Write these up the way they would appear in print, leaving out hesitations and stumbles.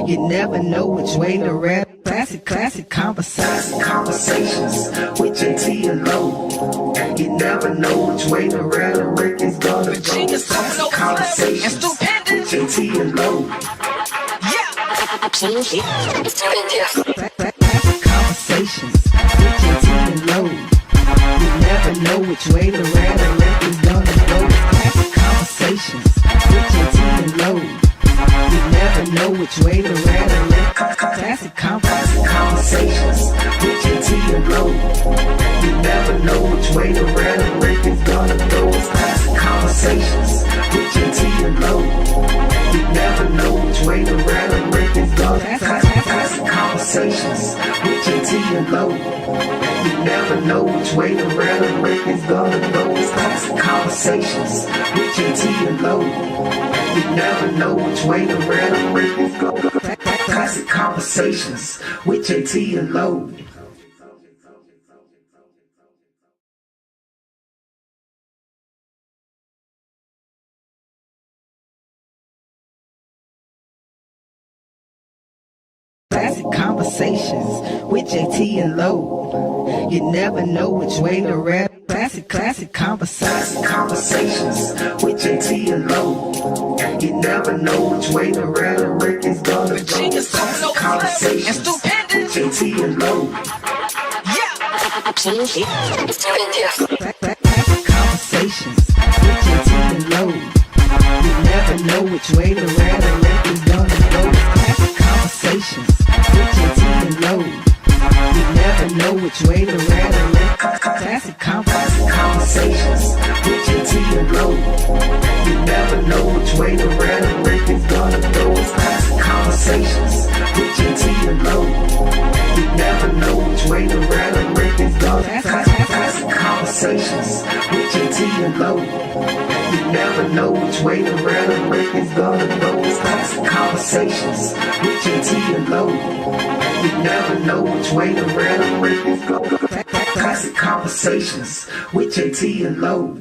You never know which way to rap. Classic conversations with Jae Tea and Lo. You never know which way the rhetoric is gonna go. Classic conversations with Jae Tea and Lo. Classic conversations with Jae Tea and Lo. You never know which way the rhetoric is gonna go. Classic conversations with Jae Tea and Lo. You never know which way the rhetoric. Classic conversations with Jae Tea and Lo. You never know which way the rhetoric is gonna go. Classic conversations with Jae Tea and Lo. You never know which way the rhetoric is gonna go. Classic conversations with Jae Tea and Lo. You never know which way the rhetoric is gonna go. Classic conversations with Jae Tea and Lo. You never know which way the rhetoric is going. Classic conversations with Jae Tea and Lo. Classic conversations with Jae Tea and Lo. You never know which way to rap. Classic conversations with Jae Tea and Lo. You never know which way the rhetoric is gonna go. Classic conversations with Jae Tea and Lo. Classic conversations with Jae Tea and Lo. You never know which way the rhetoric is gonna go. Classic conversations with Jae Tea and Lo. You never know which way the rhetoric. Classic conversations with Jae Tea and Lo. You never know which way the rhetoric is gonna go. Classic conversations with Jae Tea and Lo. You never know which way the rhetoric is gonna go. Classic conversations with Jae Tea and Lo. You never know which way the rhetoric is gonna go. Classic conversations with Jae Tea and Lo. You never know which way the rhetoric is gonna go. Classic conversations with Jae Tea and Lo.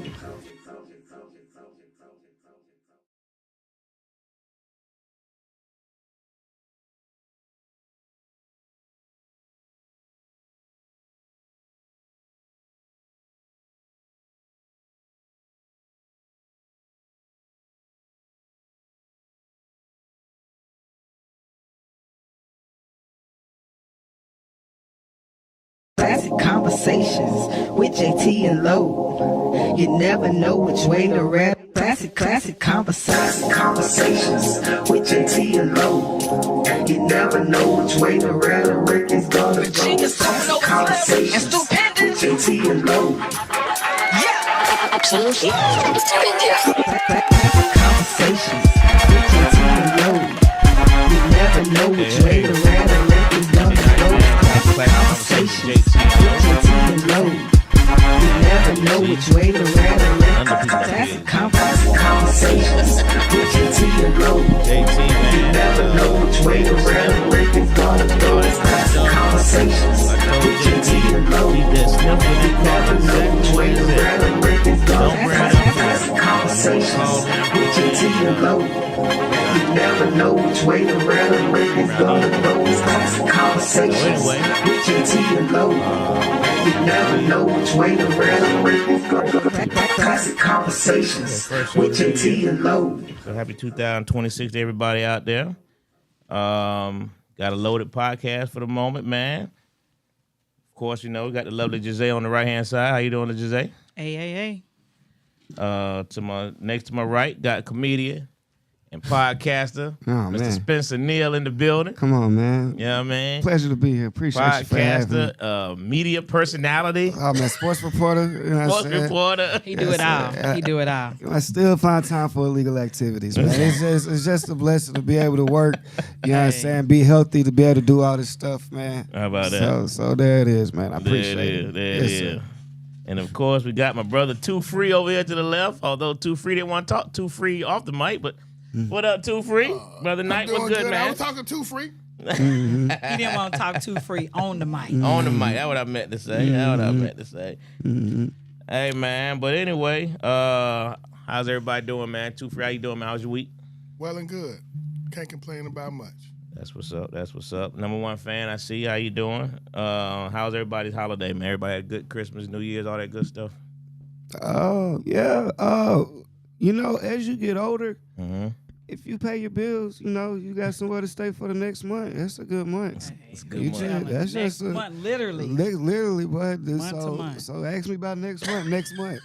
Classic conversations with Jae Tea and Lo. You never know which way to rap. Classic conversations with Jae Tea and Lo. You never know which way the rhetoric is gonna go. Classic conversations with Jae Tea and Lo. Classic conversations with Jae Tea and Lo. You never know which way the rhetoric is gonna go. Conversations with Jae Tea and Lo. You never know which way to rhetoric. Classic conversations with Jae Tea and Lo. You never know which way the rhetoric is gonna go. Classic conversations with Jae Tea and Lo. You never know which way the rhetoric is gonna go. Classic conversations with Jae Tea and Lo. You never know which way the rhetoric is gonna go. Classic conversations with Jae Tea and Lo. You never know which way the rhetoric is gonna go. Classic conversations with Jae Tea and Lo. So happy 2026 to everybody out there. Got a loaded podcast for the moment, man. Of course, you know, we got the lovely Jae on the right-hand side. How you doing, Jae? Hey. Next to my right, got comedian and podcaster, Mr. Spencer Neal in the building. Come on, man. Yeah, man. Pleasure to be here. Appreciate you for having me. Podcaster, media personality. Oh, man, sports reporter. You know what I'm saying? Reporter. He do it all. He do it all. I still find time for illegal activities, man. It's just a blessing to be able to work, you know what I'm saying, be healthy, to be able to do all this stuff, man. How about that? So there it is, man. I appreciate it. There it is. And of course, we got my brother Too Free over here to the left. Although Too Free didn't want to talk Too Free off the mic, but what up, Too Free? Brother Knight, what's good, man? I was talking Too Free. He didn't want to talk too free on the mic. On the mic. That's what I meant to say. Hey, man. But anyway, how's everybody doing, man? Too Free, how you doing, man? How's your week? Well and good. Can't complain about much. That's what's up. That's what's up. Number one fan, I see. How you doing? How's everybody's holiday, man? Everybody had a good Christmas, New Year's, all that good stuff? Oh, yeah. You know, as you get older, Mm-hmm. if you pay your bills, you know, you got somewhere to stay for the next month. That's a good month. It's a good You month. just- that's Next just month, literally. literally, but Month to month. so ask me about next month.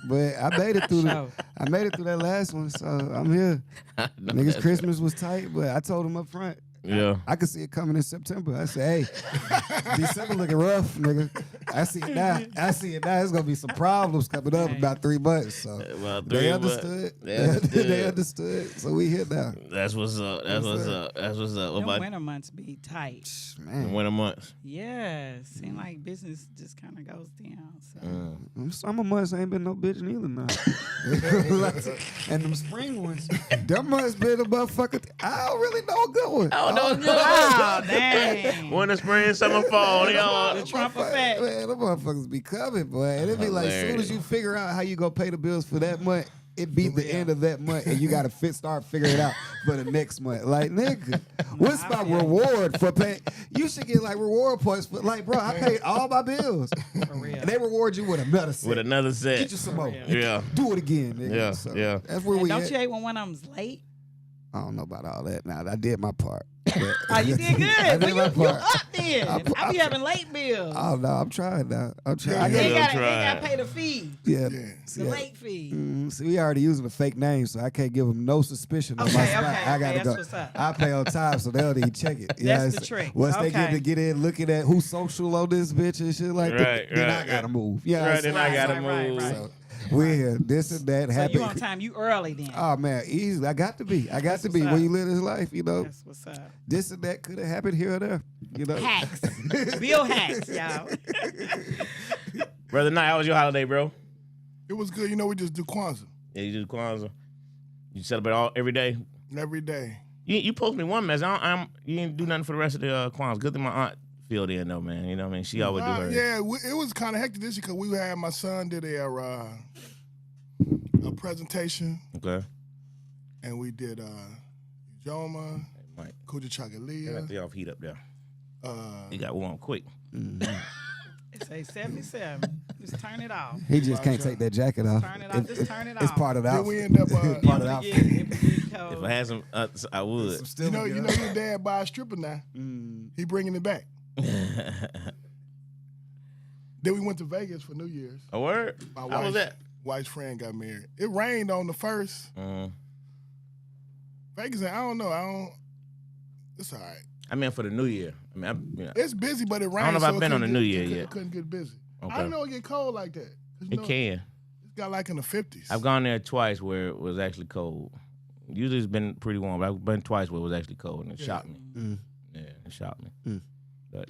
But I made it through Sure. I made it through that last one, so I'm here. Niggas, Christmas was tight, but I told them up front. Yeah. I could see it coming in September. I said, hey, December looking rough, nigga. I see it now. It's gonna be some problems coming up in about 3 months. So Well, they understood. They understood. They understood. So we here now. That's what's up. That's what's up. That's what's up. What Them about winter months be tight. the Man, winter months? Yeah, seem like business just kind of goes down. So. summer months ain't been no bitch neither now. And them spring ones, them months been a motherfucker. I don't really know a good one. Oh, no, it's good. Oh, dang. Winter, spring, summer, fall. They all. The Trump effect. Man, them motherfuckers be coming, boy. And it be like, as soon as you figure out how you gonna pay the bills for that month, it be the end of that month, and you gotta start figuring it out for the next month. Like, nigga, what's my reward for paying? You should get like reward points for, like, bro, I paid all my bills. For real. And they reward you with another set. With another set. Get you some more. real. Yeah. Do it again, nigga. Yeah, So yeah. That's where And we don't at. you hate when one of them's late? I don't know about all that. Now I did my part. Oh, you did good. I did Well, my you part. up then. I be having late bills. Oh no, I'm trying now. I'm trying. Yeah, I They yeah. got, gotta pay the fee, yeah. the late fee. See, we already using a fake name, so I can't give them no suspicion on my Okay, spot. okay, I gotta that's go. what's up. I pay on time, so they'll need to check it. You know That's what the I'm saying? trick. Once they Okay. get in looking at who's social on this bitch and shit like Right, that, then right, I gotta right. move. Yeah, Right, then I gotta Right, move. right. So we're here. This and that So happen. you on time? You early then? Oh man, easy. I got to be. That's When what's up. you live this life, you know. That's what's up. This and that could have happened here or there. You know. Hacks, bill hacks, y'all. Brother Knight, how was your holiday, bro? It was good. You know, we just do Kwanzaa Yeah, you do Kwanzaa. You celebrate every day. every day. You posted me one message. You didn't do nothing for the rest of the Kwanzaa. Good thing my aunt filled in though, man. You know what I mean? She always do her. Yeah, it was kind of hectic this year because we had my son did a presentation, Okay. and we did Joma, Mike, Kuja turn that Chagalia. thing off, heat up there. Uh, You got warm quick. It say 77. Just turn it off. He just can't take that jacket off. Turn it off. Just turn it It's off. part of the then outfit. we end up, Part of the It outfit. be cold. If I had some, I would. you know, your dad buy a stripper now. He bringing it back. Then we went to Vegas for New Year's. A word? My How was that? wife's friend got married. It rained on the first. Vegas, I don't know. It's all right. I mean, for the New Year. I mean, It's busy, but it rained. I don't know if I've so it been on couldn't the New get- Year it couldn't- yet. Couldn't get busy. Okay. I didn't know it get cold like that. 'Cause, you it know, can. It's got like in the 50s. I've gone there twice where it was actually cold. Usually it's been pretty warm, but I've been twice where it was actually cold and it shocked me. Yeah, it shocked me. But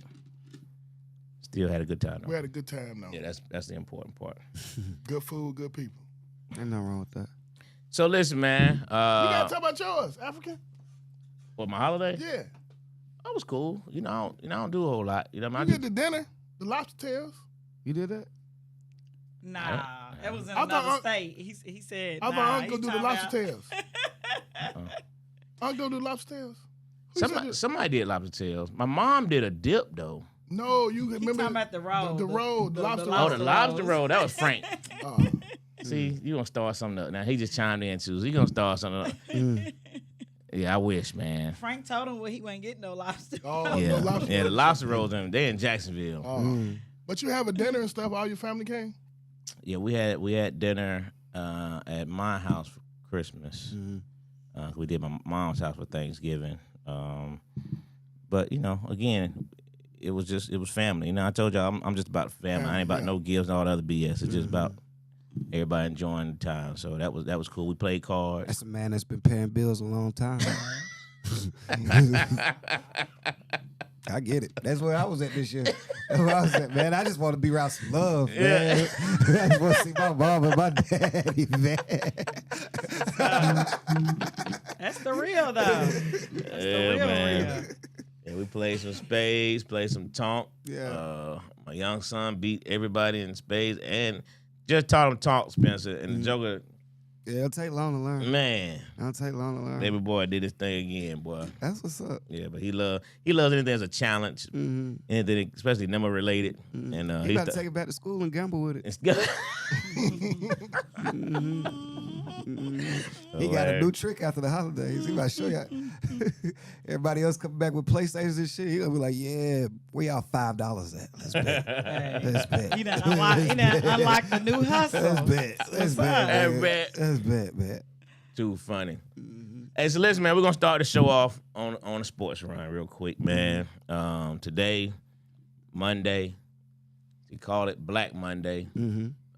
still had a good time though. We had a good time though. Yeah, that's the important part. Good food, good people. Ain't nothing wrong with that. So listen, man. You gotta talk about yours, African. What, my holiday? Yeah. That was cool. You know, I don't do a whole lot. You know, I You just, did the dinner, the lobster tails. You did that? Nah, that was in I thought another state. He said, I nah, thought he Uncle do the talking lobster about- tails. Uncle do the lobster tails. Who said somebody did lobster tails. My mom did a dip though. No, you He remember talking about the roll. The roll, the lobster Oh, roll. the lobster roll. That was Frank. Oh. See, you gonna start something up now. He just chimed in too. So he gonna start something up. Yeah, I wish, man. Frank told him he wasn't getting no lobster. Oh, Yeah, no lobster. yeah. The lobster rolls, they in Jacksonville. Oh. But you have a dinner and stuff. All your family came. Yeah, we had dinner at my house for Christmas. We did my mom's house for Thanksgiving. But you know, again, it was family. You know, I told y'all I'm just about family. I ain't about no gifts and all the other BS. It's just about everybody enjoying the time. So that was cool. We played cards. That's a man that's been paying bills a long time. I get it. That's where I was at this year. That's where I was at, man. I just want to be around some love, man. I just want to see my mom and my daddy, man. That's the real though. That's the real, real. Yeah, we played some spades, played some tonk. Yeah. My young son beat everybody in spades and just taught him tonk, Spencer. And the Joker It'll take long to learn. Man, It'll take long to learn. baby boy did his thing again, boy. That's what's up. Yeah, but he loves anything that's a challenge, anything especially number related. And He about to take it back to school and gamble with it. it's good. He got a new trick after the holidays. He about to show you. Everybody else coming back with PlayStations and shit. He gonna be like, yeah, where y'all $5 at? Let's bet. Let's bet. He done unlocked the new hustle. Let's bet. Let's bet. Let's bet. Let's bet, man. Too funny. Hey, so listen, man, we're gonna start the show off on a sports run real quick, man. Today, Monday, we call it Black Monday.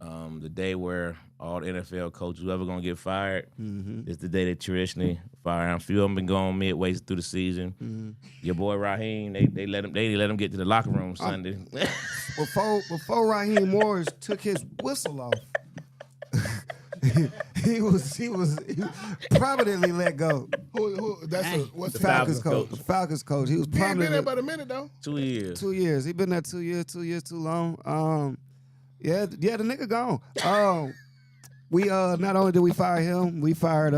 The day where all the NFL coaches, whoever gonna get fired, is the day they traditionally fire. A few of them been going midway through the season. Your boy Raheem, they let him get to the locker room Sunday. Before Raheem Morris took his whistle off, he was prominently let go. What's The the Falcons Falcons coach. coach. The Falcons coach. He was He ain't been there prominently about a minute though. 2 years. 2 years. He been there 2 years. 2 years too long. Yeah, the nigga gone. We not only did we fire him, we fired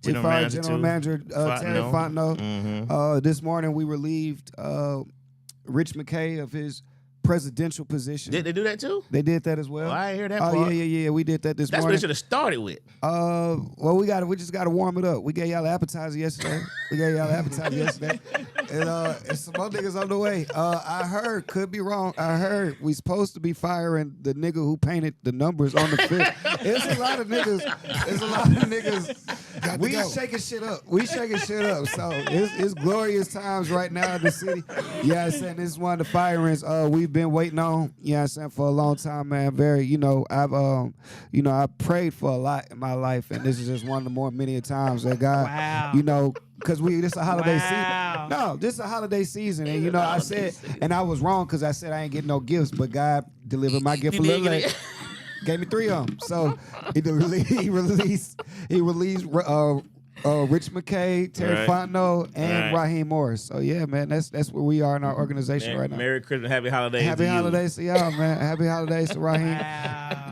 General Manager Terry Fontenot. This morning we relieved Rich McKay of his presidential position. Did they do that too? They did that as well. Oh, I didn't hear that Oh part. yeah. We did that this That's what morning. they should have started with. Well, we just gotta warm it up. We gave y'all appetizer yesterday. And some more niggas on the way. I heard, could be wrong. I heard we supposed to be firing the nigga who painted the numbers on the field. It's a lot of niggas. We shaking shit up. So it's glorious times right now in the city. Yeah, I'm saying this is one of the firings we've been waiting on. Yeah, I'm saying for a long time, man. Very, I prayed for a lot in my life, and this is just one of the many times that God, because this is a holiday season. No, this is a holiday season, and I said, and I was wrong because I said I ain't getting no gifts, but God delivered my gift a little late. Gave me 3 of them. So he released Rich McKay, Terry Fontenot, and Raheem Morris. So yeah, man, that's where we are in our organization right now. Merry Christmas, Happy Holidays. Happy to holidays to y'all, man. Happy holidays to Raheem.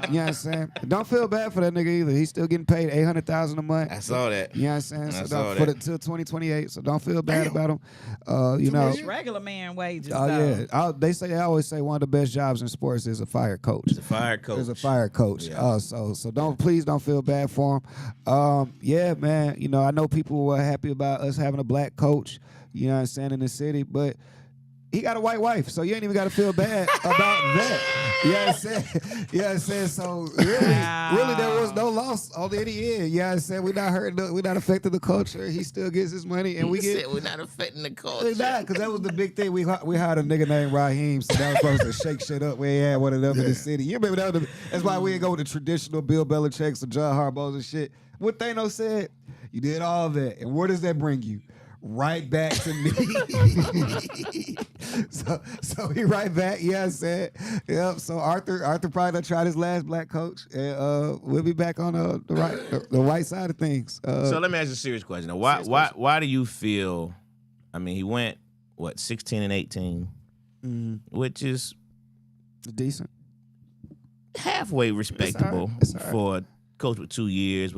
You know what I'm saying? Don't feel bad for that nigga either. He's still getting paid $800,000 a month. I saw that. You know what I'm saying? I So saw don't that. till 2028. So don't feel bad about him. It's regular man wages. Yeah. They always say one of the best jobs in sports is a fire coach. It's a fire coach. Is a fire coach. Yeah. So please don't feel bad for him. Yeah, man. I know people were happy about us having a black coach. You know what I'm saying, in the city, but he got a white wife, so you ain't even got to feel bad about that. You know what I'm saying? You know what I'm saying? So really, there was no loss on any end. You know what I'm saying? We're not hurting, we're not affecting the culture. He still gets his money, and we get. We're not affecting the culture. We're not, because that was the big thing. We hired a nigga named Raheem, so that was supposed to shake shit up. We had one of them in the city. You remember that? That's why we ain't go with the traditional Bill Belichick's or John Harbaugh's and shit. What Thanos said, you did all that, and where does that bring you? Right back to me. so he right back. Yeah, I said. Yep. So Arthur probably done tried his last black coach, and we'll be back on the right side of things. So let me ask you a serious question. Now, why do you feel? I mean, he went 16 and 18, which is decent, halfway respectable It's all right. for a coach with 2 years.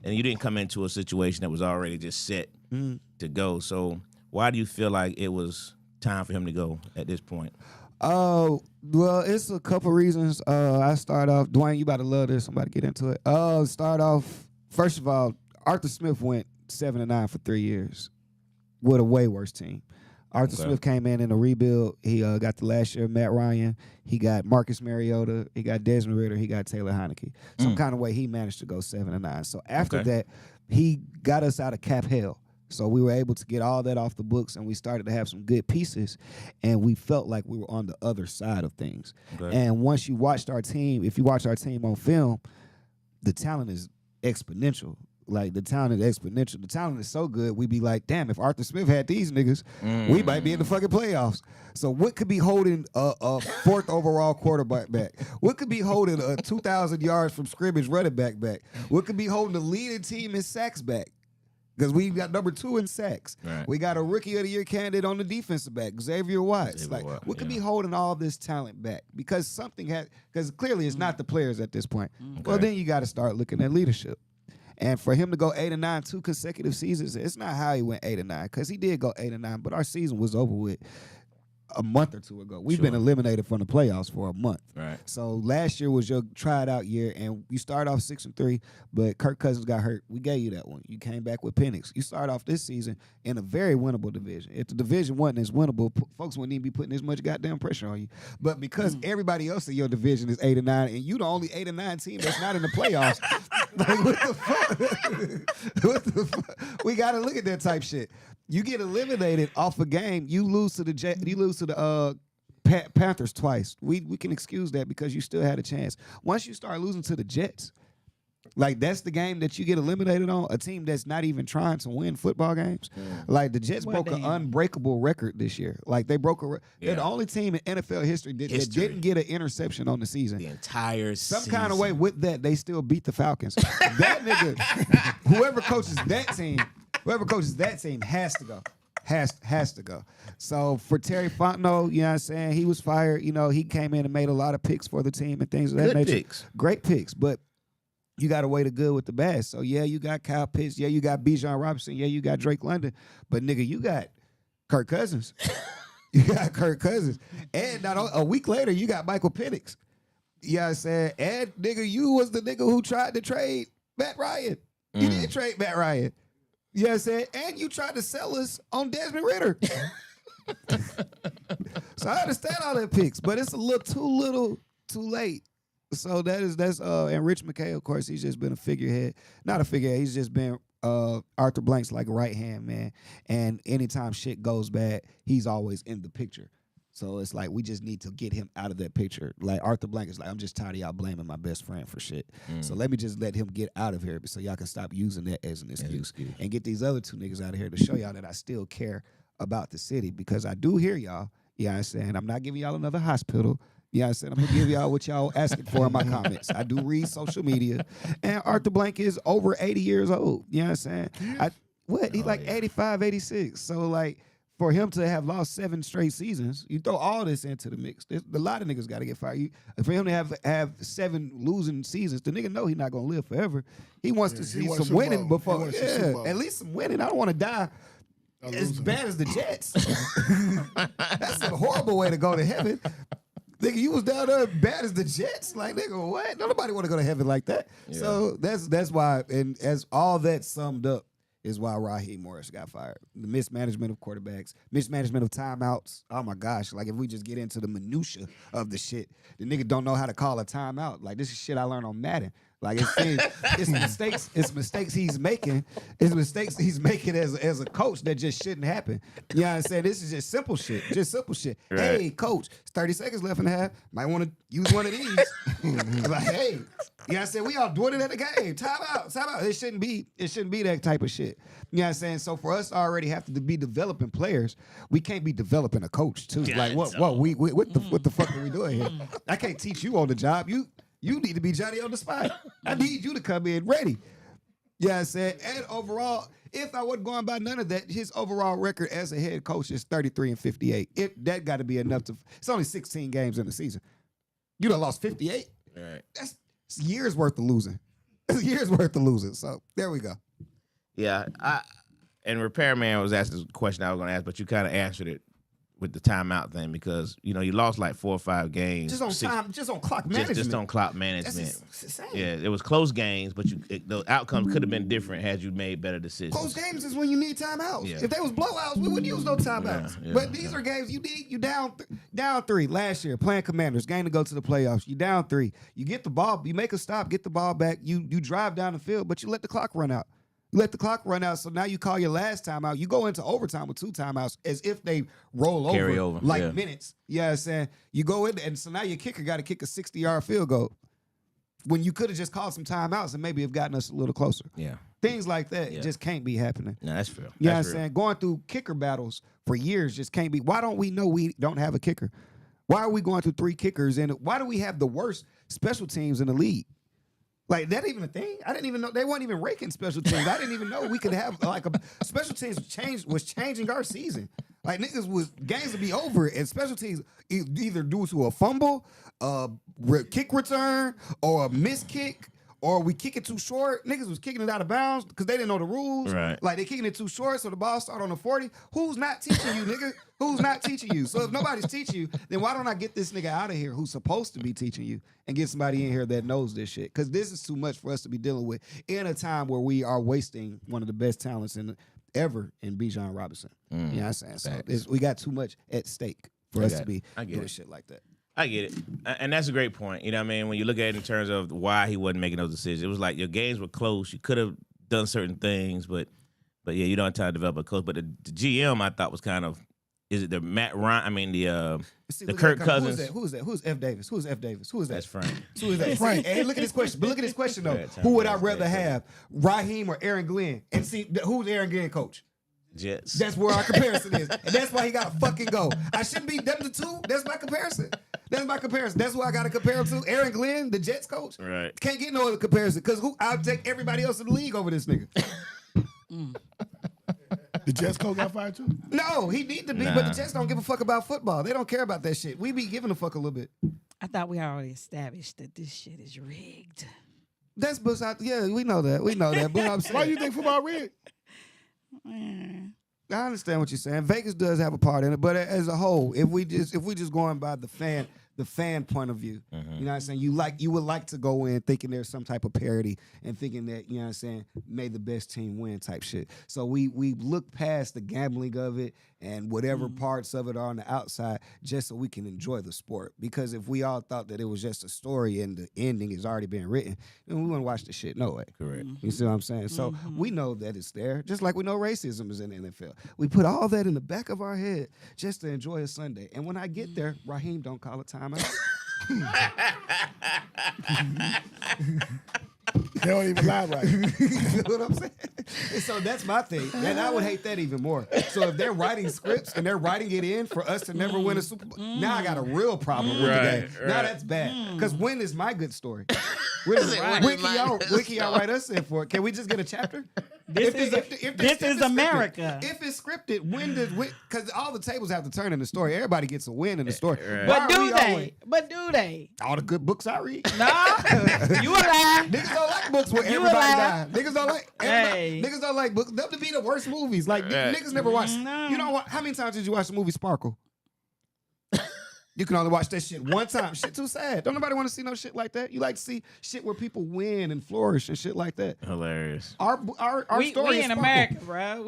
And you didn't come into a situation that was already just set to go. So why do you feel like it was time for him to go at this point? Well, it's a couple reasons. I start off, Dwayne, you about to love this. I'm about to get into it. Start off, first of all, Arthur Smith went 7-9 for 3 years with a way worse team. Arthur Smith came in a rebuild. He got the last year of Matt Ryan. He got Marcus Mariota. He got Desmond Ridder. He got Taylor Heineke. Some kind of way he managed to go 7-9. So after that, he got us out of cap hell. So we were able to get all that off the books, and we started to have some good pieces, and we felt like we were on the other side of things. Okay. And once you watched our team, if you watch our team on film, the talent is exponential. Like, the talent is exponential. The talent is so good, we'd be like, damn, if Arthur Smith had these niggas, we might be in the fucking playoffs. So what could be holding a fourth overall quarterback back? What could be holding a 2,000 yards from scrimmage running back? What could be holding the leading team in sacks back? Because we got number 2 in sacks. Right. We got a rookie of the year candidate on the defensive back, Xavier Watts. What could be holding all this talent back? Because because clearly it's not the players at this point. Okay. Well, then you got to start looking at leadership. And for him to go 8-9 2 consecutive seasons, it's not how he went 8-9 because he did go 8-9, but our season was over with a month or two ago. We've been eliminated from the playoffs for a month. Right. So last year was your tried out year, and you started off 6-3, but Kirk Cousins got hurt. We gave you that one. You came back with Penix. You started off this season in a very winnable division. If the division wasn't as winnable, folks wouldn't even be putting this much goddamn pressure on you. But because everybody else in your division is 8-9, and you the only 8-9 team that's not in the playoffs, like what the fuck? What the fuck? We got to look at that type shit. You get eliminated off a game, you lose to the Panthers twice. We can excuse that because you still had a chance. Once you start losing to the Jets, like that's the game that you get eliminated on, a team that's not even trying to win football games. Like the Jets broke an unbreakable record this year. Like they broke they're the only team in NFL history that didn't get an interception on the season. The entire season. Some kind of way with that, they still beat the Falcons. That nigga, whoever coaches that team has to go. Has to go. So for Terry Fontenot, you know what I'm saying, he was fired. You know, he came in and made a lot of picks for the team and things of that nature. Picks. Great picks, but you got to weigh the good with the bad. So yeah, you got Kyle Pitts. Yeah, you got Bijan Robinson. Yeah, you got Drake London. But nigga, you got Kirk Cousins. You got Kirk Cousins. And a week later, you got Michael Penix. You know what I'm saying? And nigga, you was the nigga who tried to trade Matt Ryan. You did trade Matt Ryan. You know what I'm saying? And you tried to sell us on Desmond Ridder. So I understand all that picks, but it's a little too late. So that's and Rich McKay, of course, he's just been a figurehead. Not a figurehead, he's just been Arthur Blank's like right hand man. And anytime shit goes bad, he's always in the picture. So it's like we just need to get him out of that picture. Like Arthur Blank is like, I'm just tired of y'all blaming my best friend for shit. So let me just let him get out of here so y'all can stop using that as an excuse. And get these other two niggas out of here to show y'all that I still care about the city because I do hear y'all. You know what I'm saying? I'm not giving y'all another hospital. You know what I'm saying? I'm going to give y'all what y'all asking for in my comments. I do read social media. And Arthur Blank is over 80 years old. You know what I'm saying? He's like 85, 86. So like, for him to have lost 7 straight seasons, you throw all this into the mix. A lot of niggas got to get fired. For him to have 7 losing seasons, the nigga know he's not going to live forever. He wants to see some winning before. Yeah, at least some winning. I don't want to die as bad as the Jets. That's a horrible way to go to heaven. Nigga, you was down there bad as the Jets? Like, nigga, what? Nobody want to go to heaven like that. Yeah. So that's why, and as all that summed up, is why Raheem Morris got fired. The mismanagement of quarterbacks, mismanagement of timeouts. Oh, my gosh. Like, if we just get into the minutia of the shit, the nigga don't know how to call a timeout. Like, this is shit I learned on Madden. Like, it's mistakes he's making. It's mistakes he's making as a coach that just shouldn't happen. You know what I'm saying? This is just simple shit. Just simple shit. Right. Hey, coach, it's 30 seconds left in the half. Might want to use one of these. Like, hey, you know what I'm saying? We all doing it at the game. Time out. It shouldn't be that type of shit. You know what I'm saying? So for us to already have to be developing players, we can't be developing a coach too. Like what the fuck are we doing here? I can't teach you on the job. You need to be Johnny on the spot. I need you to come in ready. You know what I'm saying? And overall, if I wasn't going by none of that, his overall record as a head coach is 33-58. That got to be enough to. It's only 16 games in the season. You done lost 58. Right. That's years worth of losing. That's years worth of losing. So there we go. Yeah, and Repairman was asking a question I was going to ask, but you kind of answered it with the timeout thing because you lost like 4 or 5 games just on clock management. Just on clock management. That's insane. Yeah, it was close games, but the outcomes could have been different had you made better decisions. Close games is when you need timeouts. Yeah. If they was blowouts, we wouldn't use no timeouts. But these are games you down 3 last year playing Commanders, game to go to the playoffs. You down 3. You get the ball, you make a stop, get the ball back. You drive down the field, but you let the clock run out. You let the clock run out, so now you call your last timeout. You go into overtime with 2 timeouts as if they Carry over like minutes. You know what I'm saying? You go in, and so now your kicker got to kick a 60-yard field goal when you could have just called some timeouts and maybe have gotten us a little closer. Yeah. Things like that just can't be happening. No, that's fair. You know what I'm saying? Going through kicker battles for years just can't be. Why don't we know we don't have a kicker? Why are we going through 3 kickers? And why do we have the worst special teams in the league? Like, that even a thing? I didn't even know. They weren't even ranking special teams. I didn't even know we could have, like, a special teams was changing our season. Like, games would be over, and special teams either due to a fumble, a kick return, or a missed kick, or we kick it too short. Niggas was kicking it out of bounds because they didn't know the rules. Right. Like they kicking it too short, so the ball start on the 40. Who's not teaching you, nigga? Who's not teaching you? So if nobody's teaching you, then why don't I get this nigga out of here who's supposed to be teaching you and get somebody in here that knows this shit? Because this is too much for us to be dealing with in a time where we are wasting one of the best talents ever in Bijan Robinson. You know what I'm saying? So we got too much at stake for us to be doing shit like that. I get it. And that's a great point. You know what I mean? When you look at it in terms of why he wasn't making those decisions, it was like your games were close. You could have done certain things, but yeah, you don't have time to develop a coach. But the GM I thought was kind of, is it the Matt Ryan? I mean, the Kirk Cousins. Who's that? Who's F. Davis? Who's F. Davis? Who is that? That's Frank. Who is that? Frank. Hey, look at this question. But look at this question, though. Who would I rather have, Raheem or Aaron Glenn? And see, who's Aaron Glenn coach? Jets. That's where our comparison is. And that's why he got to fucking go. I shouldn't be them the two. That's my comparison. That's who I got to compare him to. Aaron Glenn, the Jets coach. Right. Can't get no other comparison because I'll take everybody else in the league over this nigga. The Jets coach got fired too? No, he need to be, but the Jets don't give a fuck about football. They don't care about that shit. We be giving a fuck a little bit. I thought we already established that this shit is rigged. That's beside. Yeah, we know that. But I'm saying, Why do you think football rigged? I understand what you're saying. Vegas does have a part in it, but as a whole, if we just going by the fan point of view, you know what I'm saying? You would like to go in thinking there's some type of parity and thinking that, you know what I'm saying, may the best team win type shit. So we look past the gambling of it and whatever parts of it are on the outside just so we can enjoy the sport. Because if we all thought that it was just a story and the ending has already been written, then we wouldn't watch the shit no way. Correct. You see what I'm saying? So we know that it's there, just like we know racism is in the NFL. We put all that in the back of our head just to enjoy a Sunday. And when I get there, Raheem don't call a timeout. They don't even lie right. You know what I'm saying? And so that's my thing. And I would hate that even more. So if they're writing scripts and they're writing it in for us to never win a Super Bowl, now I got a real problem with the game. Now that's bad. Because when is my good story? When can y'all write us in for it? Can we just get a chapter? This is America. If it's scripted, because all the tables have to turn in the story. Everybody gets a win in the story. Right. But do they? All the good books I read. No, you a lie. Niggas don't like books where You everybody lie. dies. Niggas don't like books. Them to be the worst movies. Like niggas never watch. No. You know what? How many times did you watch the movie Sparkle? You can only watch that shit one time. Shit too sad. Don't nobody want to see no shit like that. You like to see shit where people win and flourish and shit like that. Hilarious. Our story we is in Sparkle. America, bro.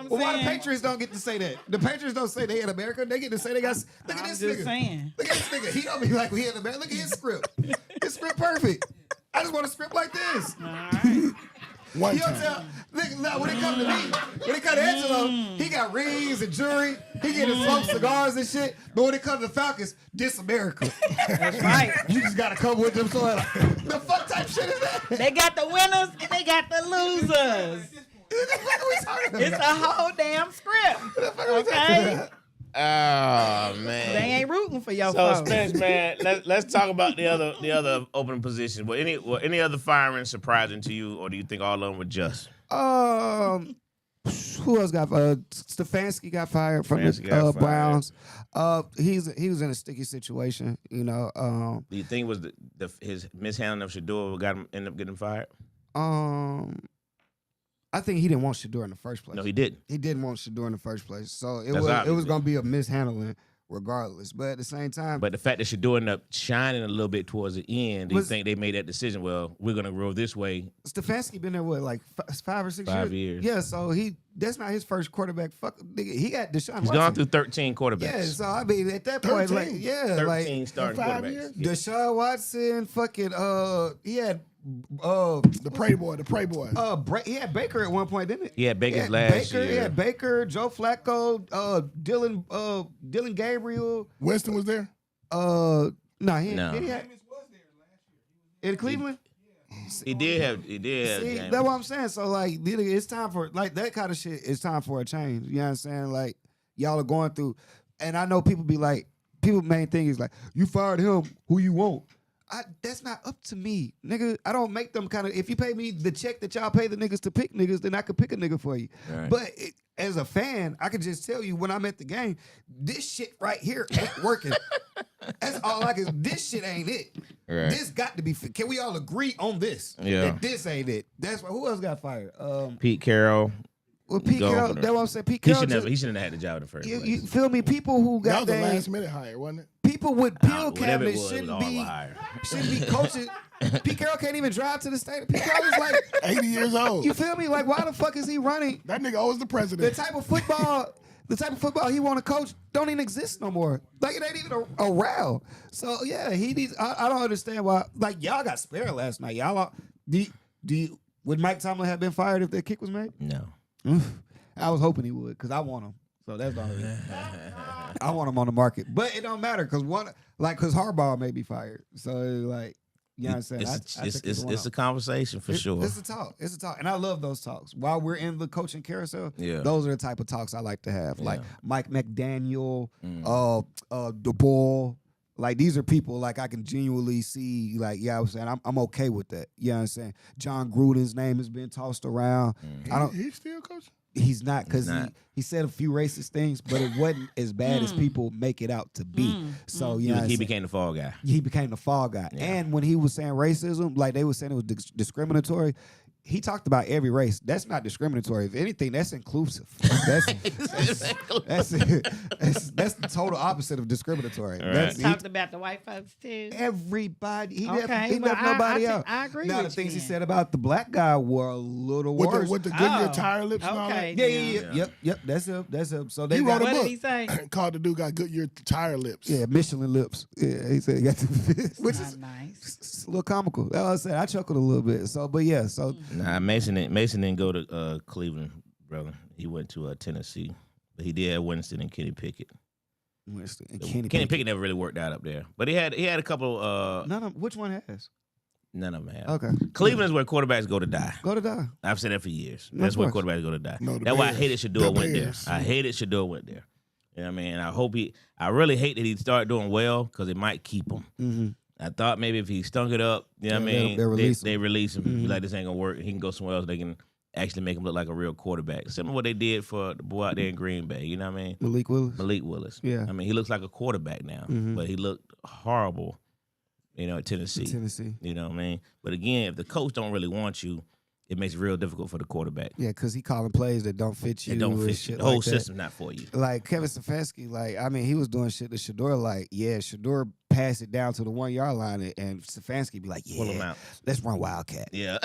Why the Patriots don't get to say that? The Patriots don't say they in America. They get to say they got. Look at this nigga. Saying. Look at this nigga. He don't be like we in America. Look at his script. His script perfect. I just want a script like this. All right. One You don't time. tell. Nigga, no, when it comes to me, when it comes to Angelo, he got rings and jewelry. He getting smoked cigars and shit. But when it comes to Falcons, this America. That's right. You just gotta come with them. So the fuck type shit is that? They got the winners and they got the losers. What the fuck are we talking about? It's a whole damn script. Okay? Oh They man. ain't rooting for your So folks. Spence, man, let's talk about the other opening position. Were any other firings surprising to you, or do you think all of them were just? Who else got Stefanski got fired from Stefanski the got fired. Browns. He was in a sticky situation, you know. Do you think it was his mishandling of Shador ended up getting fired? I think he didn't want Shador in the first place. No, he didn't. He didn't want Shador in the first place. So it That's was obvious. going to be a mishandling regardless. But at the same time, But the fact that Shador ended up shining a little bit towards the end, do you think they made that decision? Well, we're gonna grow this way. Stefanski been there like 5 or 6 years? 5 years. Yeah, so that's not his first quarterback. Fuck, nigga, he got Deshaun He's Watson. gone through 13 quarterbacks. Yeah, so I mean at that point, 13? like 13 starting 5 quarterbacks. years? Yeah. Deshaun Watson, fucking he had The Prey Boy. he had Baker at one point, didn't he? He had Baker's He last year. He had Baker, Joe Flacco, Dylan Gabriel. Winston was there? No, he No. did he have in Cleveland? He did have. See, James. that's what I'm saying. So like, it's time for like that kind of shit. It's time for a change. You know what I'm saying? Like, y'all are going through, and I know people be like, main thing is like, you fired him, who you want? That's not up to me, nigga. I don't make them kind of. If you pay me the check that y'all pay the niggas to pick niggas, then I could pick a nigga for you. Right. But as a fan, I could just tell you when I'm at the game, this shit right here ain't working. That's all I can. This shit ain't it. Right. This got to be. Can we all agree on this? Yeah. That this ain't it. That's why. Who else got fired? Pete Carroll. Well, Pete Carroll. That's what I'm saying. Pete Carroll. He shouldn't have had the job in the first You place. feel me? People who That got was a that. last minute hire, wasn't it? People with pill Whatever it cabinets was, it was shouldn't all be a hire. coaching. Pete Carroll can't even drive to the state. Pete Carroll is like 80 years old. You feel me? Like, why the fuck is he running? That nigga owes the The president. type of football he want to coach don't even exist no more. Like, it ain't even around. So yeah, he needs. I don't understand why. Like, y'all got spared last night. Y'all would Mike Tomlin have been fired if that kick was made? No. I was hoping he would because I want him. So that's the only reason. I want him on the market, but it don't matter because Harbaugh may be fired. So like. You know what I'm saying? It's a conversation for sure. It's a talk. It's a talk. And I love those talks. While we're in the coaching carousel, those are the type of talks I like to have. Like Mike McDaniel, DeBoer. Like, these are people like I can genuinely see, like, yeah, I'm saying I'm okay with that. You know what I'm saying? John Gruden's name has been tossed around. He's still coaching? He's not, because he said a few racist things, but it wasn't as bad as people make it out to be. So he became the fall guy. He became the fall guy. Yeah. And when he was saying racism, like they were saying it was discriminatory, he talked about every race. That's not discriminatory. If anything, that's inclusive. That's the total opposite of discriminatory. Right. He talked about the white folks too. Everybody. He left Well, nobody out. I agree now, with the things you he said about the black guy were a little worse. With the Goodyear tire lips and all okay. that? Yeah. Yep. That's him. So they He wrote a What book did he say? called The Dude Got Goodyear Tire Lips. Yeah, Michelin lips. Yeah, he said he got which Not is nice. it's a little comical. That's what I said. I chuckled a little bit. So, but yeah, so Nah, Mason didn't go to Cleveland, brother. He went to Tennessee, but he did have Winston and Kenny Pickett. Winston and Kenny Pickett never really worked out up there, but he had a couple. Which one has? None of them have. Okay. Cleveland is where quarterbacks go to die. Go to die. I've said that for years. Of That's where course. quarterbacks go to die. No, the That's why I Bears. hated Shador The went there. Bears. I hated Shador went there. You know what I mean? I really hate that he started doing well because it might keep him. Mm-hmm. I thought maybe if he stunk it up, you know what I mean? They release him. Be like, this ain't gonna work. He can go somewhere else. They can actually make him look like a real quarterback. Similar to what they did for the boy out there in Green Bay. You know what I mean? Malik Willis. Yeah. I mean, he looks like a quarterback now, but he looked horrible, at Tennessee. You know what I mean? But again, if the coach don't really want you, it makes it real difficult for the quarterback. Yeah, because he calling plays that don't fit you. It don't fit shit you. The whole like that. system's not for you. Like Kevin Stefanski, he was doing shit to Shador. Like, yeah, Shador passed it down to the 1 yard line, and Stefanski be like, Pull him yeah, out. let's run Wildcat. Yeah.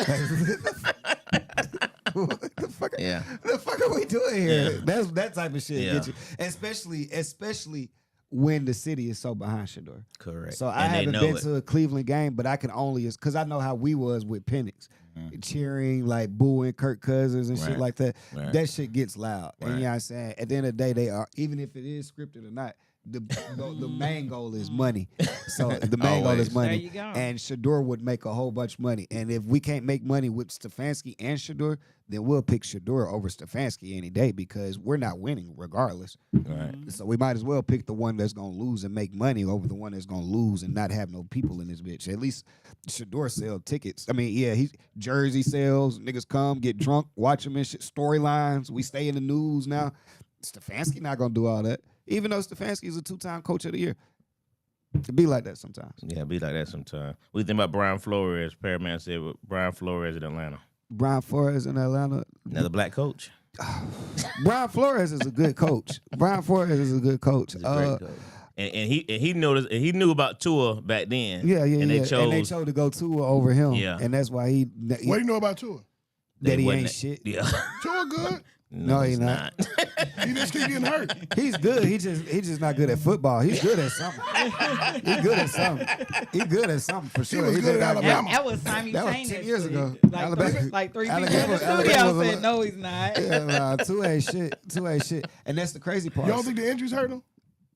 What the fuck? Yeah. The fuck are we doing here? Yeah. That's that type of shit. Yeah. Get you. Especially when the city is so behind Shador. Correct. So I And they haven't know been it. to a Cleveland game, but I can only because I know how we was with Penix. Cheering, like booing Kirk Cousins and shit Right. like that. Right. That shit gets loud. And Right. you know what I'm saying? At the end of the day, they are, even if it is scripted or not, the main goal is money. So the main goal is Always. money. There you go. And Shador would make a whole bunch of money. And if we can't make money with Stefanski and Shador, then we'll pick Shador over Stefanski any day because we're not winning regardless. Right. So we might as well pick the one that's gonna lose and make money over the one that's gonna lose and not have no people in this bitch. At least Shador sell tickets. I mean, yeah, he jersey sales. Niggas come get drunk, watch him and shit. Storylines. We stay in the news now. Stefanski not gonna do all that. Even though Stefanski is a 2-time coach of the year. It be like that sometimes. Yeah, be like that sometimes. What do you think about Brian Flores? Paramount said with Brian Flores in Atlanta. Brian Flores in Atlanta. Another black coach. Brian Flores is a good coach. Brian Flores is a good coach. He's a great coach. And he noticed. And he knew about Tua back then. Yeah. And they chose. And they chose to go Tua over him. Yeah. And that's why What do you know about Tua? that he wasn't ain't shit. Yeah. Tua good. No, he's not. He just keep getting hurt. He's good. He just not good at football. He's good at something. He's good at something. He's good at something for sure. was He good just at not Alabama. That was That was simultaneous. 10 years ago. Like Alabama- three people in Alabama- the Alabama studio was a said, no, he's not. Yeah, nah, Tua ain't shit. Tua ain't shit. And that's the crazy part. You don't think the injuries hurt him?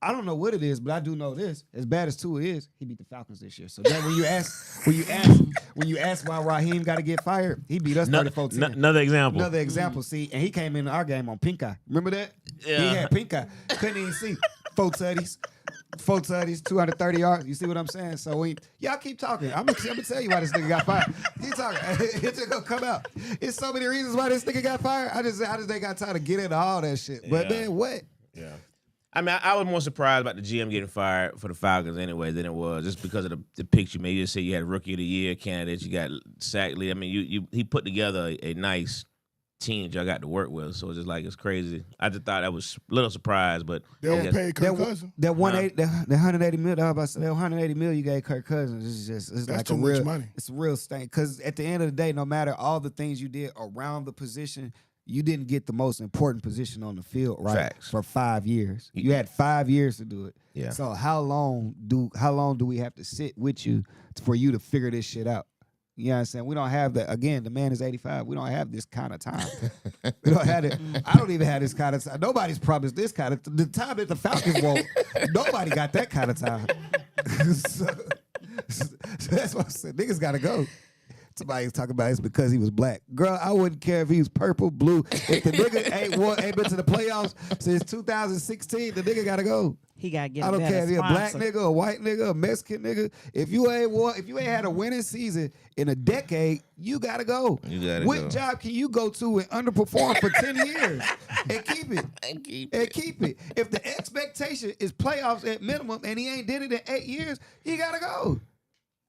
I don't know what it is, but I do know this. As bad as Tua is, he beat the Falcons this year. So then when you ask why Raheem got to get fired, he beat us 34-10. Another example. Another example. See, and he came in our game on pink eye. Remember that? Yeah. He had pink eye. Couldn't even see. 4 tutties, 230 yards. You see what I'm saying? So y'all keep talking. I'm gonna tell you why this nigga got fired. Keep talking. It's just gonna come out. It's so many reasons why this nigga got fired. I just ain't got time to get into all that shit. But Yeah. man, what? Yeah. I mean, I was more surprised about the GM getting fired for the Falcons anyway than it was just because of the picture. Maybe you just say you had Rookie of the Year candidates, you got Sackley. I mean, he put together a nice team that y'all got to work with. So it's just like it's crazy. I just thought I was a little surprised, but They overpaid Kirk Cousins. That 180 million. I was about to say that 180 million you gave Kirk Cousins it's That's like too a real much money. It's a real stain. Because at the end of the day, no matter all the things you did around the position, you didn't get the most important position on the field Facts. for 5 years. You had 5 years to do it. Yeah. So how long do we have to sit with you for you to figure this shit out? You know what I'm saying? We don't have that. Again, the man is 85. We don't have this kind of time. We don't have it. I don't even have this kind of time. Nobody's promised this kind of the time that the Falcons won't. Nobody got that kind of time. so that's what I said. Niggas got to go. Somebody's talking about it's because he was black. Girl, I wouldn't care if he was purple, blue. If the nigga ain't been to the playoffs since 2016, the nigga got to go. He got to get I a don't better care if you're a black sponsor. nigga, a white nigga, a Mexican nigga. If you ain't had a winning season in a decade, you gotta go. You gotta what go. job can you go to and underperform for 10 years and keep it? Keep it. If the expectation is playoffs at minimum and he ain't did it in 8 years, he gotta go.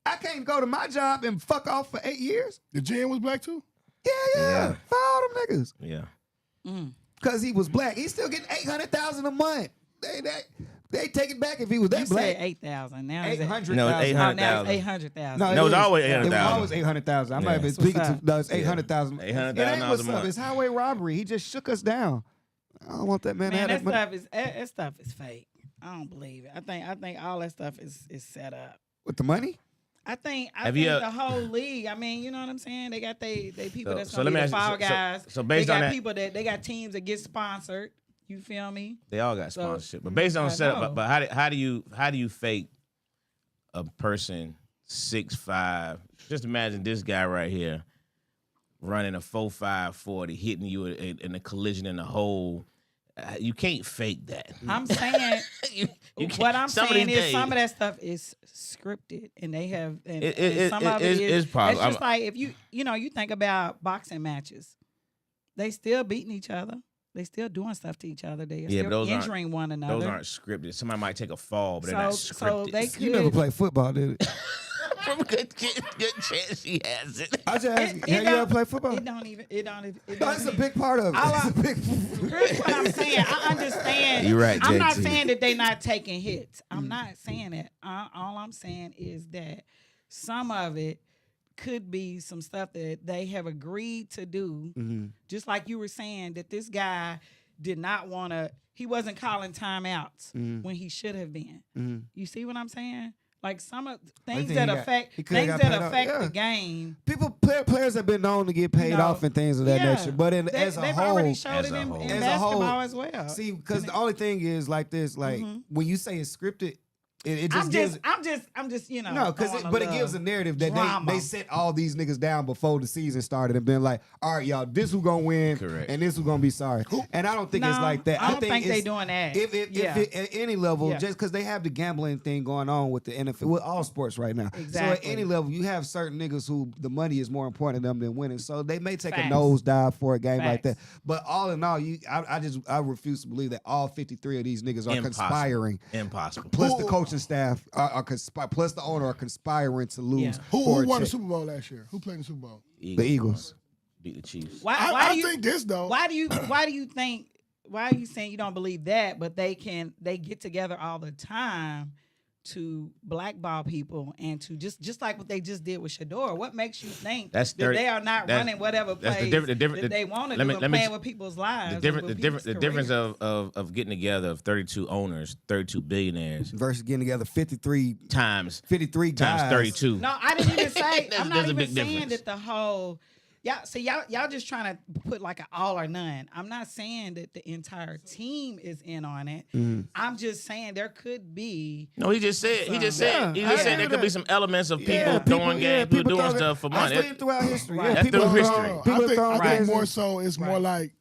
I can't go to my job and fuck off for 8 years. The GM was black too? Yeah. Fire all them niggas. Yeah. Cause he was black. He's still getting $800,000 a month. They take it back if he was that You black. said 8,000. Now it's 800,000. No, it's Oh, now 800,000. it's 800,000. No, it was always 800,000. It was always 800,000. I might have been That's what's speaking to. up. No, it's 800,000. $800,000 It ain't what's a month. up. It's highway robbery. He just shook us down. I don't want that man to Man, have that that money. stuff is fake. I don't believe it. I think all that stuff is set up. With the money? I think Have you, the whole league. I mean, you know what I'm saying? They got they people So- that's so gonna let be me the ask fall you- so- guys. so based they got on that- people they got teams that get sponsored. You feel me? They all got So, sponsorship, but based on I setup. know. But how do you fake a person 6'5"? Just imagine this guy right here running a 4.5 40, hitting you in a collision in the hole. You can't fake that. I'm saying You can't- what I'm some of saying these is days- some of that stuff is scripted, and they have and It- some it- of it is. it's probably- It's just like if you think about boxing matches, they still beating each other. They still doing stuff to each other. They are Yeah, but still those aren't- injuring one another. Those aren't scripted. Somebody might take a fall, but they're not So scripted. they could. You never played football, did it? From good chance she has it. I just asked, It have you ever don't- played football? It don't even. It don't even. It No, don't it's a even- big part of it. I It's a big. Here's what I'm saying. I understand. You're right, I'm not JT. saying that they're not taking hits. I'm not saying that. All I'm saying is that some of it could be some stuff that they have agreed to do. Mm-hmm. Just like you were saying that this guy did not want to. He wasn't calling timeouts when he should have been. You see what I'm saying? Like some of things think that he got- affect he coulda things got that paid off, affect yeah. the game. Players have been known to get paid You know, off and things of that yeah. nature. But as a They've whole, already showed As it a in, whole. in As a basketball whole, as well. see, because the only thing is like this, like when you say it's scripted, it just I'm gives. just, you know. No, but it little gives a narrative that drama. they set all these niggas down before the season started and been like, all right, y'all, this who gonna win, Correct. and this who gonna be sorry. And I don't think it's No, like that. I don't think they it's- doing that. If Yeah. at any level, Yeah. just because they have the gambling thing going on with the NFL, with all sports right now. Exactly. So at any level, you have certain niggas who the money is more important to them than winning. So they may take Facts. a nosedive for a game like that. Facts. But all in all, I refuse to believe that all 53 of these niggas are Impossible. conspiring. Impossible. Plus the coaching staff are plus the owner are conspiring to lose. Yeah. Who for a won the check. Super Bowl last year? Who played in the Super Bowl? The Eagles. Beat the Chiefs. Why I do you think this though. Why do you think? Why are you saying you don't believe that? But they get together all the time to blackball people and to just like what they just did with Shador. What makes you think That's that they are not running whatever that's plays the different- that they want to do let me- and let me- playing with people's lives? The and difference, with the difference, the people's difference careers? of getting together of 32 owners, 32 billionaires Versus getting together 53 times 53 guys. 32. No, I didn't even say. There's- I'm not there's a even big saying difference. that the whole. Y'all just trying to put like an all or none. I'm not saying that the entire team is in on it. I'm just saying there could be. No, he just said Yeah, there I could agree be some elements of people Yeah, throwing games, people doing throw- stuff for I've money. seen it throughout history. Right. Yeah, That's people through throw- history. people I throw think games more in- so it's more Right. like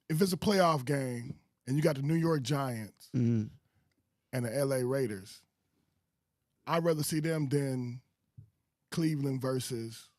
if it's a playoff game and you got the New York Giants Mhm. and the LA Raiders, I'd rather see them than Cleveland versus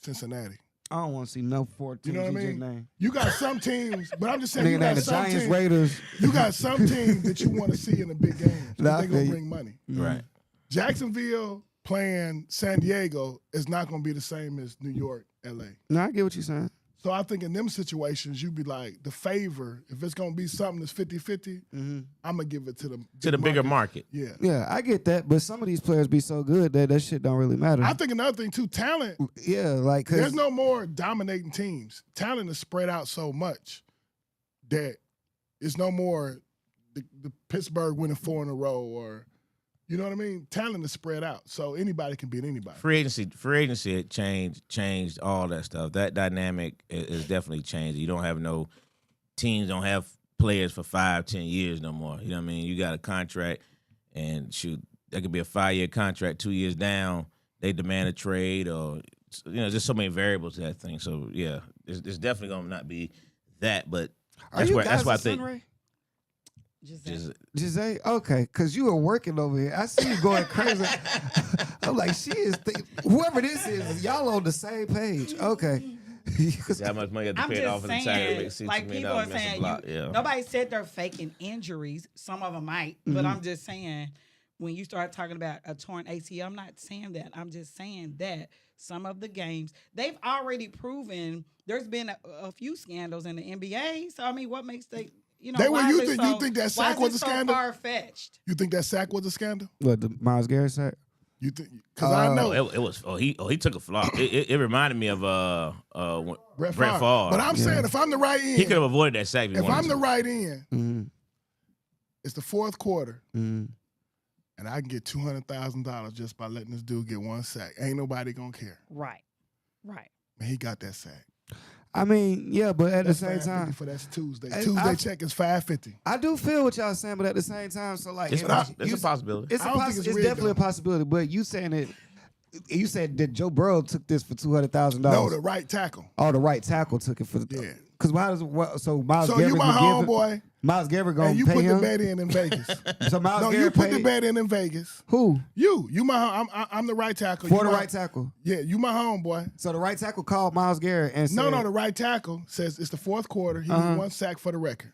Cincinnati. I don't want to see no 4 You teams. know what I you just mean? named. You got some teams, but I'm just saying you Nigga got named the some Giants, teams. Raiders. You got some teams that you want to see in the big games. Nah, I They're feel gonna you. bring money. Right. Jacksonville playing San Diego is not gonna be the same as New York, LA. No, I get what you're saying. So I think in them situations, you'd be like, the favor, if it's going to be something that's 50-50, I'm going to give it to the bigger market. Yeah. Yeah, I get that, but some of these players be so good that that shit don't really matter. I think another thing, too, talent. Yeah, like, cause There's no more dominating teams. Talent is spread out so much that it's no more the Pittsburgh winning 4 in a row or, you know what I mean? Talent is spread out, so anybody can beat anybody. Free agency had changed all that stuff. That dynamic is definitely changed. You don't have no teams don't have players for 5-10 years no more. You know what I mean? You got a contract, and shoot, that could be a 5-year contract. 2 years down, they demand a trade, or there's so many variables to that thing. So yeah, it's definitely gonna not be that. But that's why I think. Giselle. Jae, okay, because you were working over here. I see you going crazy. I'm like, she is, whoever this is, y'all on the same page. Okay. How much money you have to I'm pay it off just in the time to make saying, $60 like million people are missing saying, block. Yeah. nobody said they're faking injuries. Some of them might, but Mm-hmm. I'm just saying when you start talking about a torn ACL, I'm not saying that. I'm just saying that some of the games they've already proven. There's been a few scandals in the NBA. So I mean, what makes they? You think that sack was a scandal? Far fetched. You think that sack was a scandal? What, the Myles Garrett sack? You think? Because I know it was. He took a flop. It reminded me of Brett Favre. Favre. But I'm saying, if I'm the right end, He could have avoided that sack. if I'm the right end, Mm-hmm. it's the fourth quarter, Mm-hmm. and I can get $200,000 just by letting this dude get one sack. Ain't nobody gonna care. Right. And he got that sack. I mean, yeah, but at the That's same time, $550 for that's Tuesday. Hey, Tuesday I- check is $550. I do feel what y'all saying, but at the same time, so like, It's if a you- possibility. It's I don't think it's rigged, definitely though. a possibility. But you saying it, you said that Joe Burrow took this for $200,000. No, the right tackle. Oh, the right tackle took it for the. Yeah. Because why does so Myles So Garrett you my would give homeboy, Myles Garrett gonna and you pay put him? the bet in Vegas. So Myles No, you Garrett put paid the bet in Vegas. who You my I'm the right tackle. for You the my- right tackle? Yeah, you my homeboy. So the right tackle called Myles Garrett and said, No, the right tackle says it's the fourth quarter. He Uh-huh. needs one sack for the record.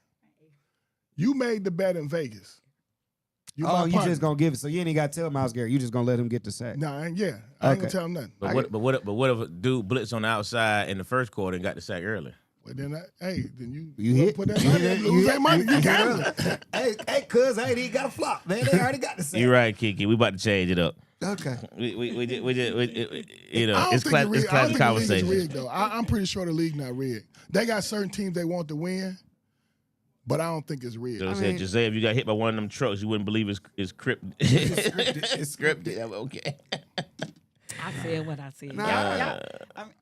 You made the bet in Vegas. You Oh, my you partner. just gonna give it. So you ain't even got to tell Myles Garrett. You just gonna let him get the sack. Nah, I ain't gonna Okay. tell him nothing. But what if a dude blitzed on the outside in the first quarter and got the sack early? Well, then then You hit. put that You money hit- in, you lose hit- that money. You hit gambling. early. hey, cuz I ain't even got a flop, man. They already got the sack. You're right, Kiki. We about to change it up. Okay. We just I don't it's think Classic I don't think the league is Konversations. rigged, though. I'm pretty sure the league not rigged. They got certain teams they want to win, but I don't think it's rigged. So I said, mean- Jose, if you got hit by one of them trucks, you wouldn't believe it's scripted. It's scripted. I'm okay. I said what I said. Nah,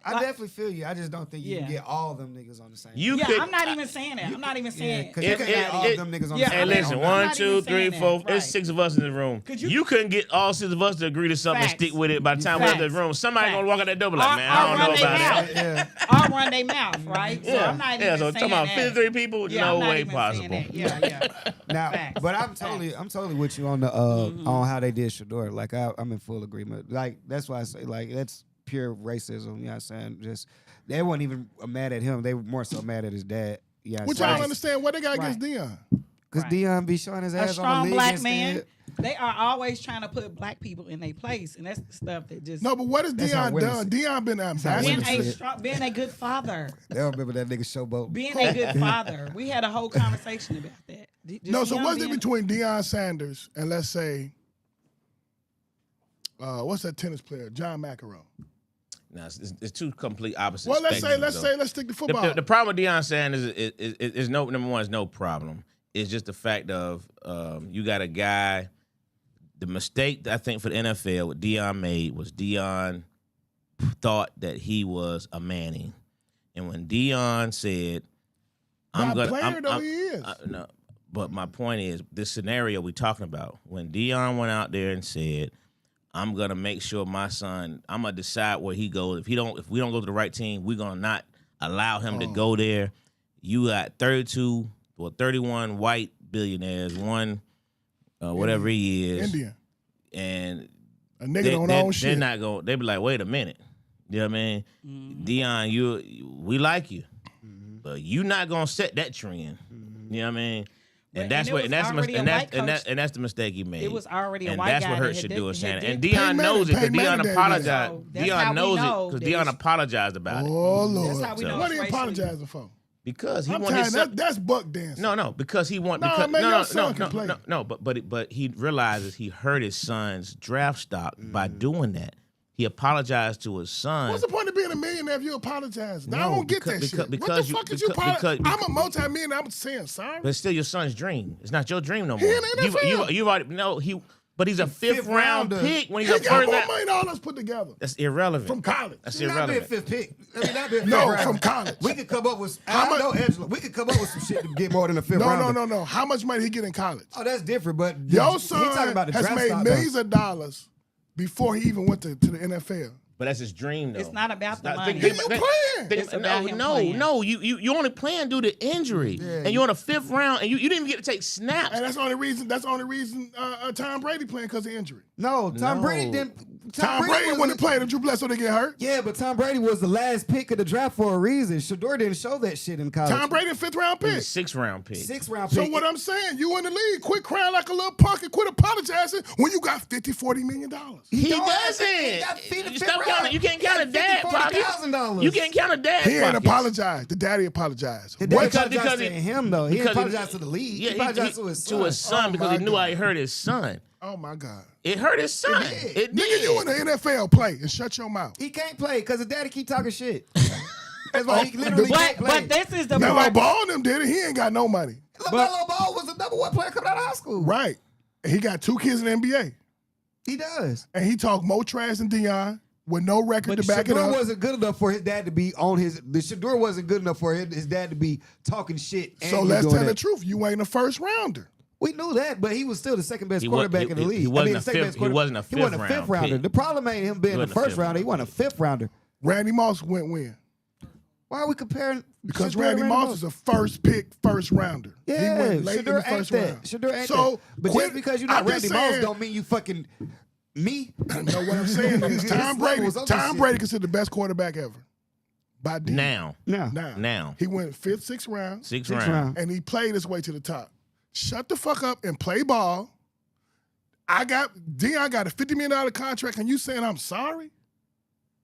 I definitely feel you. I just don't think you can Yeah. get all them niggas on the same. You Yeah, could. I'm not even saying that. I'm not even saying. because you It- can't it- get all it- them niggas on yeah, the Hey, same. listen, I'm one, not two, even three, saying four. that. Right. It's 6 of us in the room. Could You, you- couldn't get all 6 of us to agree to something and Facts. stick with it by the time we're out of the Facts. room. Somebody Facts. gonna walk out that door like, man, I Or don't know run about their that. mouth. Or run their mouth, right? So I'm not even Yeah, so saying talking about that. 53 people, Yeah, no I'm not way even possible. saying that. Yeah. Now, Facts. but I'm totally with you on the on how they did Shador. Like I'm in full agreement. Like that's why I say like that's pure racism. You know what I'm saying? Just they weren't even mad at him. They were more so mad at his dad. Yeah, Which I don't understand what they got against Right. Dion. because Right. Dion be showing his A ass on the strong league black instead. man. They are always trying to put black people in their place, and that's the stuff that just No, but what has That's how Dion women done? see- Dion been an how being ambassador. women being a good father, They don't remember that nigga showboat. being a good father. We had a whole conversation about that. No, so what's it being- between Deion Sanders and let's say, what's that tennis player, John McEnroe? No, it's two complete opposites. Well, let's spectrums, stick to though. football. The problem with Deion Sanders is no number one is no problem. It's just the fact of you got a guy. The mistake that I think for the NFL what Deion made was Deion thought that he was a Manning, and when Deion said, "I'm Not gonna," player though he is. no. But my point is this scenario we talking about when Deion went out there and said, "I'm gonna make sure my son. I'm gonna decide where he goes. If we don't go to the right team, we're gonna not allow him to go there." You got 31 white billionaires, one whatever he is, Indian. and A nigga don't own shit. they're not going. They be like, "Wait a minute, You know what I mean? Deion, we like you, but you not gonna set that trend. You know what I mean? And that's the mistake he made. It was already a and white that's guy what that hurt had Shador did- Shannon. had And did- Deion knows it because Peyton Manning Deion did apologized. So that's how Deion we knows it know because that Deion it's- apologized about it. Oh Lord. That's how we know What are it's you racially- apologizing for? Because he I'm wanted his tired. son. That's buck dancing. No, because he want. Nah, Because, man, no, your no, son no, can play. no, but he realizes he hurt his son's draft stock by doing that. He apologized to his son. What's the point of being a millionaire if you apologize? I No, don't get because- that shit. because What the you- fuck is you because- apologizing? because- I'm a multi-millionaire. I'm saying sorry. But it's still your son's dream. It's not your dream no He more. in the NFL. You've already but he's a fifth round rounder. pick when he's He a got first more round. money than all us put together That's irrelevant. from college. That's Not being irrelevant. fifth pick. I mean, not being No, fifth round. from college. We could come up with. How I much- know Angelo. We could come up with some shit to get more than a fifth No, rounder. no. How much money he get in college? Oh, that's different. But Your he son talking about the has draft made stock, millions of dollars before he even went to the NFL. But that's his dream, though. It's not about the money. Then you playing. It's about him playing. No. You only playing due to injury, and you're on a fifth round, and you didn't even get to take snaps. And that's the only reason. Tom Brady playing because of injury. No, Tom No. Brady didn't. Tom Brady was when he played, Drew Bledsoe they get hurt. Yeah, but Tom Brady was the last pick of the draft for a reason. Shador didn't show that shit in college. Tom Brady, fifth round He was pick. a sixth round pick. Sixth round So pick. what I'm saying, you in the league, quit crying like a little punk and quit apologizing when you got $50-40 million. He don't. doesn't. He got fifth Stop round. counting. You can't count a He dad got pocket. $50,000. You can't count a dad He ain't pocket. apologized. The daddy apologized. He What- didn't apologize because to he- him though. He didn't because he- apologize to the league. Yeah, he apologized to his son. Oh, because my he knew how he God. hurt his son. Oh my God. It hurt his son. did. It Nigga, did. you in the NFL play and shut your mouth. He can't play because his daddy keep talking shit. That's why he literally But can't play. but this is the Melo part. Ball and them did it. He ain't got no money. LaMelo Ball was the number one player coming out of high school. Right. And he got 2 kids in the NBA. He does. And he talked more trash than Deion with no record to back it Shador up. wasn't good enough for his dad to be on his. The Shador wasn't good enough for his dad to be talking shit. And So be let's doing tell the that. truth. You ain't a first rounder. We knew that, but he was still the second best He wa- quarterback he- in the he- league. he wasn't I mean, a second fifth- best he wasn't a He wasn't a fifth fifth round rounder. pick. The problem ain't him being the wasn't a first fifth rounder. He wasn't a fifth rounder. Randy Moss went when? Why are we comparing? Because Shador Randy to Moss is a first pick, first rounder. He Yeah, went late Shador in the first ain't that. round. Shador ain't So, that. But quit- just because you're not I'm just Randy Moss saying- don't mean you fucking me. No, what I'm saying is His Tom Brady. levels of Tom shit. Brady considered the best quarterback ever. By D. Now. Now. He went fifth, sixth round, Sixth Sixth round. round. and he played his way to the top. Shut the fuck up and play ball. Deion got a $50 million contract, and you saying I'm sorry?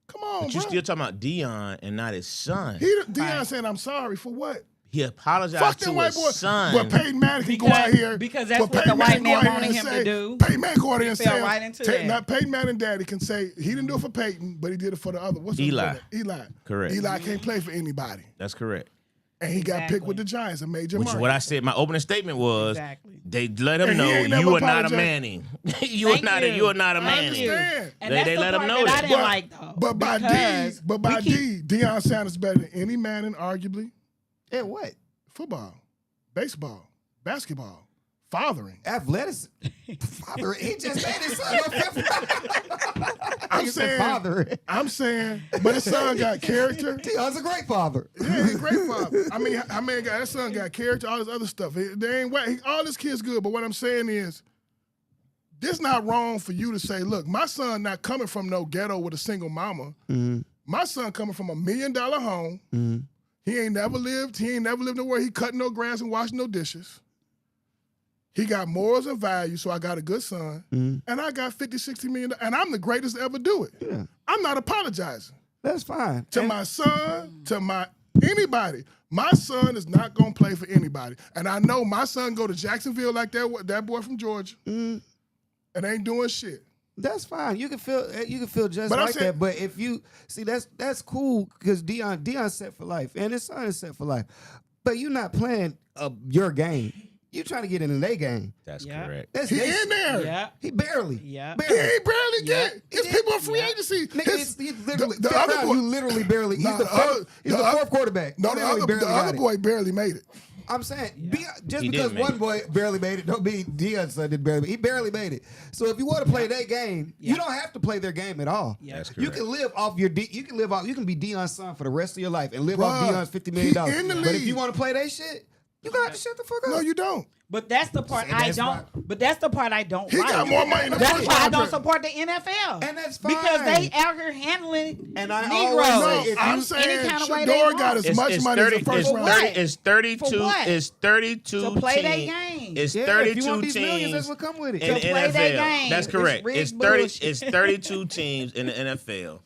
Come on, But you're bro. still talking about Deion and not his son. Deion saying I'm sorry for what? He apologized Fuck to them white his boys. son. But Peyton Manning can go out here. Because that's but what the Peyton white Manning go man out here wanted and him to say- do. Peyton Manning go out here and fell say, right into that. not Peyton Manning daddy can say he didn't do it for Peyton, but he did it for the other. What's the Eli. other brother? Eli. Correct. Eli can't play for anybody. That's correct. And he got Exactly. picked with the Giants and major Which is money. what I said. My opening statement was Exactly. they let him And he know ain't never you are not a apologized. Manning. you are Thank not a you. you are not a Thank Manning. you. understand. And They- that's they the let him part know that I that. didn't like though. But by because D, Deion Sanders better than any Manning, arguably. Yeah, what? Football, baseball, basketball, fathering. Athletics. Father, he just made his son a fifth rounder. I'm He said saying, father. but his son got character. Deion's a great father. Yeah, he's a great father. I mean, that son got character, all this other stuff. They ain't whack. All this kid's good, but what I'm saying is, this not wrong for you to say, look, my son not coming from no ghetto with a single mama. My son coming from $1 million home. He ain't never lived nowhere. He cutting no grass and washing no dishes. He got morals and values, so I got a good son. And I got 50, 60 million, and I'm the greatest to ever do it. Yeah. I'm not apologizing. That's fine. To my son, to anybody. My son is not gonna play for anybody. And I know my son go to Jacksonville like that boy from Georgia and ain't doing shit. That's fine. You can feel just But I'm like saying- that. But if you see, that's cool because Deion's set for life and his son is set for life. But you're not playing your game. You trying to get into their game. That's Yeah. correct. That's He they- in there. Yeah. He barely. Yeah. He Barely. ain't barely Yeah. get. It's He people in did. free Yeah. agency. Nigga, His- he's literally the fifth other round, boy- you literally barely. He's No, the the fourth quarterback. No, You the literally other, barely the got other it. boy barely made it. I'm saying, just He because did make one it. boy barely made it, don't mean Deion's son didn't barely. He barely made it. So if you want to play their game, you don't have to play their game at all. Yeah. That's You correct. can live off you can live off. You can be Deion's son for the rest of your life and live Bruh, off Deion's $50 million. he in the But if league. you want to play that shit, You got to shut the fuck up. No, you don't. But that's the part I don't. But that's the part I don't He like. got more money than That's first why I round don't pick. support the NFL. And that's fine. Because they out here handling And I Negroes. always No, say, if I'm you- saying kind of way they Shador want. got as It's- much it's money 30 as the first it's round. 30 It's 32. For what? It's 32 To play their teams. game. It's Yeah, 32 if you want these millions, teams that's what come with it. in the To play their NFL. game. That's It's correct. rigged It's 30. bullshit. It's 32 teams in the NFL.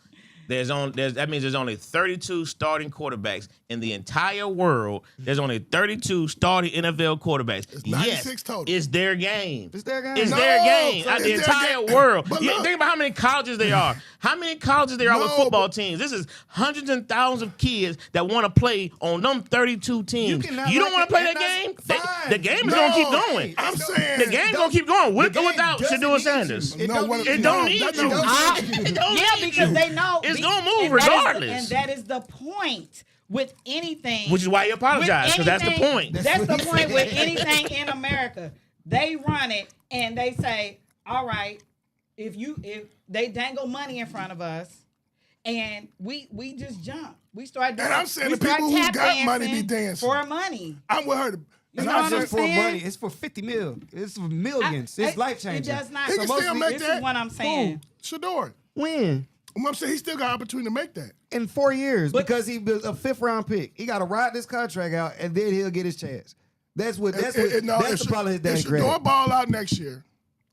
That means there's only 32 starting quarterbacks in the entire world. There's only 32 starting NFL quarterbacks. It's 96 yes, total. it's their game. It's their game. It's No, their game. so Out the it's their entire game. world. But You look- think about how many colleges there are. How many colleges there are with No, football but- teams. This is hundreds and thousands of kids that want to play on them 32 teams. cannot You don't like want it, to play and that game? that's fine. The game is No, going to keep going. I'm It saying The game's going to keep going with The or game without doesn't Shador need Sanders. you. It No, don't what- need It you. don't No, need that you. don't- It don't Yeah, need because you. they know It's be- gonna move and that is- regardless. and that is the point with anything. Which is why you apologize, because that's the anything- point. That's the what he point said. with anything in America. They run it and they say, all right, if they dangle money in front of us and we just jump. We start doing And I'm saying we the people start who tap got money be dancing dancing. for money. I'm with her. You And know I'm what Not I'm just for saying? money. It's for 50 mil. It's for millions. It's life changing. It does not. He can still make this that. is what I'm saying. Shador. When? I'm saying he still got opportunity to make that. In 4 years, But- because he was a 5th round pick. He got to ride this contract out, and then he'll get his chance. That's what. That's If the problem. His If dad Shador grad. ball out next year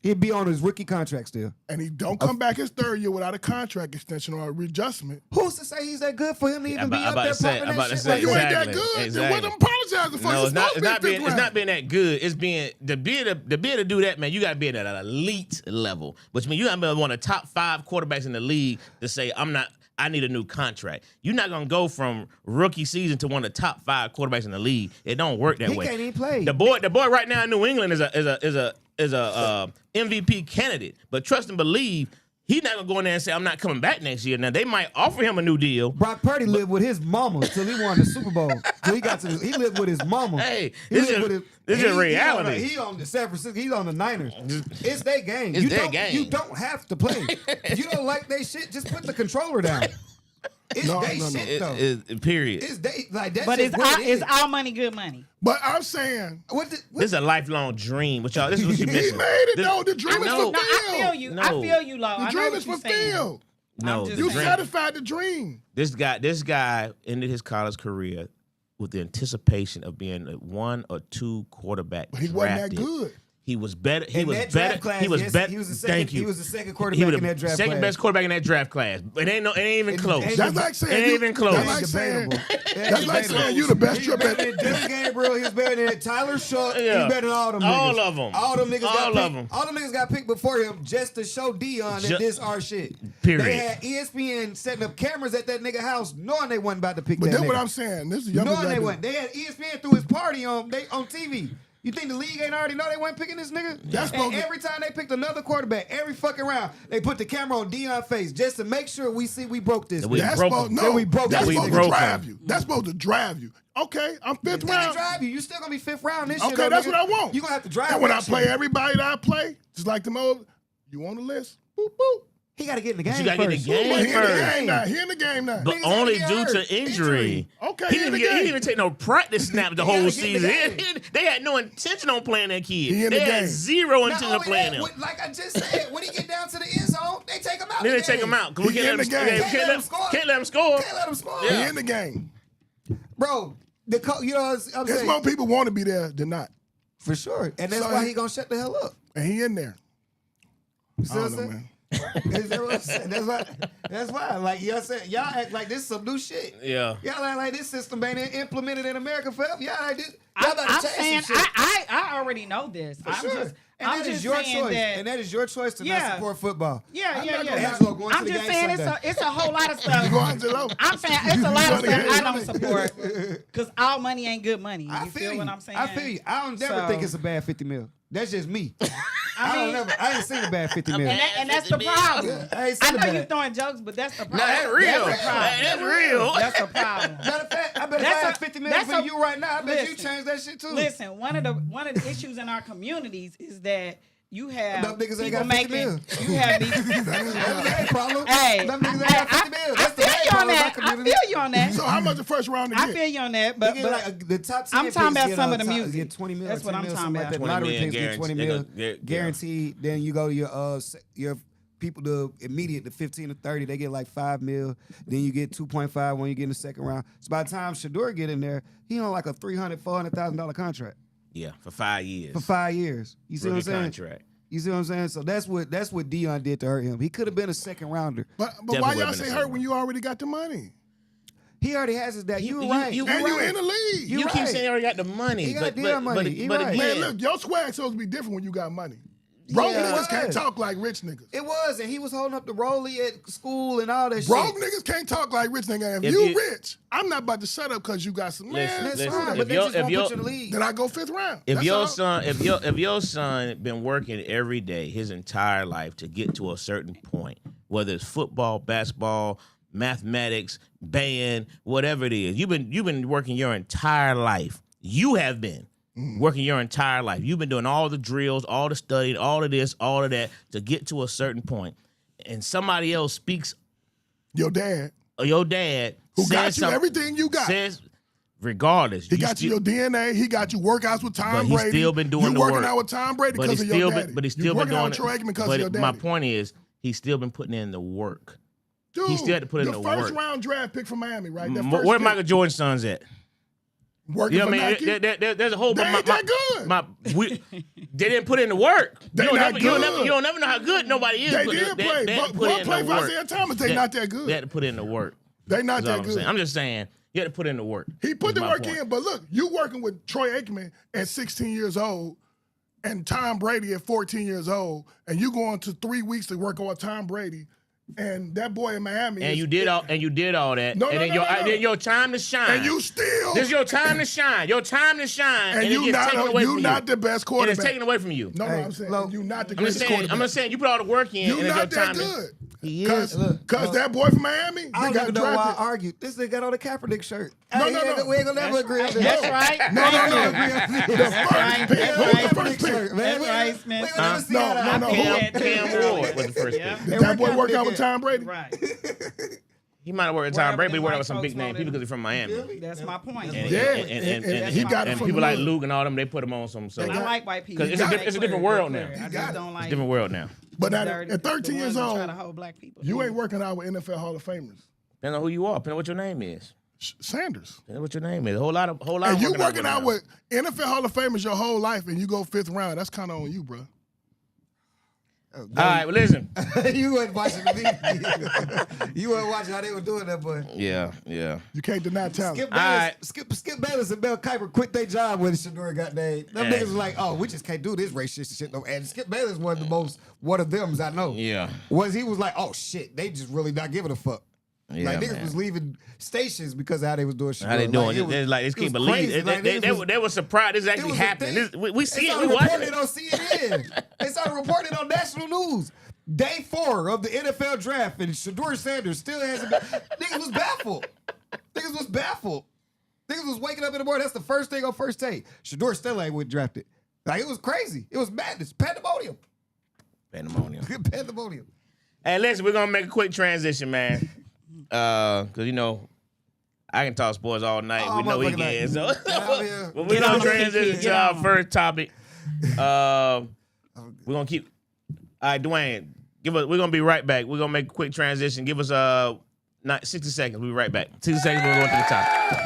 He'd be on his rookie contract still. and he don't come back his third year without a contract extension or a readjustment, Who's to say he's that good for him to even be I'm up about there to say- pumping I'm about that to shit? say, Like, you ain't Exactly. that good. Exactly. Then what I'm apologizing for? No, You're it's not. supposed to be fifth It's not round. being that good. It's being to be able to do that, man. You got to be at an elite level, which means you got to be one of the top 5 quarterbacks in the league to say, I need a new contract. You're not gonna go from rookie season to one of the top 5 quarterbacks in the league. It don't work that He way. can't even play. The boy right now in New England is a MVP candidate. But trust and believe, he's not gonna go in there and say, I'm not coming back next year. Now they might offer him a new deal. Brock Purdy lived with his mama till he won the Super Bowl. So he lived with his mama. Hey, He this lived is with this is reality. He on the San Francisco. He's on the Niners. It's their game. It's you their don't, game. You don't have to play. If you don't like they shit, just put the controller down. It's No, they no, no. shit though. Period. It's they like that's But just what it is is. our money good money? But I'm saying This is a lifelong dream. But y'all, this is what you he missing. made it This- though. The dream is No. fulfilled. No, I feel you. I No. feel you, Lo. The I know dream what is you're saying. fulfilled. No, just the You saying. dream- satisfied the dream. This guy ended his college career with the anticipation of being a 1 or 2 quarterback. But he wasn't that drafted. good. He was better. He In was that better. draft class, He was yes, better. he was the second- Thank you. he was the second He quarterback was in that draft second class. best quarterback in that draft class. It ain't even close. ain't- That's like saying Ain't you, even close. That's like Ain't saying, debatable. that's like saying you the best He was trip better at. than Dylan Gabriel. He was better than Tyler Shuck. He Yeah. was better than all them niggas. All of 'em. All them niggas got All picked. of 'em. All them niggas got picked before him just to show Dion that Ju- this our shit. Period. They had ESPN setting up cameras at that nigga house knowing they wasn't about to pick But that that's nigga. what I'm saying. This is young knowing they people. wasn't. They had ESPN threw his party on TV. You think the league ain't already know they wasn't picking this nigga? That's And supposed to- every time they picked another quarterback, every fucking round, they put the camera on Dion's face just to make sure we broke this. That we nigga. That's broke supposed, him. no, Then we broke that's him. supposed We to broke drive him. you. That's supposed to drive you. Okay, I'm fifth If they round. drive you, still gonna be 5th round this year. Okay, though, that's nigga. what I want. You gonna have to drive. And when I next play year. everybody that I play, just like them old, you on the list? Boop boop. He got to get in the game. you gotta get in the first. game Well, he in the first. game now. He in the game now. But Niggas only gotta due get to hurt. injury. Okay, he he in didn't the get, he game. didn't even take no practice snap the He whole gotta get in the season. game. They had no intention on playing that kid. He in They the had game. zero Not intention of only playing that, him. like I just said, when he get down to the end zone, they take him out. Then the they take game. him out. 'Cause we He can't in let the him, game. can't let him score. Can't let him score. He in the game. Bro, you know what I'm There's saying? more people want to be there than not. For sure. And that's So why he- he gonna shut the hell up. And he in there. You see I what don't I'm know, saying? man. Is that what I'm saying? That's why. Like, you know what I'm saying? Y'all act like this is some new shit. Yeah. Y'all act like this system ain't implemented in America forever. Y'all like this. Y'all I'm gotta saying change some shit. I already know this. For I'm sure. just And I'm that just is your saying choice. that. And that is your choice to not Yeah. support football. Yeah, I'm yeah, not yeah. gonna Angelo going to I'm the just game saying Sunday. it's a whole lot of stuff. You go Angelo. I'm saying it's a lot of You go to stuff the I game don't Sunday. support because all money ain't good money. I You feel you. what I'm saying? I feel you. I don't never So- think it's a bad 50 mil. That's just me. I mean, I ain't seen a bad 50 mil. and that's the problem. I ain't I seen a know you bad. throwing jokes, but that's the problem. Nah, that's real. That's the problem. That's real. That's the problem. Matter of fact, I bet if I That's had a- 50 million that's for a- you right now, I bet you listen. change that shit too. Listen, one of the issues in our communities is that you have Enough niggas ain't people got 50 making. mil. You have these. That's a problem. Hey, Them niggas ain't got 50 mil. That's the I bad you on that. I feel you on that. So how much the first round to I get? feel you on that. They But, get but like, the top 10 I'm talking picks about some of the music. Get 20 mil. That's what I'm talking about. That 20 lottery million picks get 20 mil guaranteed. Then you go to your people the immediate the 15 to 30. They get like 5 mil. Then you get 2.5 when you get in the second round. So by the time Shador get in there, he on like a $300,000-$400,000 contract. Yeah, for 5 years. For 5 years. You see what I'm saying? Contract. You see what I'm saying? So that's what Dion did to hurt him. He could have been a second rounder. But why y'all say hurt when you already got the money? He already has his dad. You right. And you in the league. You keep saying he already got the money. He got Dion money. But He right. again, Man, look, your swag supposed to be different when you got money. Broke niggas can't talk like rich niggas. It was, and he was holding up the rollie at school and all that shit. Broke niggas can't talk like rich niggas. If you rich, I'm not about to shut up because you got some man. That's listen, fine, if but they your- just if won't your- put you in the league. Then I go 5th round. if That's your all. son, if your son been working every day his entire life to get to a certain point, whether it's football, basketball, mathematics, band, whatever it is, you've been working your entire life. You have been working your entire life. You've been doing all the drills, all the studying, all of this, all of that to get to a certain point. And somebody else speaks, Your dad, or your dad, who says got you something- everything you got. says, regardless, He got you your DNA. He got you workouts with Tom But he's Brady. still been doing you the working work. out with Tom Brady but because he's of still your been, daddy. but he's You still been working out doing with Troy Aikman because of But your daddy. my point is, he's still been putting in the work. Dude, he still had to put in the your first work. round draft pick from Miami, right? That first Where pick. Michael Jordan's sons at? Working You know for what I mean? Nike. There's a whole. They ain't that good. They didn't put in the work. They you, don't not never, you, don't good. never, you don't never know how good nobody is. They but did play. They had But to put one in play the for work. Isaiah Thomas, they not that good. They had to put in the work. They not That's all that I'm good. saying. I'm just saying you had to put in the work. He put the That's my work point. in, but look, you working with Troy Aikman at 16 years old and Tom Brady at 14 years old, and you going to 3 weeks to work on Tom Brady, and that boy in Miami. And is- you did all that. No, and no, then no, no. then your time to shine. and you still. This is your time to shine. Your time to shine. and it you gets not taken away from you. not the best And quarterback. it's taken away from you. No, Hey, I'm saying look, you not the I'm just greatest saying. quarterback. You put all the work in. You and not it's your that time to- good. He is. Because that boy from Miami, I they don't got even know why I drafted. argued. This nigga got on a Kaepernick shirt. No, Hey, no, no. We ain't gonna never agree on this. That's right. No, no, no. Right. The first pick. Who was the first pick? Man, That's we- right, Smith. we gonna never see No, eye to no, eye. no. Cam Ward was the first Yeah. pick. Did that boy work out with Tom Brady? Right. He might have worked with Wherever Tom Brady, but he them worked out white with some folks big name wanted people him. because he's from Miami. That's my point. Yeah, and he got it and from people the like hood. Luke and all them, they put him on some. So And I like white people. 'Cause it's a Make different clear, world make now. clear. I got just it. don't like different world now. But dirty- at 13 the years ones that old, try to hold black people. you ain't working out with NFL Hall of Famers. Depends on who you are. Depends on what your name is. Sanders. Depends on what your name is. A whole lot. And you working out now. with NFL Hall of Famers your whole life and you go 5th round. That's kind of on you, bro. All right, well, listen. You wasn't watching the league. You wasn't watching how they were doing that, boy. Yeah. You can't deny talent. Skip All right. Bayless, Skip Bayless and Mel Kiper quit their job when Shador got named. Them Hey. niggas was like, oh, we just can't do this racist shit. No. And Skip Bayless was the most one of them I know. Yeah. He was like, oh shit, they just really not giving a fuck. Yeah, like niggas man. was leaving stations because of how they was doing shit. How they doing? Like, They like, they it can't was believe crazy. it. Like, They niggas were surprised this is actually was a happening. thing. We see They it. We started watching reporting it. on CNN. They started reporting it on national news. Day 4 of the NFL draft, and Shador Sanders still hasn't been. Niggas was baffled. Niggas was waking up in the morning. That's the first thing on first take. Shador still ain't with drafted. Like, it was crazy. It was madness. Pandemonium. Pandemonium. Hey, listen, we're gonna make a quick transition, man. Cause you know, I can talk sports all night. Oh, we know he motherfucking can. So, yeah. but we're Get on, gonna transition Kiki, to get our on. first topic. We're gonna keep. All right, Dwayne, we're gonna be right back. We're gonna make a quick transition. Give us 60 seconds. We'll be right back. 60 seconds. We're going to the top.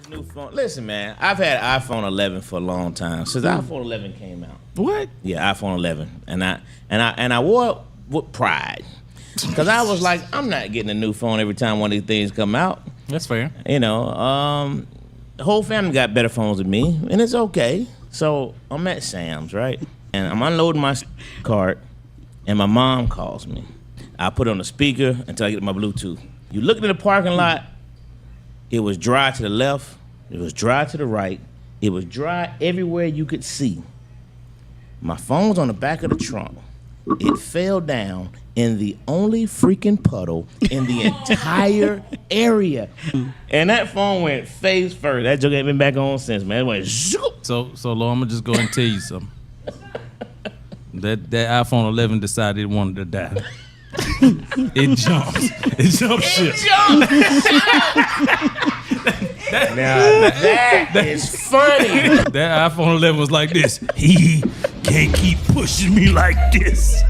New phone. Listen, man, I've had iPhone 11 for a long time since iPhone 11 came out. What? Yeah, iPhone 11, and I wore it with pride because I was like, I'm not getting a new phone every time one of these things come out. That's fair. You know, the whole family got better phones than me, and it's okay. So I'm at Sam's, right, and I'm unloading my cart, and my mom calls me. I put it on the speaker until I get my Bluetooth. You look in the parking lot, it was dry to the left, it was dry to the right, it was dry everywhere you could see. My phone's on the back of the trunk. It fell down in the only freaking puddle in the entire area. And that phone went face first. That joke ain't been back on since, man. It went zoop. So Lo, I'm gonna just go and tell you something. That iPhone 11 decided it wanted to die. It jumped. It jumped ship. That is funny. That iPhone 11 was like this. He can't keep pushing me like this.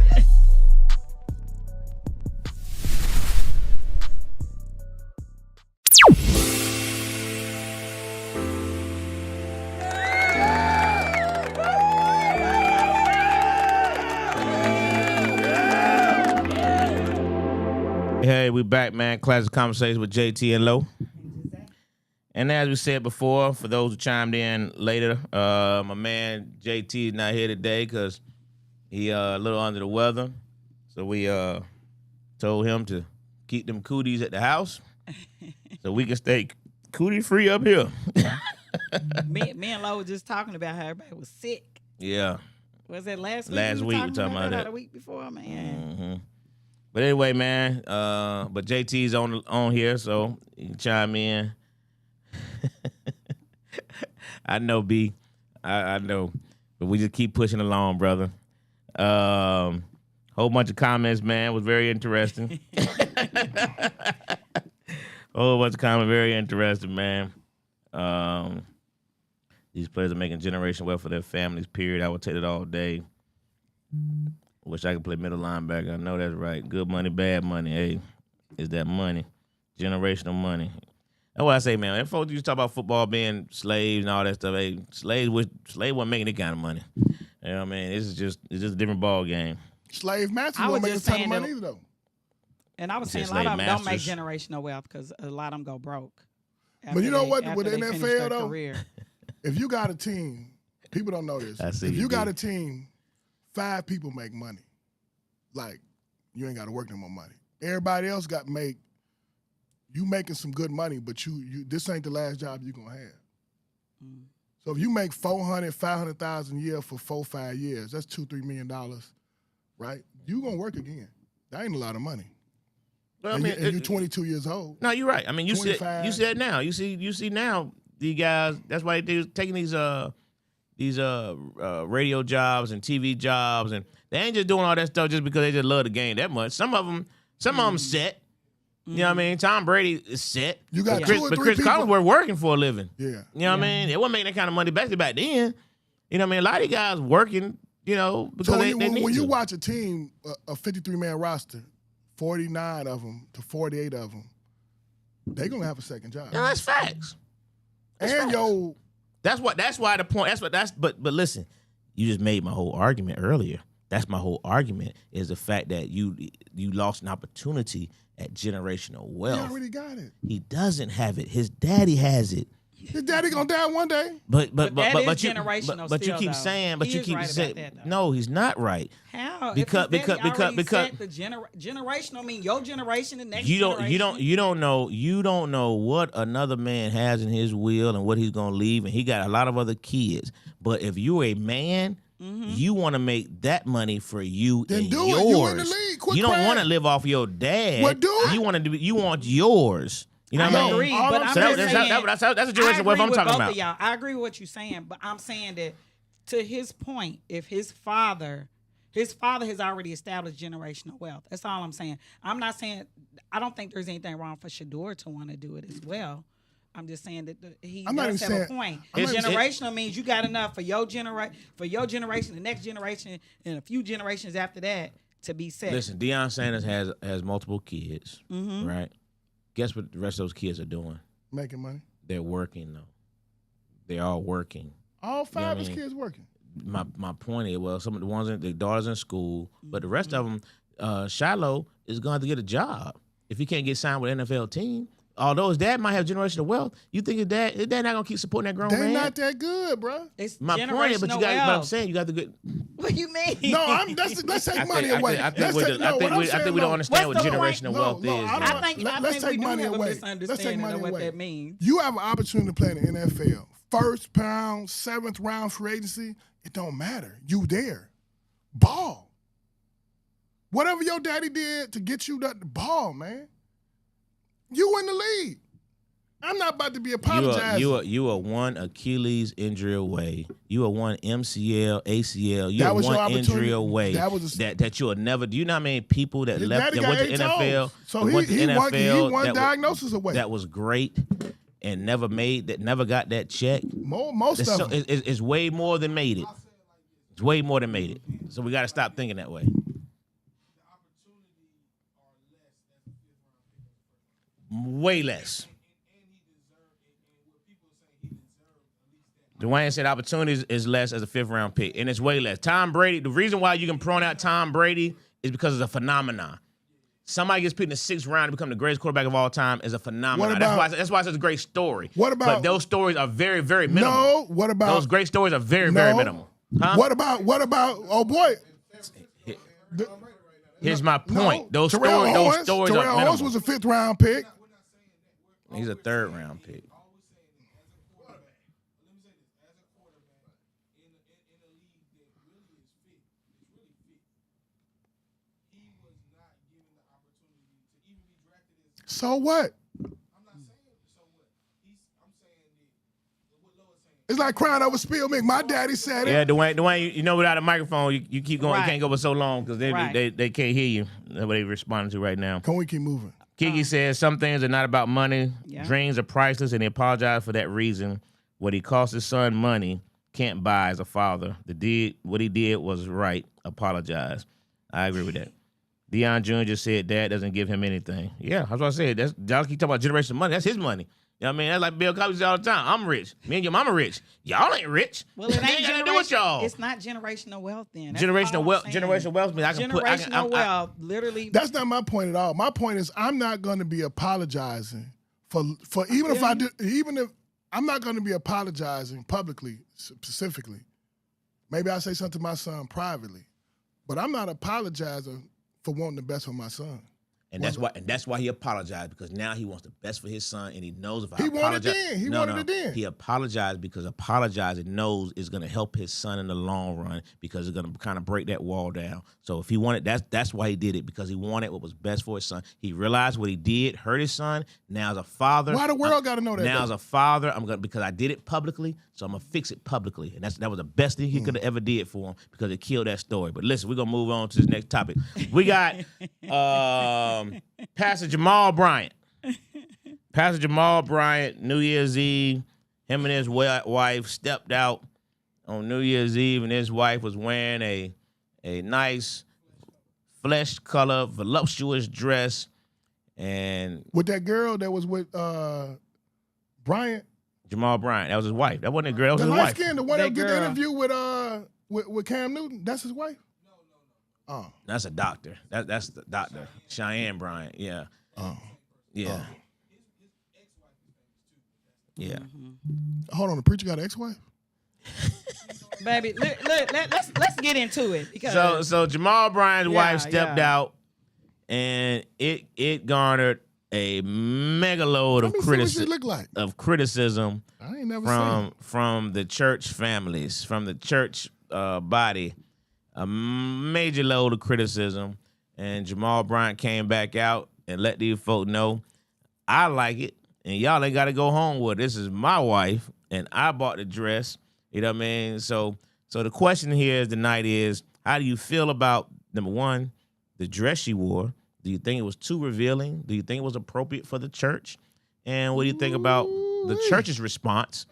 Hey, we back, man. Classic Konversations with Jae Tea and Lo. And as we said before, for those who chimed in later, my man Jae Tea is not here today because he a little under the weather. So we told him to keep them cooties at the house so we can stay cootie free up here. Me and Lo were just talking about how everybody was sick. Yeah. Was that last week? Last week we talking about that. The week before, man. Mm-hmm. But anyway, man, but JT's on here, so you can chime in. I know, B. I know. But we just keep pushing along, brother. Whole bunch of comments, man. Was very interesting. Whole bunch of comments, very interesting, man. These players are making generational wealth for their families, period. I would take it all day. Wish I could play middle linebacker. I know that's right. Good money, bad money. Hey, is that money? Generational money. That's what I say, man. If folks used to talk about football being slaves and all that stuff, hey, slaves wasn't making that kind of money. You know what I mean? It's just a different ball game. Slave masters I don't was make a just ton of saying money that- either, though. And I was saying Just a lot of slave them don't make masters. generational wealth because a lot of them go broke. But you know what? After With they NFL, finish their though, career. If you got a team, people don't know this. I see If you you got do. a team, 5 people make money. Like, you ain't got to work no more money. Everybody else you making some good money, but you this ain't the last job you gonna have. So if you make $400,000-$500,000 a year for 4-5 years, that's $2-3 million, right? You gonna work again. That ain't a lot of money. Well, And you're 22 years old. No, you're right. I mean, you 25. said now. You see now the guys. That's why they're taking these radio jobs and TV jobs, and they ain't just doing all that stuff just because they just love the game that much. Some of them set. You know what I mean? Tom Brady is set. You got But 2 or 3 Chris people. Collins were working for a living. Yeah. You know what I mean? They weren't making that kind of money back then. You know what I mean? A lot of these guys working, you know, because So they need when you to. watch a team, a 53-man roster, 49 of them to 48 of them, they gonna have a second job. No, that's facts. And That's why the point. But listen, you just made my whole argument earlier. That's my whole argument is the fact that you lost an opportunity at generational he wealth. already got it. He doesn't have it. His daddy has it. His daddy gonna die one day. But that is you generational but you still, keep though. saying but He you is keep right about saying that, though. no, he's not right. How? Because- If his daddy because- already because- set the generational, I mean your generation, the next You don't generation. you don't know what another man has in his will and what he's gonna leave, and he got a lot of other kids. But if you're a man, you want to make that money for you Then and do it. yours. You in the league. Quit You don't crying. want to live off your dad. Well, do it. You want yours. You know what I I mean? agree, all but I'm I'm So just that's saying. that's a I generational agree wealth I'm with talking both about. of y'all. I agree with what you're saying, but I'm saying that to his point, if his father has already established generational wealth. That's all I'm saying. I'm not saying I don't think there's anything wrong for Shador to want to do it as well. I'm just saying that he I'm not does have even a saying- point. I'm not even- Generational means you got enough for your generation, the next generation, and a few generations after that to be set. Listen, Deion Sanders has multiple kids, right? Guess what the rest of those kids are doing? Making money. They're working though. They're all working. All 5 of his I mean? kids working. My point is, well, some of the ones the daughters in school, but the rest of them, Shiloh is going to have to get a job if he can't get signed with an NFL team. Although his dad might have generational wealth, you think his dad not gonna keep supporting that grown They're man? not that good, bro. It's My generational point is, but I'm wealth. saying you got to get. What you mean? No, let's take money away. I think we don't understand what What's the generational point? wealth No, is. I man. don't- I think Let's take we do money have away. a Let's take misunderstanding money of what away. that means. You have an opportunity to play in the NFL. First pound, 7th round free agency, it don't matter. You there. Ball. Whatever your daddy did to get you the ball, man. You in the league. I'm not about to be apologizing. You are one Achilles injury away. You are one MCL, ACL. You That are was your one injury opportunity. away. that you'll never. Do you know how many people that His left daddy that went got to 8 NFL? toes. So that went to he NFL one that diagnosis away. That was great and never got that check. Most It's, of so, them. it's way more than made it. It's way more than made it. So we got to stop thinking that way. Way less. Dwayne said opportunities is less as a 5th round pick, and it's way less. Tom Brady, the reason why you can prone out Tom Brady is because it's a phenomenon. Somebody gets picked in the 6th round to become the greatest quarterback of all time is a phenomenon. That's why it's such a great story. What about? But those stories are very, very minimal. No. What about? Those great stories are very, very minimal. Huh? What about? Oh boy. Here's my point. No, Those stories are Terrell minimal. Owens was a 5th round pick. He's a 3rd round pick. So what? It's like crying over spilled milk. My daddy said it. Yeah, Dwayne, you know, without a microphone, you keep going. Right. You can't go for so long because they can't hear you. That's what they responding to right now. Can we keep moving? Kiki says some things are not about money. Yeah. Dreams are priceless, and he apologized for that reason. What he cost his son money can't buy as a father. What he did was right. Apologize. I agree with that. Deion Jr. just said Dad doesn't give him anything. Yeah, that's what I said. Y'all keep talking about generational money. That's his money. You know what I mean? That's like Bill Cosby says all the time. I'm rich. Me and your mama rich. Y'all ain't rich. Well, it ain't got to do with y'all. It's not generational wealth then. That's Generational all wealth. I'm saying. Generational wealth means I can put. Generational wealth, literally. That's not my point at all. My point is I'm not going to be apologizing for even if I'm not going to be apologizing publicly specifically. Maybe I say something to my son privately, but I'm not apologizing for wanting the best for my son. And that's why he apologized, because now he wants the best for his son, and he knows if I He wanted apologize. it then. He wanted it then. He apologized because apologizing knows is going to help his son in the long run, because it's going to kind of break that wall down. So if he wanted, that's why he did it, because he wanted what was best for his son. He realized what he did hurt his son. Now as a father, Why the world got to know that? Now though? as a father, because I did it publicly, so I'm gonna fix it publicly, and that was the best thing he could have ever did for him, because it killed that story. But listen, we're gonna move on to this next topic. We got Pastor Jamal Bryant. Pastor Jamal Bryant, New Year's Eve, him and his wife stepped out on New Year's Eve, and his wife was wearing a nice flesh color, voluptuous dress, and with that girl that was with Bryant. Jamal Bryant, that was his wife. That wasn't a girl, that was The his light wife. skin, the one That that did the girl. interview with Cam Newton. That's his wife. Oh, That's a doctor. That's the doctor. Cheyenne Bryant. Yeah. oh. Yeah. Yeah. Hold on, the preacher got an ex-wife. Baby, let's get into it, because So Jamal Bryant's Yeah, wife stepped yeah. out, and it garnered a mega load Let me see what she look like. criticism I ain't never seen. from the church families, from the church body, a major load of criticism. And Jamal Bryant came back out and let these folk know, I like it, and y'all ain't got to go home with it. This is my wife, and I bought the dress. You know what I mean? So the question here tonight is, how do you feel about, number one, the dress she wore? Do you think it was too revealing? Do you think it was appropriate for the church? And what do you think about the church's response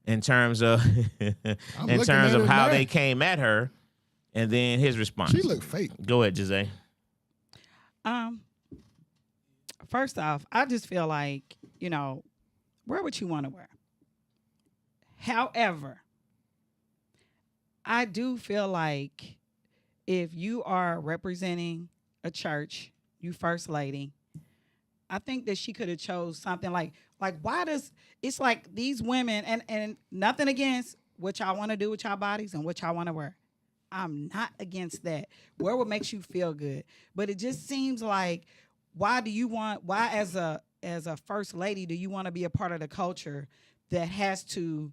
in terms of how they came at her, and then his response? She looked fake. Go ahead, Jae. First off, I just feel like, wear what you want to wear. However, I do feel like if you are representing a church, you first lady, I think that she could have chose something like why does, it's like these women, and nothing against what y'all want to do with y'all bodies and what y'all want to wear. I'm not against that. Wear what makes you feel good. But it just seems like, why as a first lady do you want to be a part of the culture that has to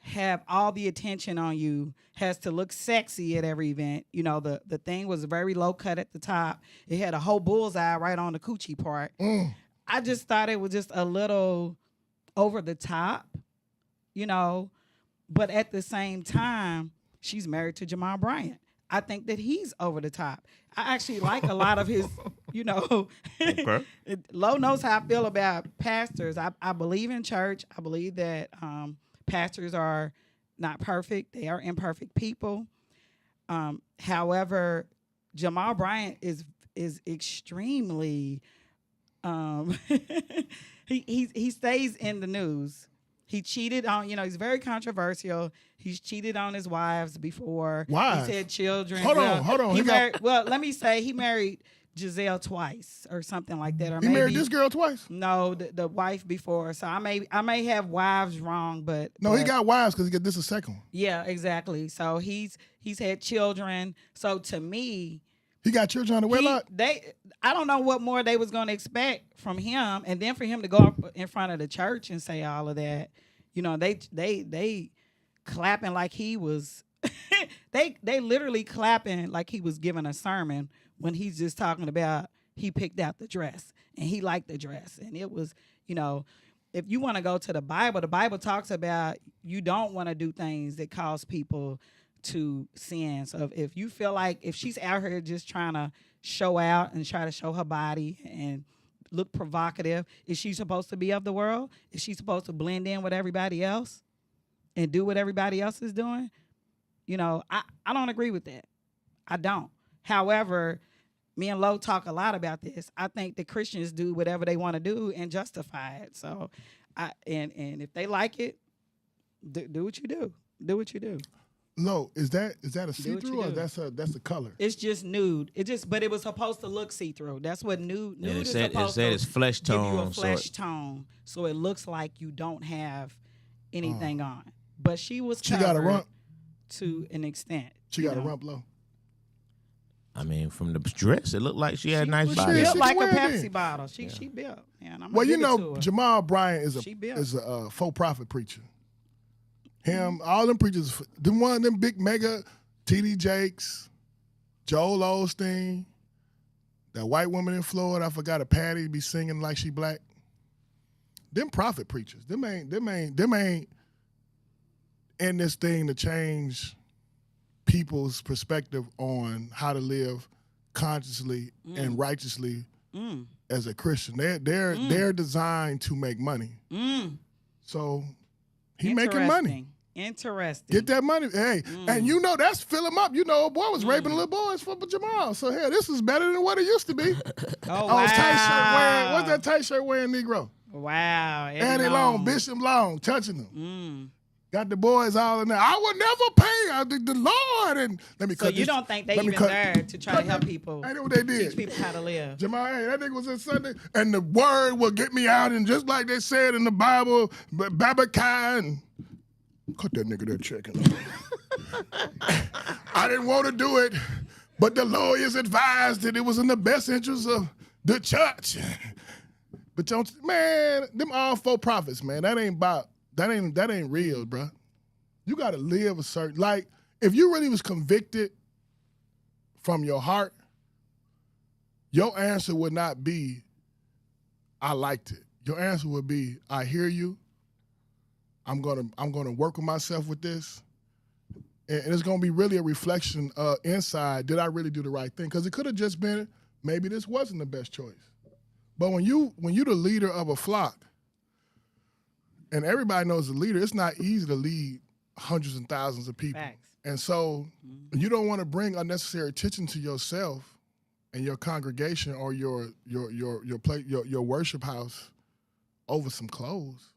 have all the attention on you, has to look sexy at every event. You know, the thing was very low cut at the top. It had a whole bullseye right on the coochie part. I just thought it was just a little over the top, you know. But at the same time, she's married to Jamal Bryant. I think that he's over the top. I actually like a lot of his, you know. Okay. Lo knows how I feel about pastors. I believe in church. I believe that pastors are not perfect. They are imperfect people. However, Jamal Bryant is extremely he stays in the news. He cheated on, he's very controversial. He's cheated on his wives before. Wives? He's had children. Hold on. He married, well, let me say he married Giselle twice or something like that. Or He married this girl twice? No, the wife before. So I may have wives wrong, but No, he got wives because this is a second one. Yeah, exactly. So he's had children. So to me, he got children on the wedlock? I don't know what more they was going to expect from him, and then for him to go up in front of the church and say all of that, they clapping like he was. they literally clapping like he was giving a sermon when he's just talking about he picked out the dress and he liked the dress, and it was, if you want to go to the Bible talks about you don't want to do things that cause people to sin. So if you feel like if she's out here just trying to show out and try to show her body and look provocative, is she supposed to be of the world? Is she supposed to blend in with everybody else and do what everybody else is doing? I don't agree with that. I don't. However, me and Lo talk a lot about this. I think the Christians do whatever they want to do and justify it. So, and if they like it, do what you do. Do what you do. Lo, is that a see-through or that's a color? It's just nude. But it was supposed to look see-through. That's what nude is supposed to. It said it's flesh tone. Give you a flesh tone, so it looks like you don't have anything on. But she was covered. She got a rump to an extent. She got a rump, Lo. I mean, from the dress, it looked like she had a nice She body. built like a Pepsi it. bottle. She built. Man, I'm Well, Jamal Bryant is a faux prophet preacher. Him, all them preachers, them big mega T.D. Jakes, Joel Osteen, that white woman in Florida, I forgot, a Patty, be singing like she black. Them prophet preachers. Them ain't in this thing to change people's perspective on how to live consciously and righteously as a Christian. They're designed to make money. So he making money. Interesting. Get that money. Hey, and that's fill him up. A boy was raping little boys for Jamal. So hey, this is better than what it used to be. Oh, wow. Tight shirt wearing, what's that tight shirt wearing Negro? Wow. Eddie Long, Bishop Long, touching them. Got the boys all in there. I will never pay the Lord. And let me cut So you don't think they even there to try to help people? I know what they did. Teach people how to live. Jamal, hey, that nigga was in Sunday, and the word will get me out. And just like they said in the Bible, Babakai, and cut that nigga that check. I didn't want to do it, but the lawyers advised that it was in the best interest of the church. But them all faux prophets, man. That ain't real, bro. You got to live a certain, like, if you really was convicted from your heart, your answer would not be, I liked it. Your answer would be, I hear you. I'm gonna work with myself with this. And it's gonna be really a reflection inside, did I really do the right thing? Because it could have just been, maybe this wasn't the best choice. But when you the leader of a flock, and everybody knows the leader, it's not easy to lead hundreds and thousands of people. Facts. And so you don't want to bring unnecessary attention to yourself and your congregation or your worship house over some clothes.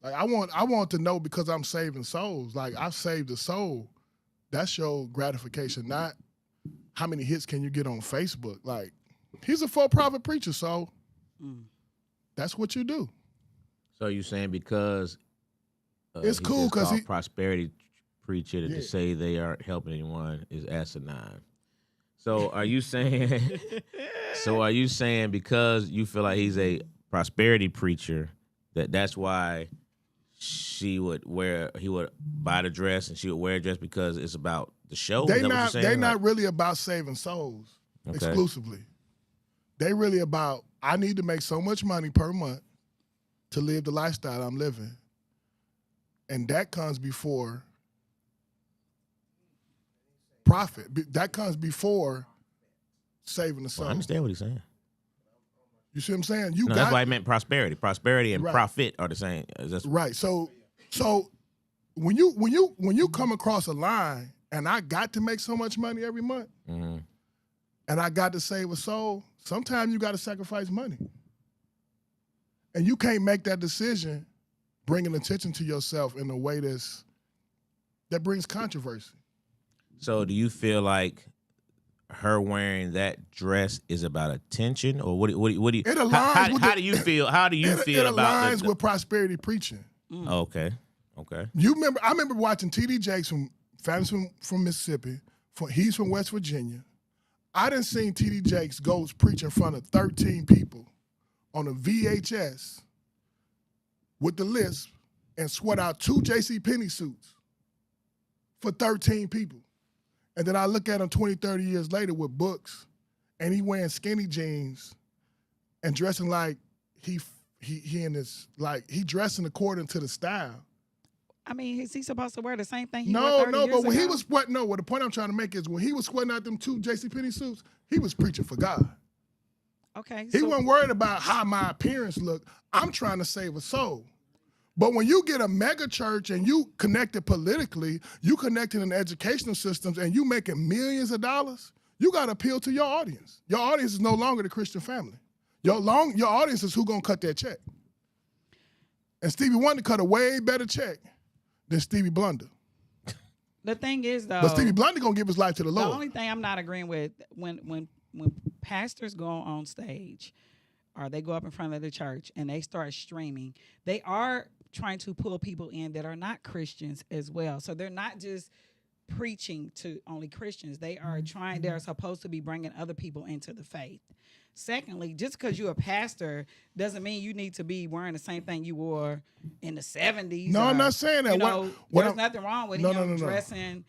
Like I want to know because I'm saving souls. Like I've saved a soul. That's your gratification, not how many hits can you get on Facebook. Like he's a for-profit preacher, so that's what you do. So you saying because it's cool because he prosperity preacher to say they aren't helping anyone is asinine. So are you saying? So are you saying because you feel like he's a prosperity preacher that's why he would buy the dress and she would wear a dress because it's about the show? They Is that what you're not saying? they not Like- really about saving souls Okay. exclusively. They really about, I need to make so much money per month to live the lifestyle I'm living. And that comes before profit. That comes before saving the soul. Well, I understand what he's saying. You see what I'm saying? No, that's why I meant prosperity. Prosperity and Right. profit are the same. That's Right. So when you come across a line and I got to make so much money every month Mhm. and I got to save a soul, sometimes you got to sacrifice money. And you can't make that decision bringing attention to yourself in a way that brings controversy. So do you feel like her wearing that dress is about attention, or what do you? It aligns with how the- do you feel? How do you It feel about aligns with prosperity preaching. Okay. I remember watching T.D. Jakes from Mississippi. He's from West Virginia. I done seen T.D. Jakes go preach in front of 13 people on a VHS with the lisp and sweat out 2 JCPenney suits for 13 people. And then I look at him 20, 30 years later with books, and he wearing skinny jeans and dressing like he dressing according to the style. I mean, is he supposed to wear the same thing he No, wore 30 but years when he ago? was sweating, well, the point I'm trying to make is when he was sweating out them 2 JCPenney suits, he was preaching for God. Okay. He so- wasn't worried about how my appearance looked. I'm trying to save a soul. But when you get a mega church and you connected politically, you connected in educational systems, and you making millions of dollars, you got to appeal to your audience. Your audience is no longer the Christian family. Your audience is who gonna cut that check. And Stevie Wonder cut a way better check than Stevie Blunder. The thing is, though, But Stevie Blunder gonna give his life to the the Lord. only thing I'm not agreeing with when pastors go on stage or they go up in front of the church and they start streaming, they are trying to pull people in that are not Christians as well. So they're not just preaching to only Christians. They are they're supposed to be bringing other people into the faith. Secondly, just because you're a pastor doesn't mean you need to be wearing the same thing you wore in the 70s. No, I'm or, not saying that. You know, What there's I'm- nothing wrong with No, him no, no, no. dressing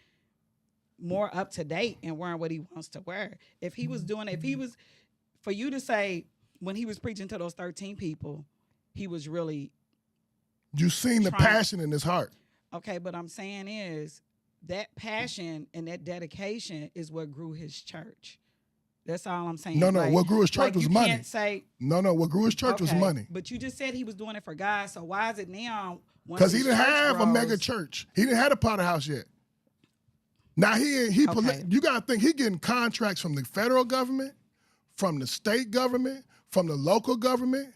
more up to date and wearing what he wants to wear. If he was doing it, for you to say when he was preaching to those 13 people, he was really You seen the trying- passion in his heart. okay. But I'm saying is that passion and that dedication is what grew his church. That's all I'm saying. No, what grew his church was you money. Can't say No, what grew his church was okay, money. But you just said he was doing it for God. So why is it now? Because he didn't have a mega church. He didn't have a Potter House yet. Now Okay. you got to think he getting contracts from the federal government, from the state government, from the local government.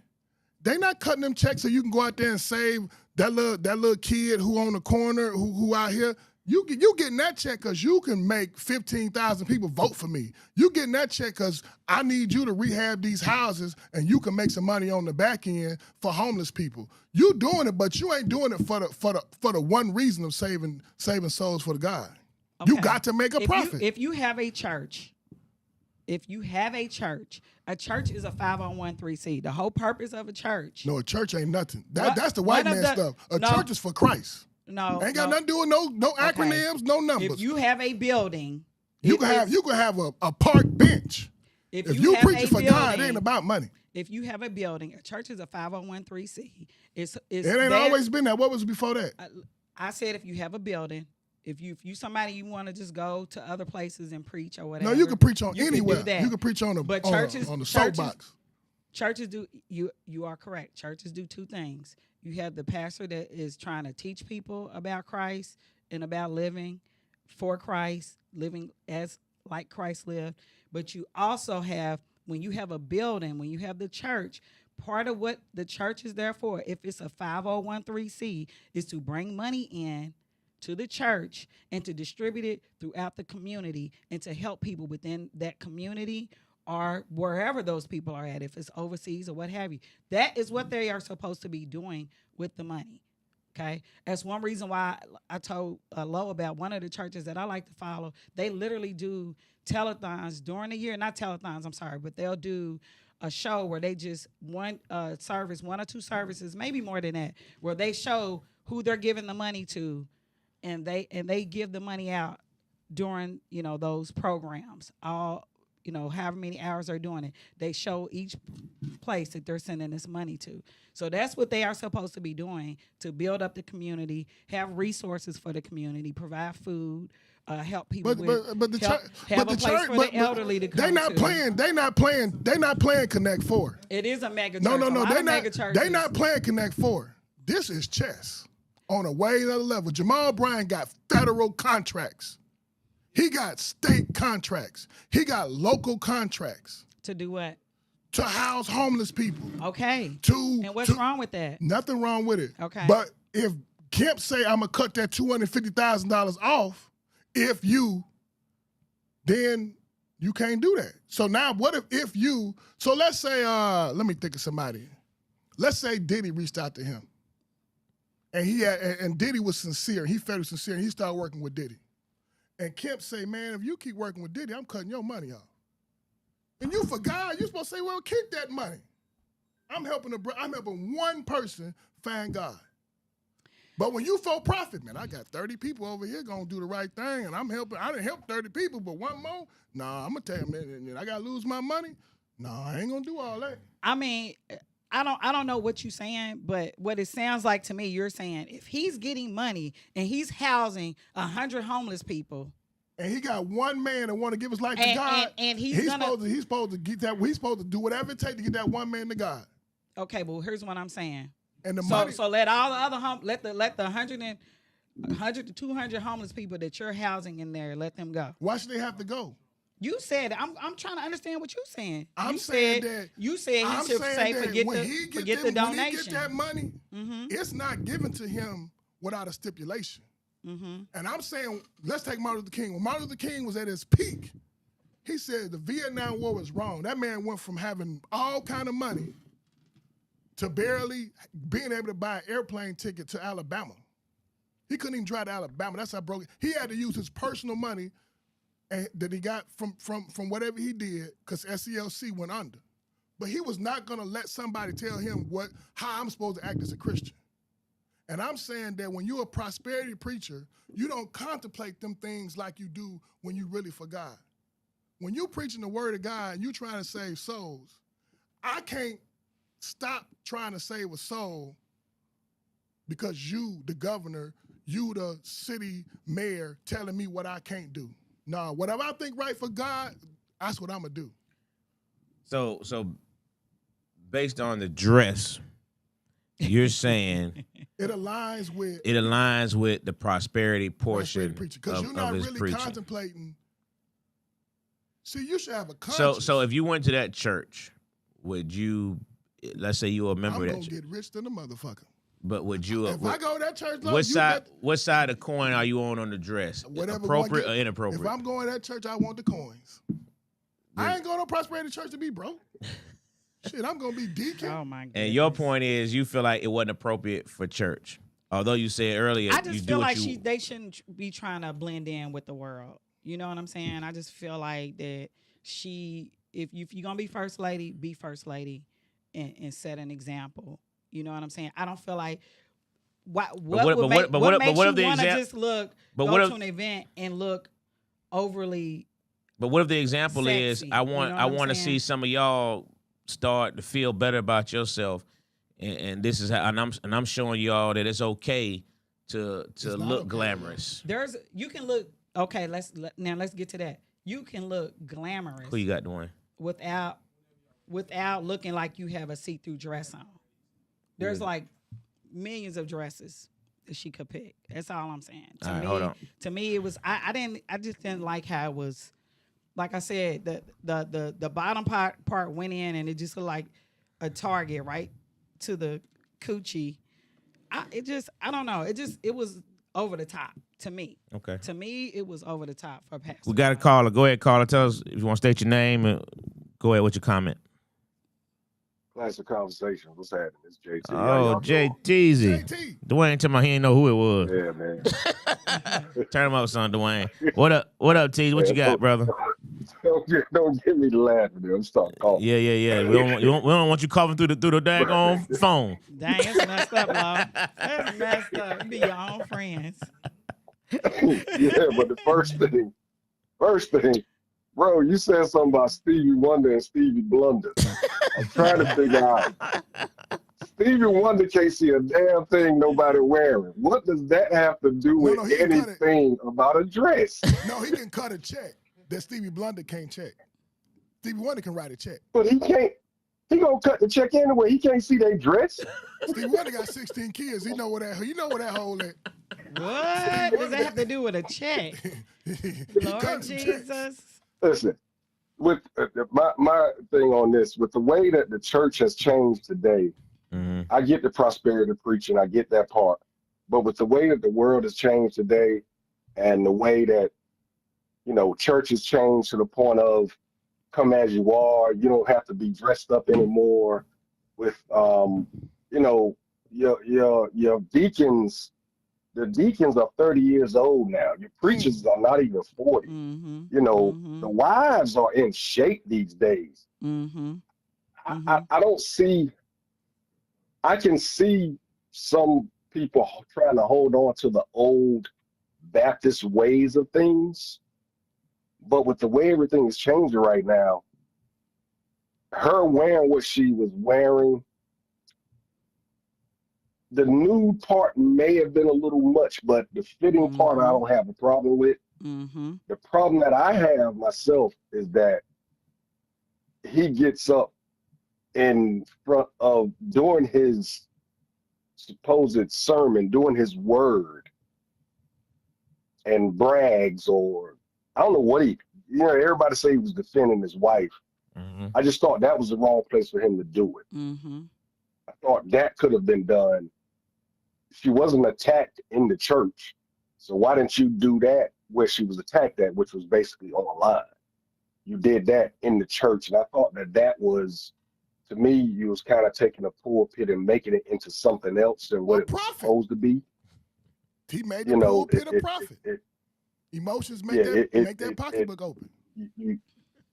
They not cutting them checks so you can go out there and save that little kid who on the corner who out here. You getting that check because you can make 15,000 people vote for me. You getting that check because I need you to rehab these houses and you can make some money on the back end for homeless people. You doing it, but you ain't doing it for the one reason of saving souls for the God. You Okay. got to make a profit. If you have a church, a church is a 501(c)(3). The whole purpose of a church. No, a church ain't nothing. What- That's the white one of man the- stuff. A no. church is for Christ. No, Ain't got no. nothing to do with no acronyms, no numbers. If you have a building, you can have a park bench. If you have preaching a for God, it building- ain't about money. If you have a building, a church is a 501(c)(3). It's It ain't always been that. What was before that? I said if you have a building, if you somebody you want to just go to other places and preach or whatever. No, you can preach on you can do anywhere. that. You can preach on But the churches- soapbox. Churches do you are correct. Churches do two things. You have the pastor that is trying to teach people about Christ and about living for Christ, living as like Christ lived. But you also have, when you have a building, when you have the church, part of what the church is there for, if it's a 501(c), is to bring money in to the church and to distribute it throughout the community and to help people within that community or wherever those people are at, if it's overseas or what have you. That is what they are supposed to be doing with the money, okay? That's one reason why I told Lo about one of the churches that I like to follow. They literally do telethons during the year. Not telethons, I'm sorry, but they'll do a show where they just one or two services, maybe more than that, where they show who they're giving the money to, and they give the money out during, you know, those programs. All, you know, however many hours they're doing it, they show each place that they're sending this money to. So that's what they are supposed to be doing, to build up the community, have resources for the community, provide food, help people But the church, have a place for the elderly to come They not to. playing. They not playing Connect Four. It is a mega church. No. They not. Mega churches. They not playing Connect Four. This is chess on a way other level. Jamal Bryant got federal contracts. He got state contracts. He got local contracts. To do what? To house homeless people. Okay. And what's wrong with that? Nothing wrong with it. Okay. But if Kemp say I'm gonna cut that $250,000 off, then you can't do that. So now what if you? So let's say let me think of somebody. Let's say Diddy reached out to him, and and Diddy was sincere. He felt sincere, and he started working with Diddy. And Kemp say, man, if you keep working with Diddy, I'm cutting your money off. And you forgot, you're supposed to say, well, keep that money. I'm helping one person find God. But when you for profit, man, I got 30 people over here gonna do the right thing, and I didn't help 30 people, but one more, nah, I'm gonna tell you, man, I gotta lose my money. Nah, I ain't gonna do all that. I mean, I don't know what you're saying, but what it sounds like to me, you're saying if he's getting money and he's housing 100 homeless people, and he got one man that want to give his life to God, and he's supposed to get that. He's supposed to do whatever it takes to get that one man to God. Okay, well, here's what I'm saying. And the money. So let all the other let the 100 to 200 homeless people that you're housing in there, let them go. Why should they have to go? You said I'm trying to understand what you're saying. You said he should say forget the donation. When he get that money, it's not given to him without a stipulation. Mm-hmm. And I'm saying, let's take Martin Luther King. When Martin Luther King was at his peak, he said the Vietnam War was wrong. That man went from having all kind of money to barely being able to buy an airplane ticket to Alabama. He couldn't even drive to Alabama. That's how broke it. He had to use his personal money that he got from whatever he did, because SCLC went under. But he was not gonna let somebody tell him how I'm supposed to act as a Christian. And I'm saying that when you're a prosperity preacher, you don't contemplate them things like you do when you really for God. When you're preaching the word of God and you're trying to save souls, I can't stop trying to save a soul because you, the governor, you, the city mayor, telling me what I can't do. No, whatever I think right for God, that's what I'm gonna do. So based on the dress, you're saying it aligns with the prosperity portion because you're not really preaching. Contemplating. See, you should have a conscience. So if you went to that church, would you? Let's say you were a member of that church. I'm gonna get rich than a motherfucker. But would you? If I go to that church, what side of the coin are you on the dress? Whatever appropriate or inappropriate? If I'm going to that church, I want the coins. I ain't going to prosperity church to be broke. Shit, I'm gonna be deacon. Oh my goodness. And your point is, you feel like it wasn't appropriate for church, although you said earlier. I just feel like they shouldn't be trying to blend in with the world. You know what I'm saying? I just feel like that if you're gonna be first lady, be first lady, and set an example. You know what I'm saying? I don't feel like what makes you want to just go to an event and look overly. But what if the example sexy, is I want to see some of y'all start to feel better about yourself, and this is how, and I'm showing y'all that it's okay to look glamorous. You can look okay. Let's get to that. You can look glamorous. Who you got doing? Without looking like you have a see-through dress on. There's like millions of dresses that she could pick. That's all I'm saying. To me, it was I just didn't like how it was. Like I said, the bottom part went in and it just looked like a target right to the coochie. I don't know. It was over the top to me. Okay. To me, it was over the top for Pastor. We got a caller. Go ahead, caller. Tell us if you want to state your name and go ahead with your comment. Classic Konversations. What's happening? It's Jae Tea. Oh, Jae Tea. Dwayne told me he didn't know who it was. Yeah, man. Turn him up, son, Dwayne. What up, Tease? What you got, brother? don't get me to laughing. I'm start coughing. Yeah. We don't want you coughing through the daggone phone. Dang, it's messed up, Law. That's messed up. You be your own friends. Yeah, but the first thing, bro, you said something about Stevie Wonder and Stevie Blunder. I'm trying to figure out. Stevie Wonder can't see a damn thing nobody wearing. What does that have to do with anything about a dress? No, he can cut a check that Stevie Blunder can't check. Stevie Wonder can write a check. But he can't. He gonna cut the check anyway. He can't see their dress. Stevie Wonder got 16 kids. He know where that hole at. What does that have to do with a check? Lord Jesus. Listen, with my thing on this, with the way that the church has changed today, I get the prosperity preaching, I get that part. But with the way that the world has changed today and the way that, church has changed to the point of come as you are, you don't have to be dressed up anymore with, your deacons. The deacons are 30 years old now. Your preachers are not even 40. The wives are in shape these days. I don't see, I can see some people trying to hold on to the old Baptist ways of things. But with the way everything is changing right now, her wearing what she was wearing, the nude part may have been a little much, but the fitting part I don't have a problem with. The problem that I have myself is that he gets up in front of doing his supposed sermon, doing his word, and brags, or I don't know what everybody say he was defending his wife. I just thought that was the wrong place for him to do it. I thought that could have been done. She wasn't attacked in the church, so why didn't you do that where she was attacked at, which was basically on the line? You did that in the church, and I thought that was, to me, you was kind of taking a pulpit and making it into something else than what it was supposed to be. He made the pulpit a prophet. Emotions make that pocketbook open.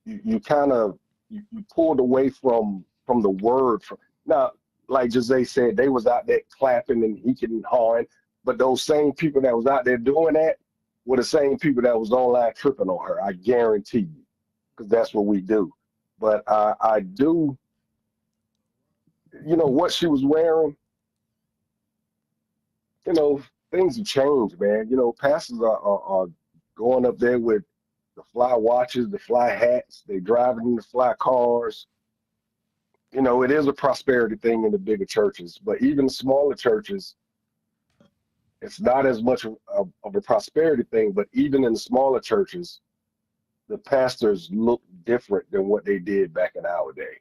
You kind of you pulled away from the word. Now, like Jae said, they was out there clapping and eking and hawing, but those same people that was out there doing that were the same people that was online tripping on her. I guarantee you, because that's what we do. But I do, what she was wearing, things have changed, man. Pastors are going up there with the fly watches, the fly hats, they driving in the fly cars. It is a prosperity thing in the bigger churches, but even smaller churches, it's not as much of a prosperity thing. But even in the smaller churches, the pastors look different than what they did back in our day.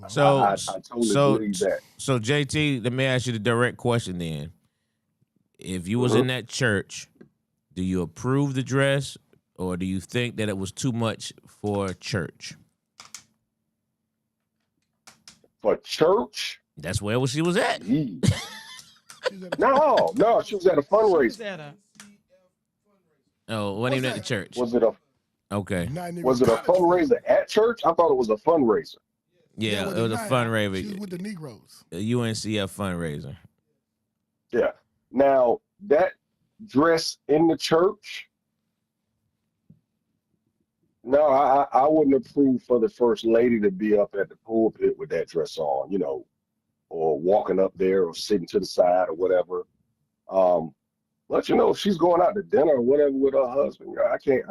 So I totally believe that. So JT, let me ask you the direct question then. If you was in that church, do you approve the dress, or do you think that it was too much for church? For church? That's where she was at. No, she was at a fundraiser. Oh, wasn't even at the church. Was it a fundraiser at church? I thought it was a fundraiser. Yeah, it was a fundraiser. She was with the Negroes. A UNCF fundraiser. Yeah. Now, that dress in the church, no, I wouldn't approve for the first lady to be up at the pulpit with that dress on, or walking up there or sitting to the side or whatever. But if she's going out to dinner or whatever with her husband, I can't,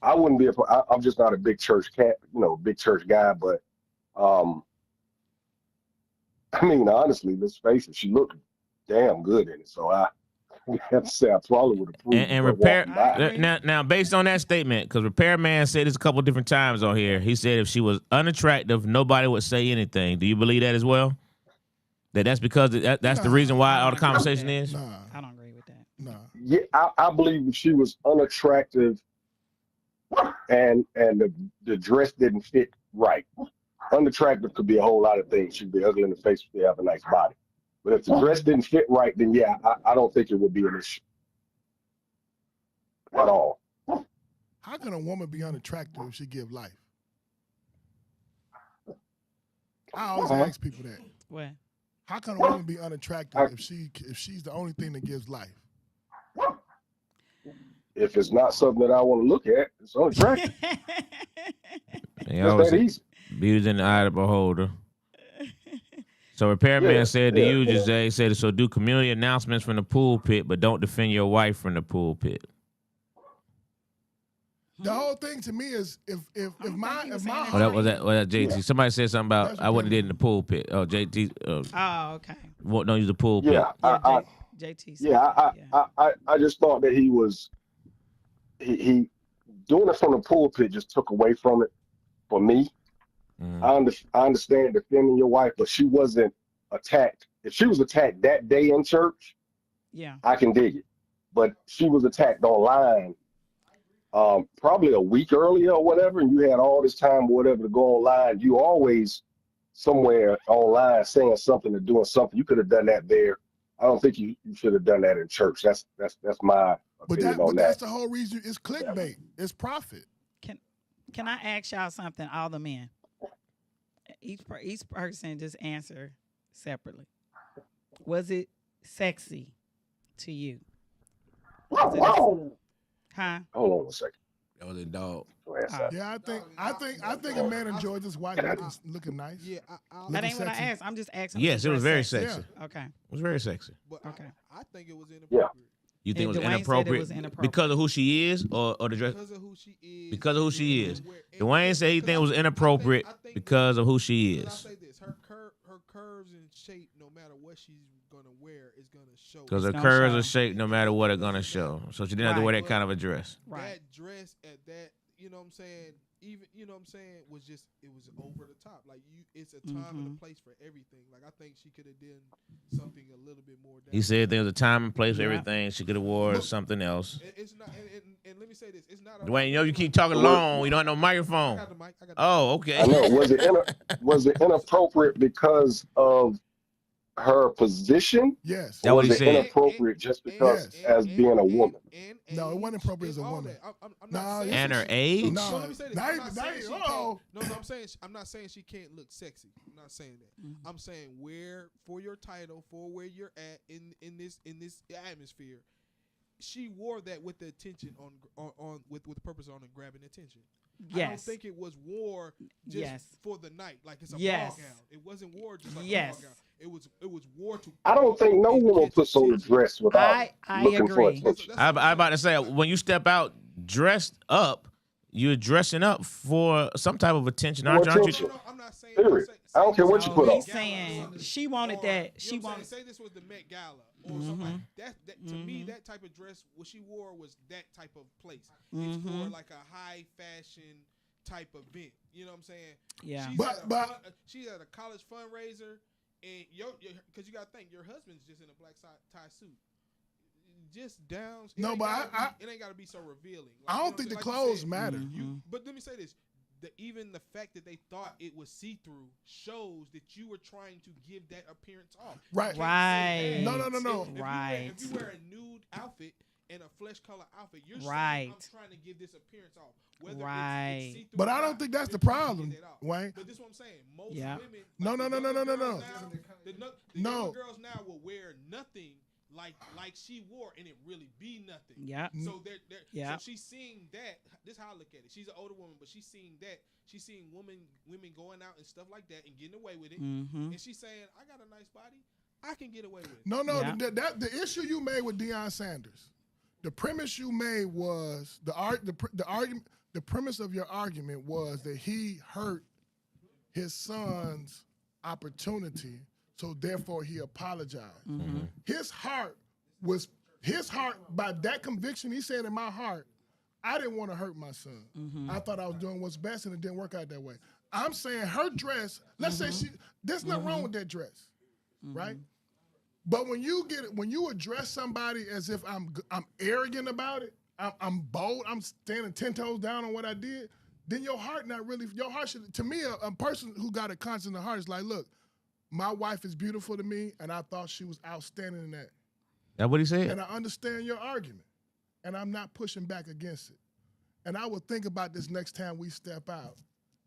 I wouldn't be I'm just not a big church big church guy, but honestly, let's face it, she looked damn good in it. So I have to say I probably would approve. And repair now, based on that statement, because Repairman said this a couple different times on here. He said if she was unattractive, nobody would say anything. Do you believe that as well? That's because that's the reason why all the conversation is? Nah. I don't agree with that. Nah. Yeah, I believe if she was unattractive and the dress didn't fit right. Unattractive could be a whole lot of things. She'd be ugly in the face if they have a nice body. But if the dress didn't fit right, then yeah, I don't think it would be an issue. at all. How can a woman be unattractive if she give life? I always ask people that. What? How can a woman be unattractive if she's the only thing that gives life? If it's not something that I want to look at, it's unattractive. They It's always that easy. beauty's in the eye of the beholder. So repairman said to you, Jose, said, so do community announcements from the pulpit, but don't defend your wife from the pulpit. The whole thing to me is if my Oh, that was that JT. Yeah. Somebody said something about That's I wouldn't okay. did in the pulpit. Oh, JT. Oh, okay. Don't use the pulpit. Yeah, Yeah, JT. said that, I just thought that he doing it from the pulpit just took away from it for me. Mm. I understand defending your wife, but she wasn't attacked. If she was attacked that day in church, Yeah. I can dig it. But she was attacked online probably a week earlier or whatever, and you had all this time or whatever to go online. You always somewhere online saying something or doing something. You could have done that there. I don't think you should have done that in church. That's my opinion on that's that. the whole reason. It's clickbait. It's profit. Can I ask y'all something? All the men. Each person just answer separately. Was it sexy to you? Huh? Hold on a second. That was a dog. Yeah, I think a man enjoys his wife looking nice. Yeah, That ain't Looking what I sexy. asked. I'm just asking. Yes, it was very sexy. Okay. It was very sexy. but Okay. I think it was inappropriate. You think And it was Dwayne said it inappropriate, was inappropriate. because of who she is, or the dress? Because of who she is. Because of who she is. And Dwayne said he think it was inappropriate I think because of who she because is. I say this, her curves and shape, no matter what she's gonna wear, is gonna show. Because her gonna curves show. are shaped no matter what it's gonna show. So she didn't have to wear that kind of a dress. Right. That dress at that, you know what I'm saying? Even was just, it was over the top. Like it's a time and a place for everything. Like I think she could have done something a little bit more. He said there was a time and place for Yeah. everything. She could have wore something else. It's not, and let me say this, it's not. Dwayne, you know you keep talking long. You don't have no I microphone. got the mic. I got the Oh, I okay. know. Was it inappropriate because of her position? Yes. That what he was it said. inappropriate just because as being a woman? No, it wasn't appropriate as a and all woman. that. I'm Nah, not saying And her she- age? No, So let me say this. now I'm you- not now saying you- she uh-oh. can't- No, I'm not saying she can't look sexy. I'm not saying that. I'm saying where for your title, for where you're at in this atmosphere, she wore that with the attention on with the purpose on grabbing attention. I don't Yes. think it was wore just Yes. for the night, like it's a Yes. ball gown. It wasn't wore just like Yes. a ball gown. It was wore to. I don't think no and woman catch puts on a attention. dress without I looking for agree. attention. I about to say, when you step out dressed up, you're dressing up for some type of attention, aren't you? attention. No, I'm not saying. Period. I don't care what you No, put on. he's saying she wanted Or, that. She you know what I'm wanted. saying? Say this was the Met Gala or something. That to me, that type of dress, what she wore was that type of place. It's for like a high fashion type event. You know what I'm saying? Yeah. She's at a college fundraiser, and because you got to think your husband's just in a black tie suit. Just downs. No, but it ain't got to be so revealing. Like, I you know don't what think the I'm saying? Like you clothes said, matter. But let me say this. Even the fact that they thought it was see-through shows that you were trying to give that appearance off. Right. You can't say Right. that. No. If you wear a nude outfit and a flesh color outfit, you're Right. saying I'm trying to give this appearance off. Whether Right. it's see-through But or I don't not, think that's the you're trying to problem, get that off. Wayne. But this is what I'm saying. Most Yeah. women. No. The younger No. girls now will wear nothing like she wore, and it really be nothing. Yeah. So Yeah. so she's seeing that. This is how I look at it. She's an older woman, but she's seeing that. She's seeing women going out and stuff like that and getting away with it. And she's saying, "I got a nice body. I can get away with it." No. Yeah. The issue you made with Deion Sanders, the premise you made was the argument. The premise of your argument was that he hurt his son's opportunity, so therefore he apologized. His heart by that conviction. He said, "In my heart, I didn't want to hurt my son. I thought I was doing what's best, and it didn't work out that way." I'm saying her dress. Let's say there's nothing wrong with that dress, right? But when you address somebody as if I'm arrogant about it, I'm bold, I'm standing 10 toes down on what I did, then your heart should, to me, a person who got a conscience in the heart is like, look, my wife is beautiful to me, and I thought she was outstanding in that. That's what he said. And I understand your argument. and I'm not pushing back against it. And I will think about this next time we step out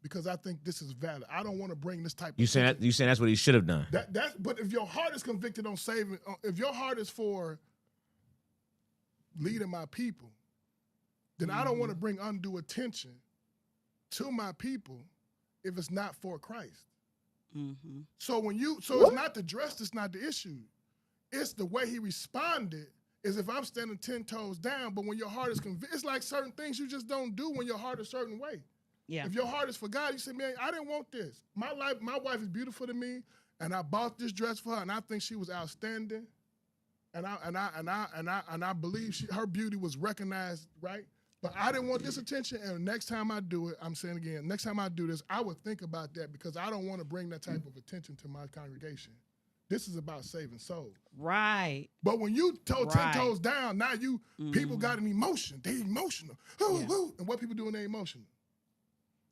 because I think this is valid. I don't want to bring this type. You saying that's what he should have done? But if your heart is convicted on saving, if your heart is for leading my people, then I don't want to bring undue attention to my people if it's not for Christ. So it's not the dress that's not the issue. It's the way he responded. Is if I'm standing 10 toes down, but when your heart is convicted, it's like certain things you just don't do when your heart is a certain way. Yeah. If your heart is for God, you say, man, I didn't want this. My wife is beautiful to me, and I bought this dress for her, and I think she was outstanding. And I believe her beauty was recognized, right? But I didn't want this attention, and next time I do it, I'm saying again, next time I do this, I would think about that because I don't want to bring that type of attention to my congregation. This is about saving souls. Right. But when you 10 toes down, now people got an emotion. They emotional. And what people do when they emotional?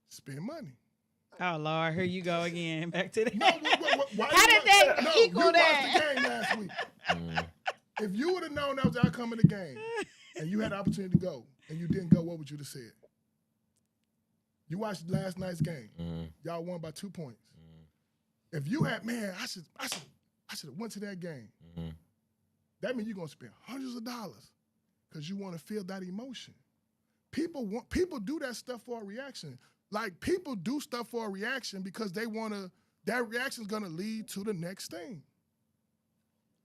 Spend money. Oh, Lord, here you go again. Back to that. No, How did that equal that? You watched the game last week. If you would have known that was the outcome of the game and you had the opportunity to go and you didn't go, what would you have said? You watched last night's game. Y'all won by 2 points. If you had, man, I should have went to that game. That means you're going to spend hundreds of dollars because you want to feel that emotion. People do that stuff for a reaction. Like, people do stuff for a reaction because they want to, that reaction is going to lead to the next thing.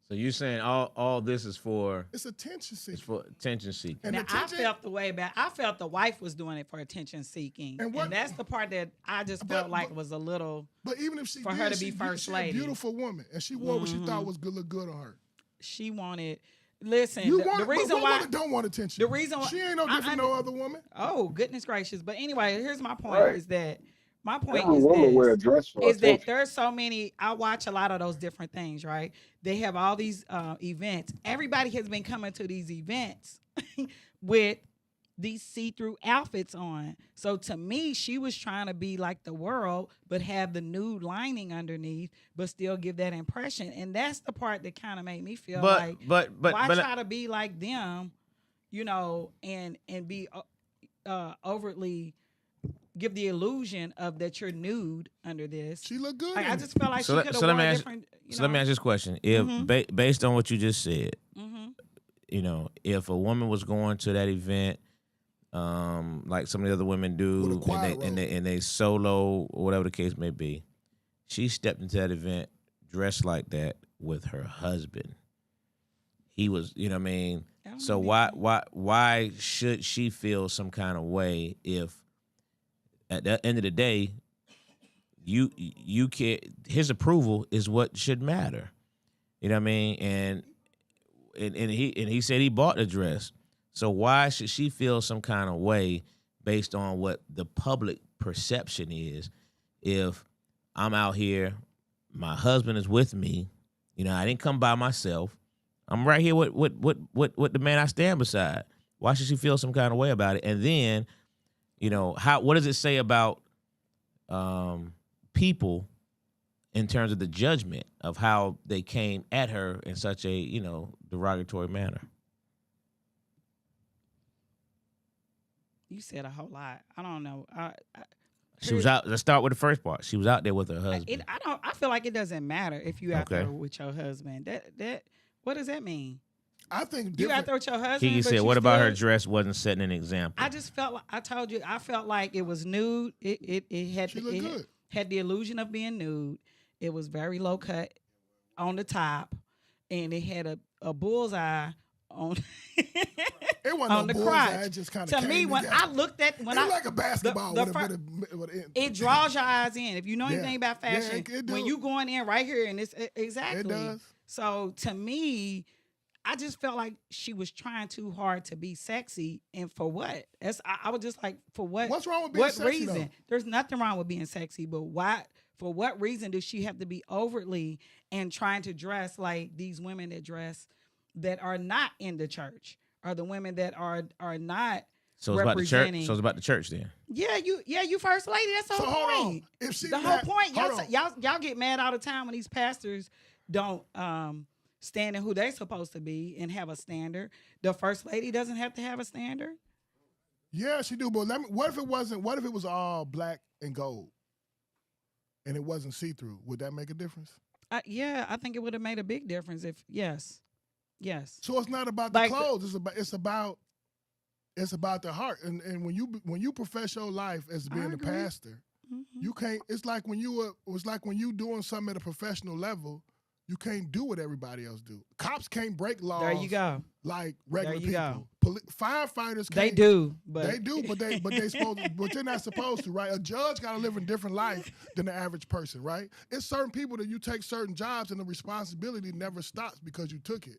So you're saying all this is for... It's attention seeking. It's for attention seeking. And now, I felt the way about. I felt the wife was doing it for attention seeking, and that's the part that I just felt like was a little. But even if she for did, her to be first lady, she's a beautiful woman, and she wore what she thought was look good on her. She wanted. Listen, the reason why woman don't want attention. The reason why she ain't no different than no other woman. Oh, goodness gracious! But anyway, here's my point: is that my point Every is woman wear a this: dress for is that attention. there's so many. I watch a lot of those different things, right? They have all these events. Everybody has been coming to these events with these see-through outfits on. So to me, she was trying to be like the world, but have the nude lining underneath, but still give that impression. And that's the part that kind of made me feel why try to be like them, you know, and be overtly give the illusion of that you're nude under this. She looked good. Like, I just felt like she could have worn different. So let me ask this question: if based on what you just said, you know, if a woman was going to that event, like some of the other women do, and they solo or whatever the case may be, she stepped into that event dressed like that with her husband. He was, you know what I mean? So why should she feel some kind of way if at the end of the day, you can't, his approval is what should matter. You know what I mean? And he said he bought the dress. So why should she feel some kind of way based on what the public perception is if I'm out here, my husband is with me, you know, I didn't come by myself. I'm right here with the man I stand beside. Why should she feel some kind of way about it? And then, you know, what does it say about people in terms of the judgment of how they came at her in such a, you know, derogatory manner? You said a whole lot. I don't know. She was out. Let's start with the first part. She was out there with her husband. I feel like it doesn't matter if you out there with your husband. That what does that mean? I think you out there with your husband. He said, "What about her dress wasn't setting an example?" I just felt like I told you. I felt like it was nude. It had the illusion of being nude. It was very low cut on the top, and it had a bullseye on. It wasn't on no the bullseye, crotch. it just kind of to me, when I looked at like a basketball. It draws your eyes in. If you know anything about fashion, it when you going in right here, and it's exactly. It does. So to me, I just felt like she was trying too hard to be sexy, and for what? I was just like, for what? What's wrong with being sexy? What reason? Though? There's nothing wrong with being sexy, but why? For what reason does she have to be overtly and trying to dress like these women that are not in the church? Are the women that are not so it's about the church? So it's about the church then. Yeah, you first lady. That's the whole point. If she the whole point. Y'all get mad all the time when these pastors don't standing who they're supposed to be and have a standard. The first lady doesn't have to have a standard. Yeah, she do. But what if it wasn't? What if it was all black and gold, and it wasn't see through? Would that make a difference? Yeah, I think it would have made a big difference if yes. So it's not about the clothes. It's about the heart. And when you profess your life as being a pastor, you can't. It's like when you doing something at a professional level. You can't do what everybody else do. Cops can't break laws. There you go. Like regular there you people. Firefighters can't. They do, but but they're not supposed to, right? A judge got to live a different life than the average person, right? It's certain people that you take certain jobs and the responsibility never stops because you took it.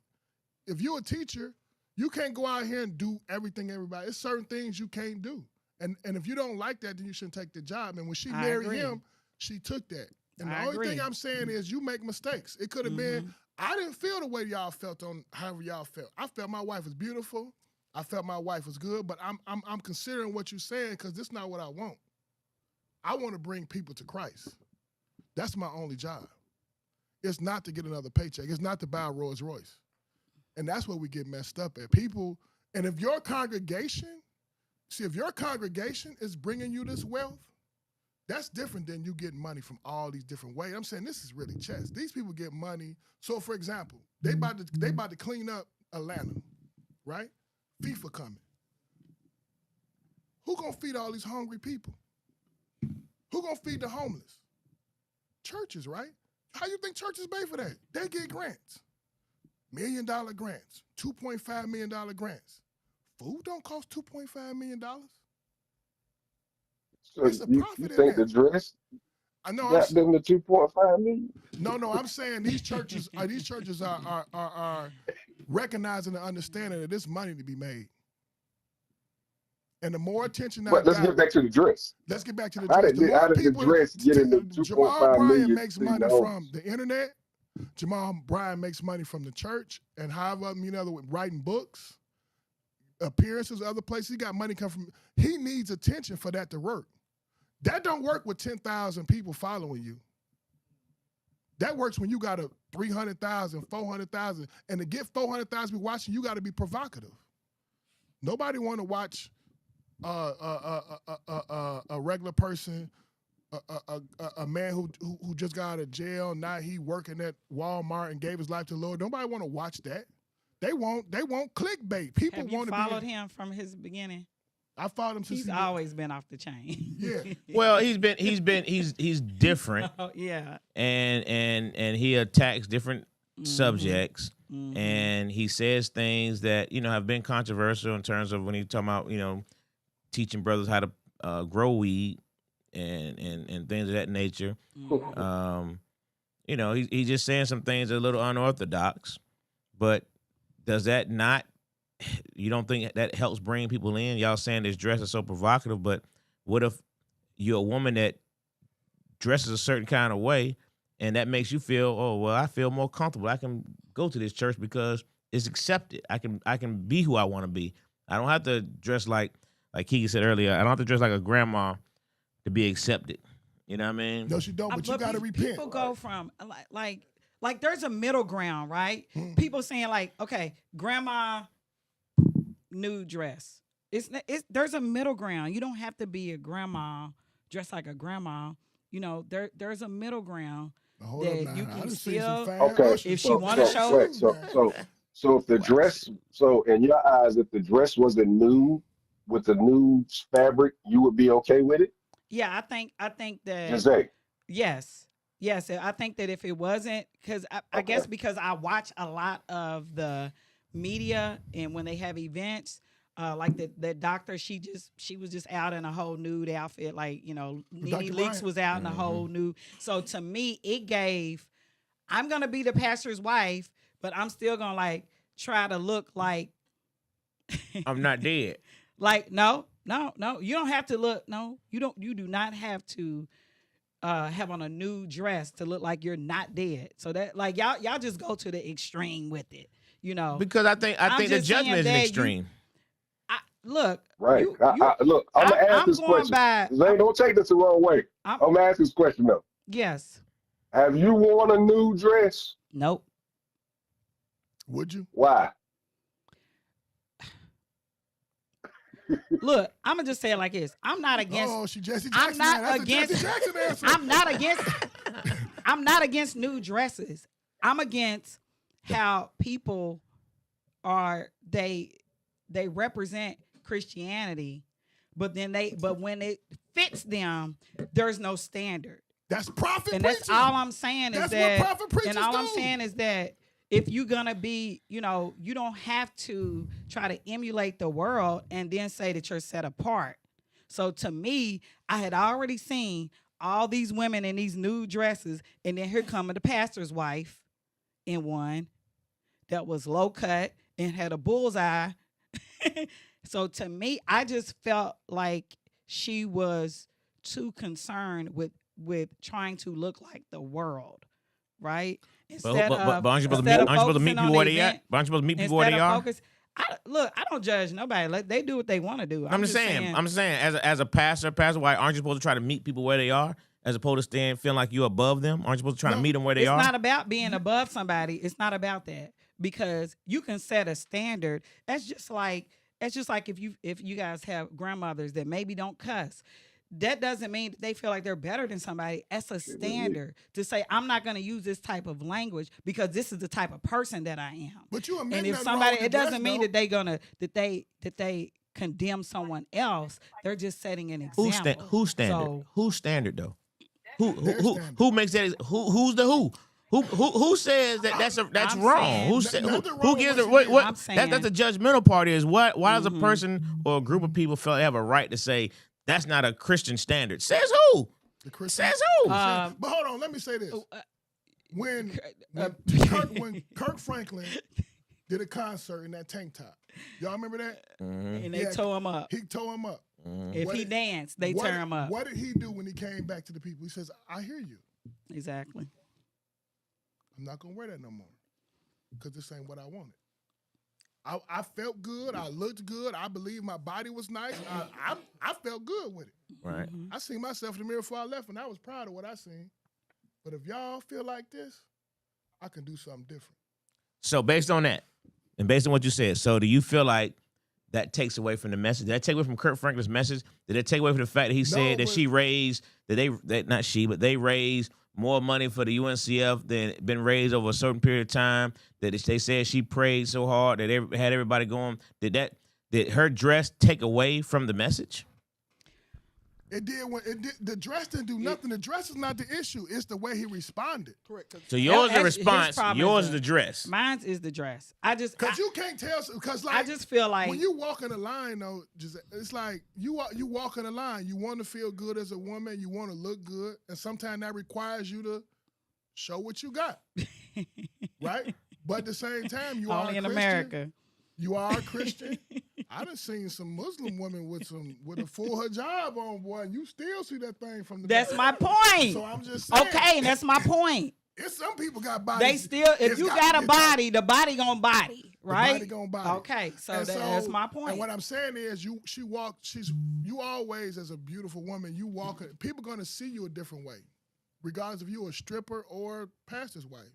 If you're a teacher, you can't go out here and do everything everybody. It's certain things you can't do, and if you don't like that, then you shouldn't take the job. And when she married him, she took that. And the only thing I'm saying is you make mistakes. It could have been, I didn't feel the way y'all felt on however y'all felt. I felt my wife was beautiful. I felt my wife was good, but I'm considering what you're saying because this is not what I want. I want to bring people to Christ. That's my only job. It's not to get another paycheck. It's not to buy a Rolls Royce. And that's where we get messed up at. People, and if your congregation is bringing you this wealth, that's different than you getting money from all these different ways. I'm saying this is really chess. These people get money. So, for example, they about to clean up Atlanta, right? FIFA coming. Who gonna feed all these hungry people? Who gonna feed the homeless? Churches, right? How you think churches pay for that? They get grants. $1 million grants, $2.5 million grants. Food don't cost $2.5 million. So you think the dress got them the 2.5 million? No, I'm saying these churches are recognizing and understanding that there's money to be made. And the more attention But let's get back to the dress. Let's get back to the dress. How did the dress get in the 2.5 Jamal million? Bryan makes money from the internet. Jamal Bryan makes money from the church and however, with writing books, appearances, other places. He got money come from. He needs attention for that to work. That don't work with 10,000 people following you. That works when you got a 300,000, 400,000. And to get 400,000 people watching, you got to be provocative. Nobody want to watch a regular person, a man who just got out of jail. Now he working at Walmart and gave his life to the Lord. Nobody want to watch that. They want clickbait. People want to followed him from his beginning. I followed him since he's always been off the chain. Yeah. Well, he's different. Yeah. And he attacks different subjects, and he says things that have been controversial in terms of when he's talking about teaching brothers how to grow weed and things of that nature. He's just saying some things that are a little unorthodox, but does that not? You don't think that helps bring people in? Y'all saying this dress is so provocative, but what if you're a woman that dresses a certain kind of way and that makes you feel, oh, well, I feel more comfortable. I can go to this church because it's accepted. I can be who I want to be. I don't have to dress like Kiki said earlier, I don't have to dress like a grandma to be accepted. You know what I mean? No, you don't, but you got to repent. People go from like there's a middle ground, right? People saying like, okay, grandma nude dress. There's a middle ground. You don't have to be a grandma dressed like a grandma. There's a middle ground that you can still. Okay, if she want to show. So if the dress, in your eyes, if the dress wasn't nude with the nude fabric, you would be okay with it? Yeah, I think that. Jae. Yes. I think that if it wasn't, because I guess because I watch a lot of the media and when they have events, like the doctor, she was just out in a whole nude outfit, like Nene Leakes was out in a whole nude. So to me, it gave, I'm gonna be the pastor's wife, but I'm still gonna try to look like I'm not dead. Like no, you don't have to look. No, you do not have to have on a nude dress to look like you're not dead. So that y'all just go to the extreme with it. Because I think the judgment is extreme. Look, right. Look, I'm gonna ask this question. Don't take this the wrong way. I'm gonna ask this question though. Yes. Have you worn a nude dress? Nope. Would you? Why? Look, I'm gonna just say it like this. I'm not against. Oh, she Jesse I'm Jackson. not That's against. a Jesse Jackson answer. I'm not against. I'm not against new dresses. I'm against how people are. They represent Christianity, but when it fits them, there's no standard. That's prophet And preaching. that's all I'm saying is That's that. what prophet preachers And all do. I'm saying is that if you're gonna be, you don't have to try to emulate the world and then say that you're set apart. So to me, I had already seen all these women in these new dresses, and then here coming the pastor's wife in one that was low cut and had a bullseye. So to me, I just felt like she was too concerned with trying to look like the world, right? But aren't you supposed to meet people where they at? Aren't you supposed to meet people where they are? I don't judge nobody. Like, they do what they want to do. I'm just saying, as a pastor, why aren't you supposed to try to meet people where they are, as opposed to staying feeling like you're above them? Aren't you supposed to try to meet them where they are? It's not about being above somebody. It's not about that, because you can set a standard. That's just like if you guys have grandmothers that maybe don't cuss. That doesn't mean that they feel like they're better than somebody. That's a standard to say, I'm not going to use this type of language because this is the type of person that I am. But you and if somebody, it doesn't mean that they condemn someone else. They're just setting an example. Who's standard? So, Who's standard though? Who makes that? Who's the who? Who says that's wrong? Who gives it? What? That's a judgmental part. Is what? Why does a person or a group of people feel they have a right to say that's not a Christian standard? Says who? The Christian. Says who? But hold on, let me say this. When Kirk Franklin did a concert in that tank top, y'all remember that? and they tore him up. He tore him up. If he danced, they tear him up. What did he do when he came back to the people? He says, I hear you. Exactly. I'm not going to wear that no more because this ain't what I wanted. I felt good. I looked good. I believe my body was nice. I felt good with it. Right. I seen myself in the mirror before I left, and I was proud of what I seen. But if y'all feel like this, I can do something different. So based on that, and based on what you said, so do you feel like that takes away from the message? Did that take away from Kirk Franklin's message? Did it take away from the fact that he said that she raised, they raised more money for the UNCF than been raised over a certain period of time, that they said she prayed so hard that had everybody going? Did her dress take away from the message? It did. The dress didn't do nothing. The dress is not the issue. It's the way he responded. Correct. So yours is the response. Yours is the dress. Mine is the dress. Because you can't tell. Because I just feel like when you walk in a line, though, it's like you walk in a line. You want to feel good as a woman. You want to look good, and sometimes that requires you to show what you got, right? But at the same time, you are only a in Christian. America. You are a Christian. I done seen some Muslim women with a full hijab on, boy, and you still see that thing from the That's back. my point. So I'm just saying. Okay, that's my point. It's some people got bodies. They still, if you got a body, the body gonna body, right? The body gonna body. Okay, so that's my point. And what I'm saying is, you always, as a beautiful woman, you walk. People gonna see you a different way, regardless if you're a stripper or pastor's wife.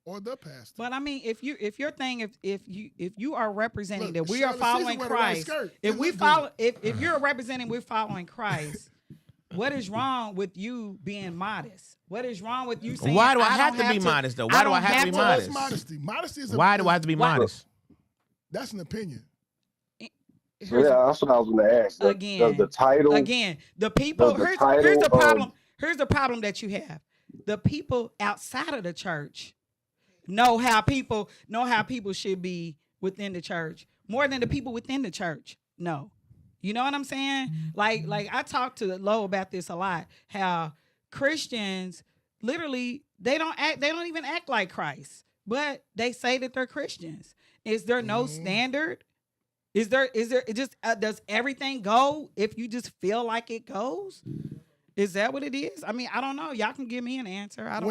Or the pastor. But I mean, if your thing, if you are representing that we are Shirley following Caesar wear the right Christ, skirt. if It we look follow, if you're representing we're following Christ, what is wrong with you being modest? What is wrong with you saying? Why do I don't have to be modest though? Why do I have to be modest? Modesty. Modesty is. Why do I have to be modest? That's an opinion. That's what I was going to ask. Does the title the people. does the Here's title the problem. Here's the problem that you have. The people outside of the church know how people should be within the church more than the people within the church. No, you know what I'm saying? Like I talk to Lo about this a lot. How Christians literally they don't even act like Christ, but they say that they're Christians. Is there no standard? Is there it just does everything go if you just feel like it goes? Is that what it is? I mean, I don't know. Y'all can give me an answer. I don't know.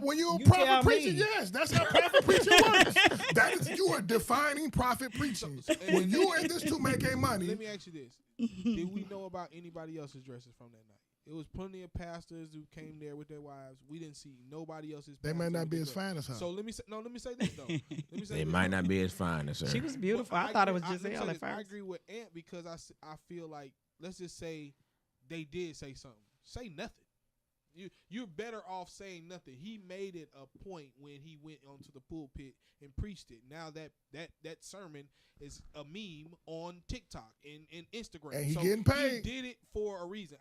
When you a You prophet tell preaching, me. yes, that's how prophet preaching works. That is, you are defining prophet preaching. When you are in this to make a money. Let me ask you this: did we know about anybody else's dresses from that night? It was plenty of pastors who came there with their wives. We didn't see nobody else's. They may pastor not be with as their- fine as her. So let me say this though. Let me say They this, might though. not be as fine as her. She was beautiful. Well, I thought it agree- was let me say Giselle at this. I first. agree with Ant because I feel like, let's just say they did say something. Say nothing. You're better off saying nothing. He made it a point when he went onto the pulpit and preached it. Now that sermon is a meme on TikTok and Instagram. And he so getting paid. He did it for a reason.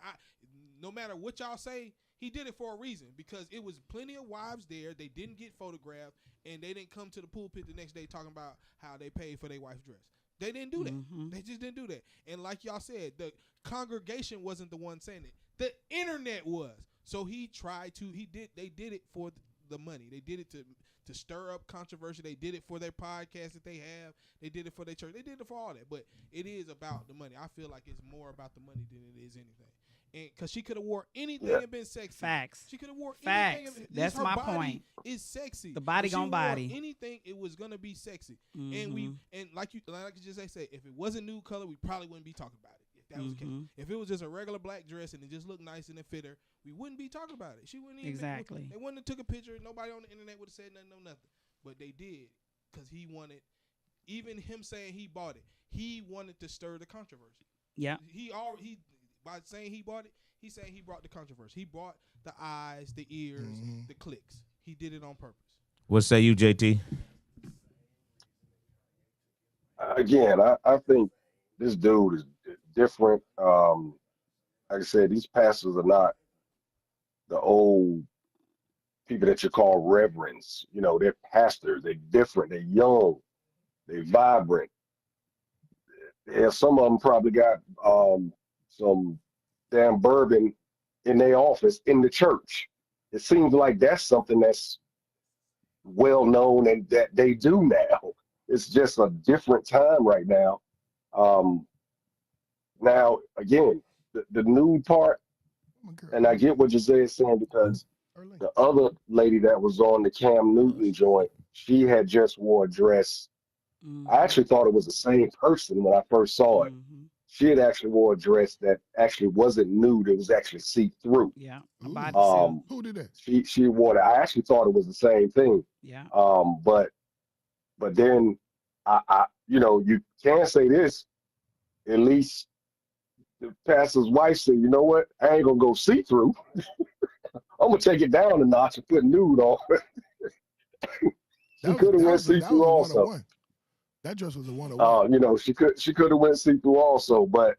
No matter what y'all say, he did it for a reason because it was plenty of wives there. They didn't get photographed, and they didn't come to the pulpit the next day talking about how they paid for their wife's dress. They didn't do that. They just didn't do that. And like y'all said, the congregation wasn't the one saying it. The internet was. So he tried to. They did it for the money. They did it to stir up controversy. They did it for their podcast that they have. They did it for their church. They did it for all that. But it is about the money. I feel like it's more about the money than it is anything. And because she could have wore anything and been sexy. Facts. She could have wore Facts. anything. That's her my body point. Is sexy. The body If she gon' wore body. Anything, it was gonna be sexy. And like you just said, if it wasn't nude color, we probably wouldn't be talking about it. If that was the case. If it was just a regular black dress and it just looked nice and it fit her, we wouldn't be talking about it. She wouldn't even. Exactly. They wouldn't have took a picture. Nobody on the internet would have said nothing, nothing. But they did because he wanted. Even him saying he bought it, he wanted to stir the controversy. Yeah. He by saying he bought it, he's saying he brought the controversy. He brought the eyes, the ears, the clicks. He did it on purpose. What say you, JT? Again, I think this dude is different. Like I said, these pastors are not the old people that you call reverends. You know, they're pastors. They're different. They're young. They're vibrant. Yeah, some of them probably got some damn bourbon in their office in the church. It seems like that's something that's well known and that they do now. It's just a different time right now. Now, again, the nude part, and I get what Jose is saying because the other lady that was on the Cam Newton joint, she had just wore a dress. I actually thought it was the same person when I first saw it. She had actually wore a dress that actually wasn't nude; it was actually see-through. Yeah. Who did that? She wore it. I actually thought it was the same thing. Yeah. But then I you can say this. At least the pastor's wife said, "You know what? I ain't gonna go see-through. I'm gonna take it down a notch and put nude on." She could have went see-through also. That dress was a 101. She could have went see-through also, but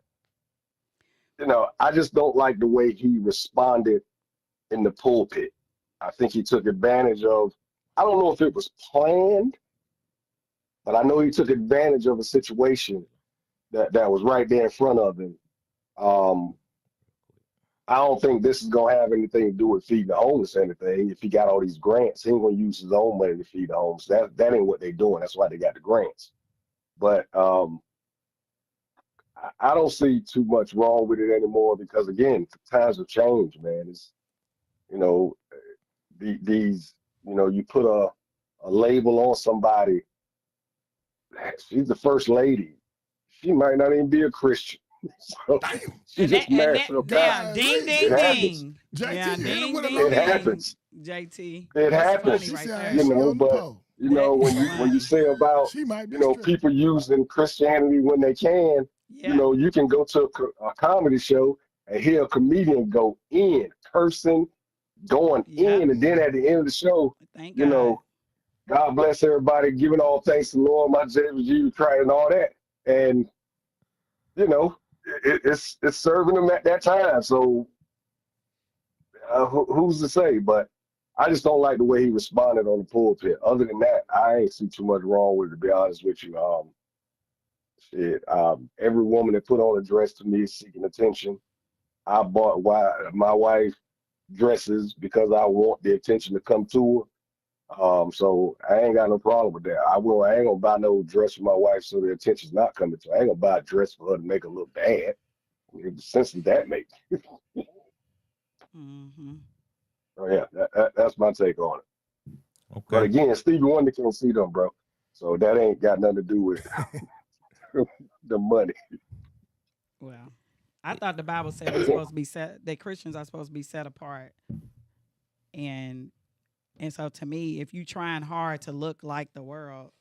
I just don't like the way he responded in the pulpit. I think he took advantage of. I don't know if it was planned, but I know he took advantage of a situation that was right there in front of him. I don't think this is gonna have anything to do with feeding the homeless or anything. If he got all these grants, he ain't gonna use his own money to feed the homeless. That ain't what they're doing. That's why they got the grants. But I don't see too much wrong with it anymore because again, times have changed, man. It's these you put a label on somebody. She's the first lady. She might not even be a Christian. So she just married to a pastor. Ding, It ding, happens. ding. JT Yeah, hit him ding, with a ding, low It ding. happens. JT. It That's happens. funny right She there. said, on the But pole. when you say about She might be stripping. people using Christianity when they can, Yeah. you can go to a comedy show and hear a comedian go in, cursing, going in, and then at the end of the show, Thank God. God bless everybody, giving all thanks to the Lord, my Jesus Christ, and all that, and it's serving them at that time. So who's to say? But I just don't like the way he responded on the pulpit. Other than that, I ain't see too much wrong with it, to be honest with you. Every woman that put on a dress to me is seeking attention. I bought my wife dresses because I want the attention to come to her. So I ain't got no problem with that. I ain't gonna buy no dress for my wife so the attention's not coming to her. I ain't gonna buy a dress for her to make her look bad. The sense does that make? So yeah, that's my take on it. Okay. But again, Stevie Wonder can't see them, bro. So that ain't got nothing to do with the money. Well, I thought the Bible said we're supposed to be set. That Christians are supposed to be set apart, and so to me, if you trying hard to look like the world,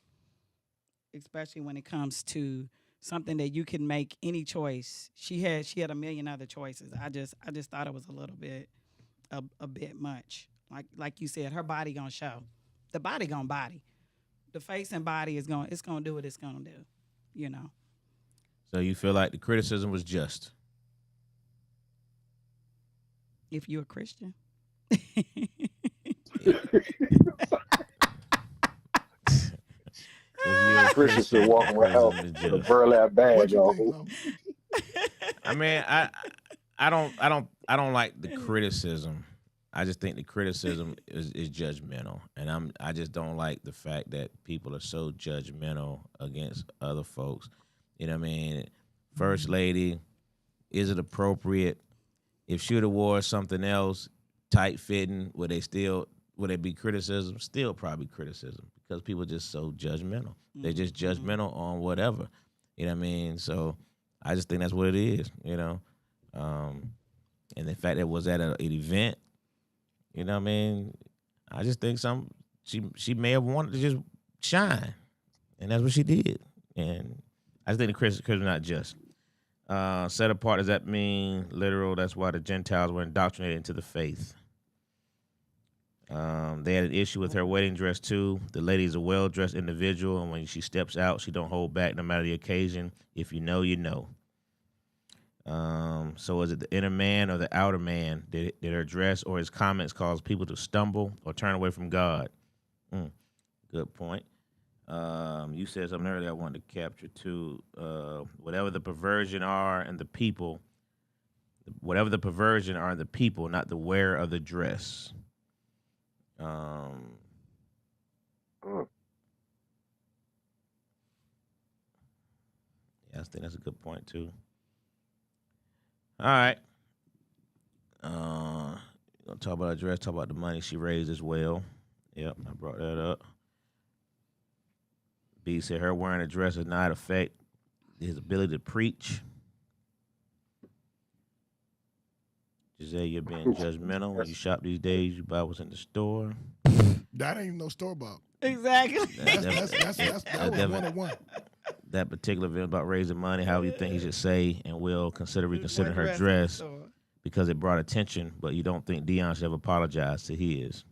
especially when it comes to something that you can make any choice, she had a million other choices. I just thought it was a little bit a bit much. Like you said, her body gonna show. The body gonna body. The face and body it's gonna do what it's gonna do. You know. So you feel like the criticism was just? If you're a Christian. Christians should walk around with a burlap bag What you on. think, Lo? I mean, I don't like the criticism. I just think the criticism is judgmental, and I just don't like the fact that people are so judgmental against other folks. You know what I mean? First lady, is it appropriate? If she would have wore something else, tight fitting, would it be criticism? Still probably criticism, because people are just so judgmental. They're just judgmental on whatever. You know what I mean? So I just think that's what it is, you know. And the fact that it was at an event, you know what I mean? I just think she may have wanted to just shine, and that's what she did. And I just think the criticism is not just. Set apart, does that mean literal? That's why the Gentiles were indoctrinated into the faith. They had an issue with her wedding dress too. The lady's a well-dressed individual, and when she steps out, she don't hold back no matter the occasion. If you know, you know. So is it the inner man or the outer man? Did her dress or his comments cause people to stumble or turn away from God? Good point. You said something earlier I wanted to capture too. Whatever the perversion are in the people, not the wearer of the dress. Yeah, I think that's a good point too. All right. Gonna talk about her dress, talk about the money she raised as well. Yep, I brought that up. B said her wearing a dress does not affect his ability to preach. Jae, you're being judgmental. When you shop these days, you buy what's in the store. That ain't even no store bought. Exactly. That was one-on-one. That particular event about raising money, how you think he should say and will reconsider her dress because it brought attention, but you don't think Dion should have apologized to his.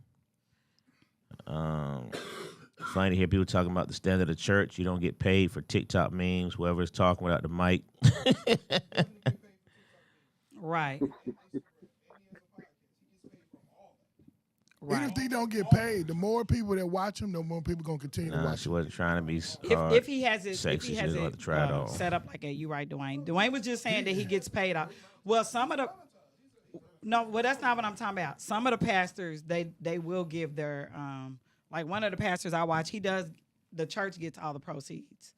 Funny to hear people talking about the standard of church. You don't get paid for TikTok memes, whoever is talking without the mic. Right. Even if they don't get paid, the more people that watch them, the more people gonna continue to watch She them. wasn't trying to be If he has it, sexy. She just wanted to try it on. set up like a, you right, Dwayne. Dwayne was just saying that he gets paid off. Well, that's not what I'm talking about. Some of the pastors, they will give their like one of the pastors I watch, the church gets all the proceeds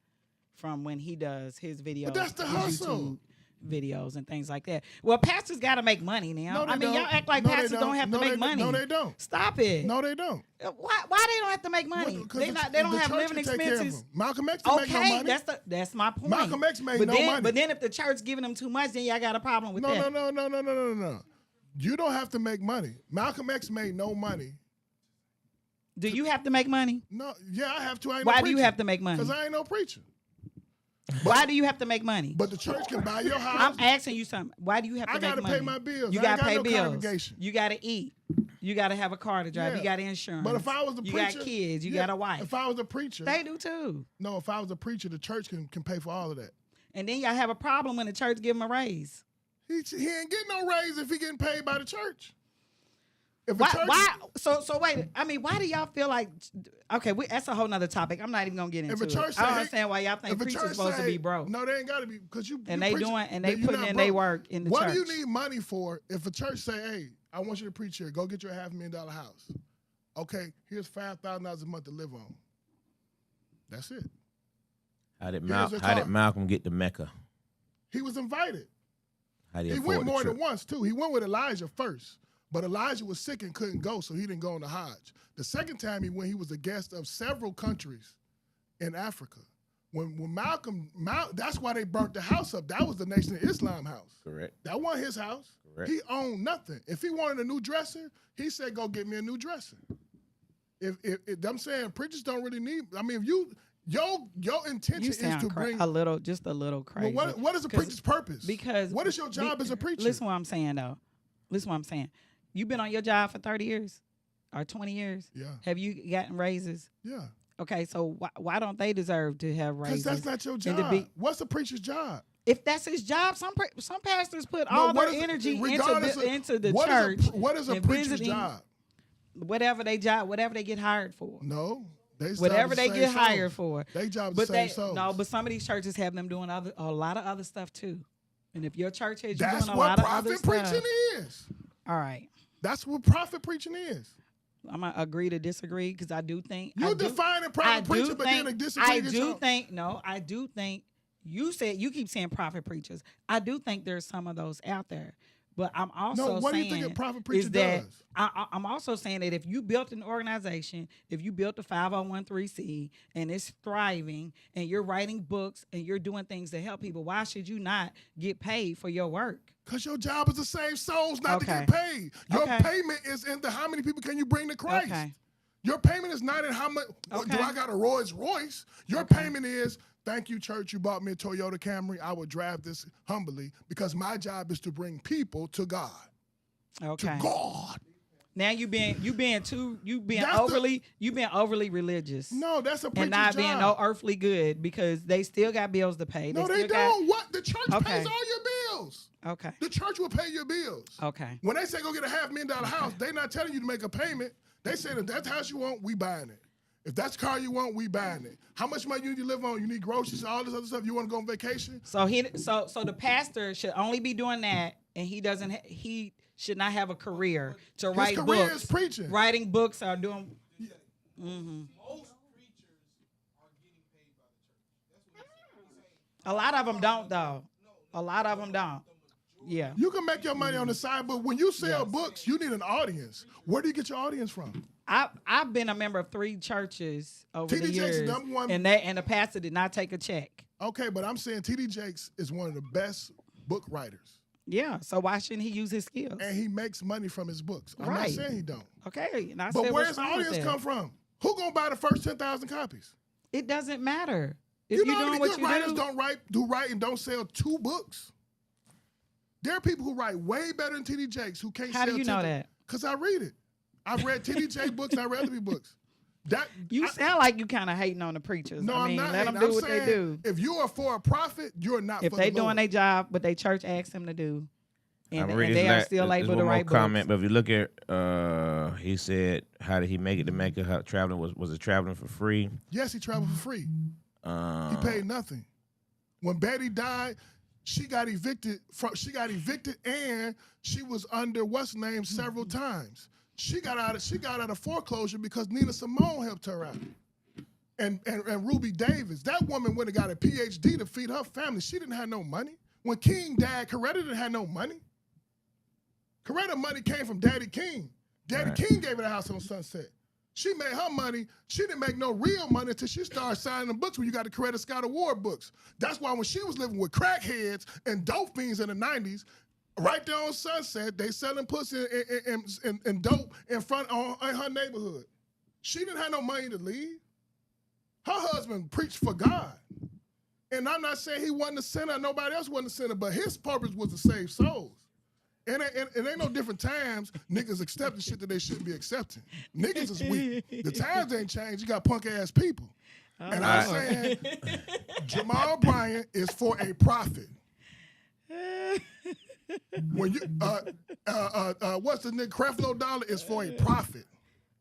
from when he does his videos. But that's the his hustle. YouTube videos and things like that. Well, pastors got to make money now. No, they y'all don't. act like No, they pastors don't have to No, make they- money. No, they don't. Stop it. No, they don't. Why they don't have to make money? Well, 'cause They don't the have church living can take care of expenses. them. Malcolm X didn't make no Okay, money. that's my point. Malcolm X made but no then, money. But then if the church giving them too much, then y'all got a problem with that. No. You don't have to make money. Malcolm X made no money. Do you have to make money? No, yeah, I have to. I ain't Why no do you preacher. have to make money? Because I ain't no preacher. Why do you have to make money? But the church can buy your house. I'm asking you something. Why do you have to I make gotta money? pay my bills. You I gotta ain't got pay no bills. congregation. You gotta eat. You gotta have a car to drive. Yeah. You got insurance. But if I was a you preacher, got kids. You yeah, got a wife. If I was a preacher, They do too. no. If I was a preacher, the church can pay for all of that. And then y'all have a problem when the church give them a raise. He ain't getting no raise if he getting paid by the church. If a Why? church, Why? So wait. I mean, why do y'all feel like? Okay, that's a whole nother topic. I'm not even gonna get into if a it. church I don't say, understand why y'all think if a preachers church supposed to say- be broke. No, they ain't got to be because you. And you they preaching, doing and they you're putting not in their broke. work in the What church. do you need money for? If a church say, "Hey, I want you to preach here. Go get your $500,000 house." Okay, here's $5,000 a month to live on. That's it. How did Here's a car. Malcolm get to Mecca? He was invited. How did He afford went the more trip? than once too. He went with Elijah first, but Elijah was sick and couldn't go, so he didn't go on the Hajj. The second time he went, he was a guest of several countries in Africa. when Malcolm, that's why they burnt the house up. That was the Nation of Islam house. Correct. That wasn't his house. Correct. He owned nothing. If he wanted a new dresser, he said, "Go get me a new dresser." If I'm saying preachers don't really need. I mean, if your intention You is sound to bring just a little crazy. Well, what is a preacher's purpose? Because what is your job as a preacher? Listen what I'm saying though. Listen what I'm saying. You've been on your job for 30 years or 20 years. Yeah. Have you gotten raises? Yeah. Okay, so why don't they deserve to have raises? Because that's not your job. What's a preacher's job? If that's his job, some pastors put all their energy into the church. What is a preacher's job? Whatever they get hired for. No. Whatever they get hired for. They job is to save souls. No, but some of these churches have them doing a lot of other stuff too. And if your church has you that's doing a lot of other what stuff. prophet preaching is. All right. That's what prophet preaching is. I'm gonna agree to disagree because I do think you defining prophet preacher, but then disagree. I do think you keep saying prophet preachers. I do think there's some of those out there, but I'm also what saying do you think a prophet preacher that does? I'm also saying that if you built an organization, if you built a 501(c) and it's thriving, and you're writing books and you're doing things to help people, why should you not get paid for your work? Because your job is to save souls, not to get paid. Your payment is in how many people can you bring to Christ. Okay. Your payment is not in how much, do I got a Rolls Royce? Your payment is, thank you, church, you bought me a Toyota Camry. I will drive this humbly because my job is to bring people to God. Okay. To God. Now you being overly religious. No, that's a preacher's and not job. being no earthly good because they still got bills to pay. No, they don't. What? The church pays Okay. all your bills. Okay. The church will pay your bills. Okay. When they say go get a $500,000 house, they're not telling you to make a payment. They say if that's the house you want, we buying it. If that's the car you want, we buying it. How much money you need to live on? You need groceries, all this other stuff. You want to go on vacation? So the pastor should only be doing that, and he should not have a career to write books. His career is preaching. Writing books or doing. Most preachers are getting paid by the church. That's what he's saying. A lot of them don't, though. A lot of them don't. Yeah. You can make your money on the side, but when you sell books, you need an audience. Where do you get your audience from? I've been a member of 3 churches over the TD years, Jakes, number one. and the pastor did not take a check. Okay, but I'm saying T.D. Jakes is one of the best book writers. Yeah, so why shouldn't he use his skills? And he makes money from his books. I'm not Right. saying he don't. Okay, and I But said, where what's does the wrong with audience that? come from? Who gonna buy the first 10,000 copies? It doesn't matter. If You know you're how doing many what good you writers do, don't write and don't sell 2 books? There are people who write way better than T.D. Jakes who can't How sell do you know that? Because I read it. I've read T.D. Jakes books and I read other people's books. You sound like you kind of hating on the preachers. No, I mean, I'm not. let them hating. do I'm what they saying do. If you are for a prophet, you're not If for they the Lord. doing their job, what they church asked them to do, and I'm reading they are that- still there's able one to more write comment, books. but if you look at, he said, how did he make it to Mecca? How traveling was it traveling for free? Yes, he traveled for free. He paid nothing. When Betty died, she got evicted and she was under what's name several times. She got out of foreclosure because Nina Simone helped her out. And Ruby Davis, that woman went and got a PhD to feed her family. She didn't have no money. When King died, Coretta didn't have no money. Coretta money came from Daddy King. Daddy King gave her the house on Sunset. She made her money. She didn't make no real money until she started signing the books when you got the Coretta Scott Award books. That's why when she was living with crackheads and dope fiends in the 90s, right there on Sunset, they selling pussy and dope in front in her neighborhood. She didn't have no money to leave. Her husband preached for God. And I'm not saying he wasn't a sinner, nobody else wasn't a sinner, but his purpose was to save souls. And it ain't no different times niggas accepting shit that they shouldn't be accepting. Niggas is weak. The times ain't changed. You got punk ass people. And I'm saying Jamal Bryant is for a prophet. When you what's the nigga Creflo Dollar is for a prophet.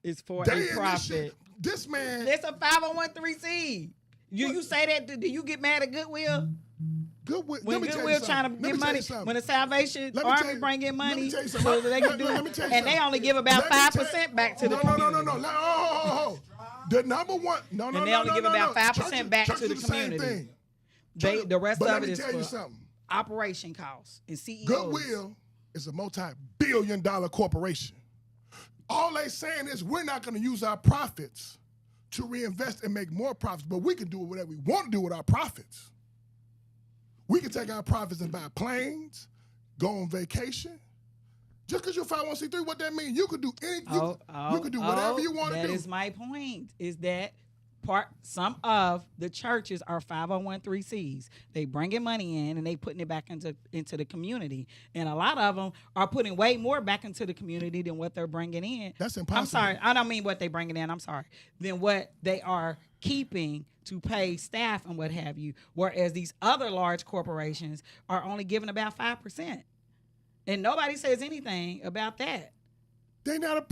It's for They a in profit. This man. It's a 501(c). You say that? Do you get mad at Goodwill? Goodwill. When Goodwill trying to get money, when the Salvation Army bring in money, so that they can do it, and they only give about 5% back to the community. No. The number one, and they only give about 5% back to the community. The rest of it is for operation costs and CEOs. Goodwill is a multi-billion-dollar corporation. All they saying is we're not going to use our profits to reinvest and make more profits. But we can do whatever we want to do with our profits. We can take our profits and buy planes, go on vacation. Just because you're 501c3, what that means? You could do anything. You could do whatever you want to do. That is my point. Is that some of the churches are 501(c)(3)s. They bringing money in and they putting it back into the community, and a lot of them are putting way more back into the community than what they're bringing in. That's impossible. I'm sorry, I don't mean what they bringing in. I'm sorry, than what they are keeping to pay staff and what have you. Whereas these other large corporations are only giving about 5%, and nobody says anything about that. They not in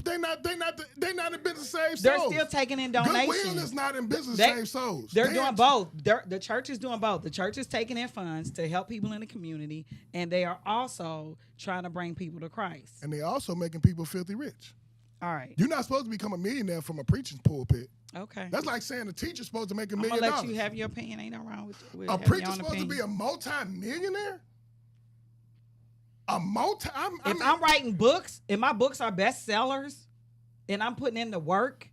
business to save souls. They're still taking in donations. Goodwill is not in business to save souls. They're doing both. The church is doing both. The church is taking in funds to help people in the community, and they are also trying to bring people to Christ. And they're also making people filthy rich. All right. You're not supposed to become a millionaire from a preaching pulpit. Okay. That's like saying a teacher's supposed to make $1 million. I'm going to let you have your opinion. Ain't no wrong with a preacher's supposed to be a multi-millionaire? If I'm writing books, and my books are bestsellers, and I'm putting in the work,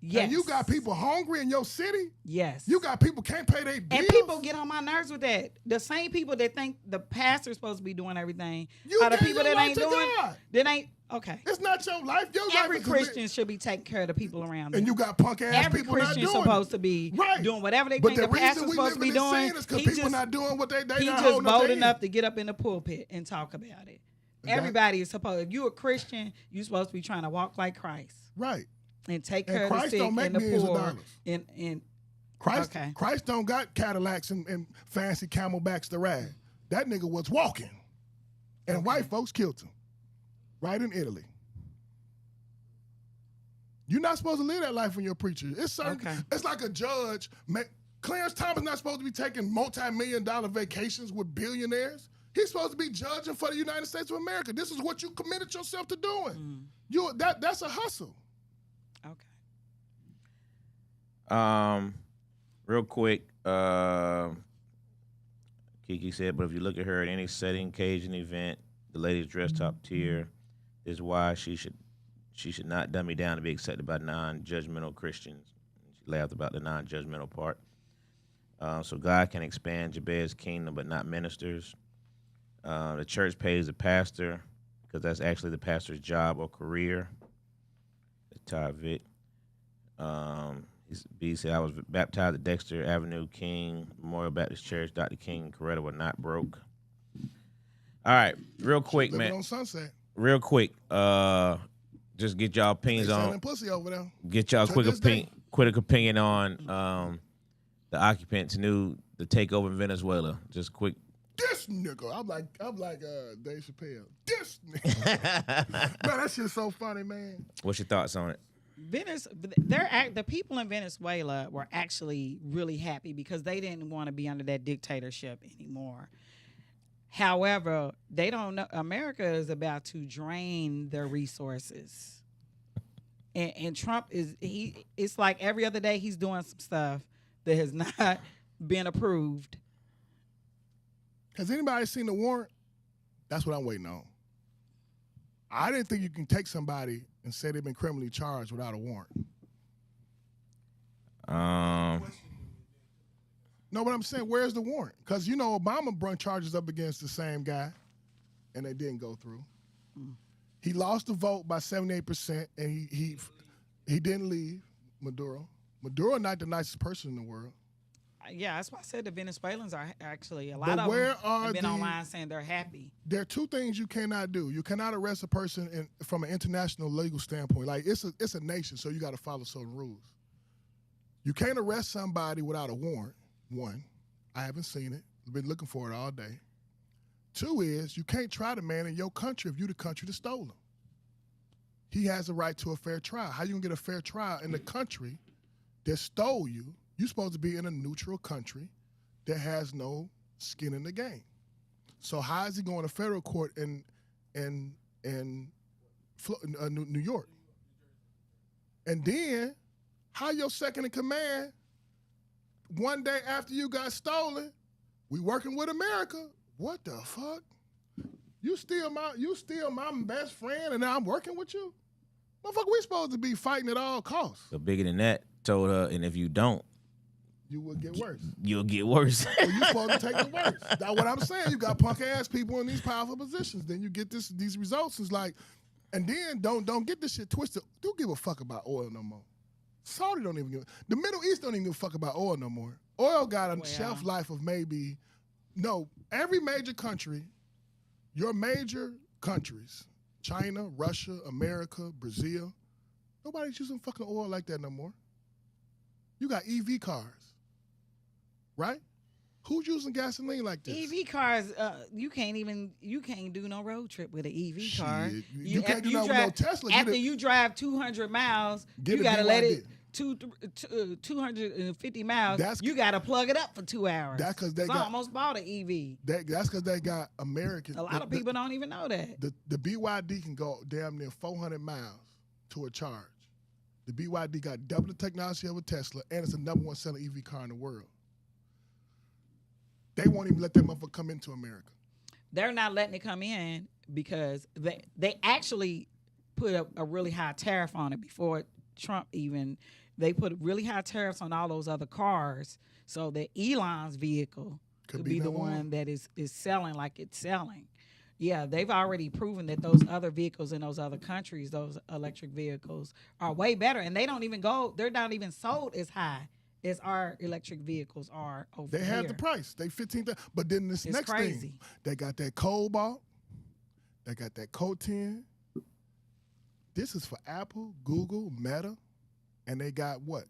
yes. And you got people hungry in your city? Yes. You got people can't pay their bills? And people get on my nerves with that. The same people that think the pastor's supposed to be doing everything are the people that ain't doing God. That ain't okay. It's not your life. Every Christian should be taking care of the people around them. And you got punk ass Every people not Christian's doing supposed to be doing whatever they think the pastor's supposed to be doing. Is because people not doing what they He just bold enough to get up in the pulpit and talk about it. Everybody is supposed. If you're a Christian, you're supposed to be trying to walk like Christ, right? And take care of the sick and the poor. And Christ don't got Cadillacs and fancy camelbacks to ride. That nigga was walking, and white folks killed him, right in Italy. You're not supposed to live that life when you're a preacher. It's certain. It's like a judge. Clarence Thomas not supposed to be taking multi-million-dollar vacations with billionaires. He's supposed to be judging for the United States of America. This is what you committed yourself to doing. That's a hustle. Okay. Real quick, Kiki said, but if you look at her at any setting, occasion, event, the lady's dressed top tier. Is why she should not dumb me down to be accepted by non-judgmental Christians. She laughed about the non-judgmental part. So God can expand Jabez's kingdom, but not ministers. The church pays the pastor because that's actually the pastor's job or career. Ty Vitt. B said, I was baptized at Dexter Avenue King Memorial Baptist Church. Dr. King and Coretta were not broke. All right, real quick, man. On Sunset. Real quick, just get y'all opinions on. Pussy over there. Get y'all quick opinion on the occupants knew the takeover in Venezuela. Just quick. This nigga, I'm like Dave Chappelle. This nigga, man, that shit's so funny, man. What's your thoughts on it? The people in Venezuela were actually really happy because they didn't want to be under that dictatorship anymore. However, they don't know America is about to drain their resources, and Trump it's like every other day he's doing some stuff that has not been approved. Has anybody seen the warrant? That's what I'm waiting on. I didn't think you can take somebody and say they've been criminally charged without a warrant. No, but I'm saying, where's the warrant? Because, Obama brought charges up against the same guy, and they didn't go through. He lost the vote by 78%, and he didn't leave Maduro. Maduro not the nicest person in the world. Yeah, that's why I said the Venezuelans are actually, a lot of them have been online saying they're happy. There are two things you cannot do. You cannot arrest a person from an international legal standpoint. Like, it's a nation, so you got to follow certain rules. You can't arrest somebody without a warrant, one. I haven't seen it. I've been looking for it all day. Two is, you can't try the man in your country if you're the country that stole him. He has a right to a fair trial. How you going to get a fair trial in the country that stole you? You're supposed to be in a neutral country that has no skin in the game. So how is he going to federal court in New York? And then, how your second in command, one day after you got stolen, we working with America? What the fuck? You steal my best friend, and now I'm working with you? Motherfucker, we supposed to be fighting at all costs. So bigger than that, told her, and if you don't, You will get worse. you'll get worse. Well, you supposed to take the worst. That's what I'm saying. You got punk ass people in these powerful positions. Then you get these results. It's like, and then don't get this shit twisted. Don't give a fuck about oil no more. Saudi don't even give. The Middle East don't even give a fuck about oil no more. Oil got a shelf life of maybe, no, every major country, your major countries, China, Russia, America, Brazil, nobody's using fucking oil like that no more. You got EV cars, right? Who's using gasoline like this? EV cars, you can't do no road trip with an EV car. Shit. You can't do that with no Tesla. After you drive 200 miles, you got to let it 250 miles. You got to plug it up for 2 hours. That's because they I almost bought an EV. That's because they got American. A lot of people don't even know that. The BYD can go damn near 400 miles to a charge. The BYD got double the technology of a Tesla, and it's the #1 selling EV car in the world. They won't even let that motherfucker come into America. They're not letting it come in because they actually put a really high tariff on it before Trump even. They put really high tariffs on all those other cars so that Elon's vehicle could be the one that is selling like it's selling. Yeah, they've already proven that those other vehicles in those other countries, those electric vehicles, are way better, and they're not even sold as high as our electric vehicles are over here. They have the price. They 15,000. But then this next crazy thing, they got that cobalt, they got that cotin. This is for Apple, Google, Meta, and they got what?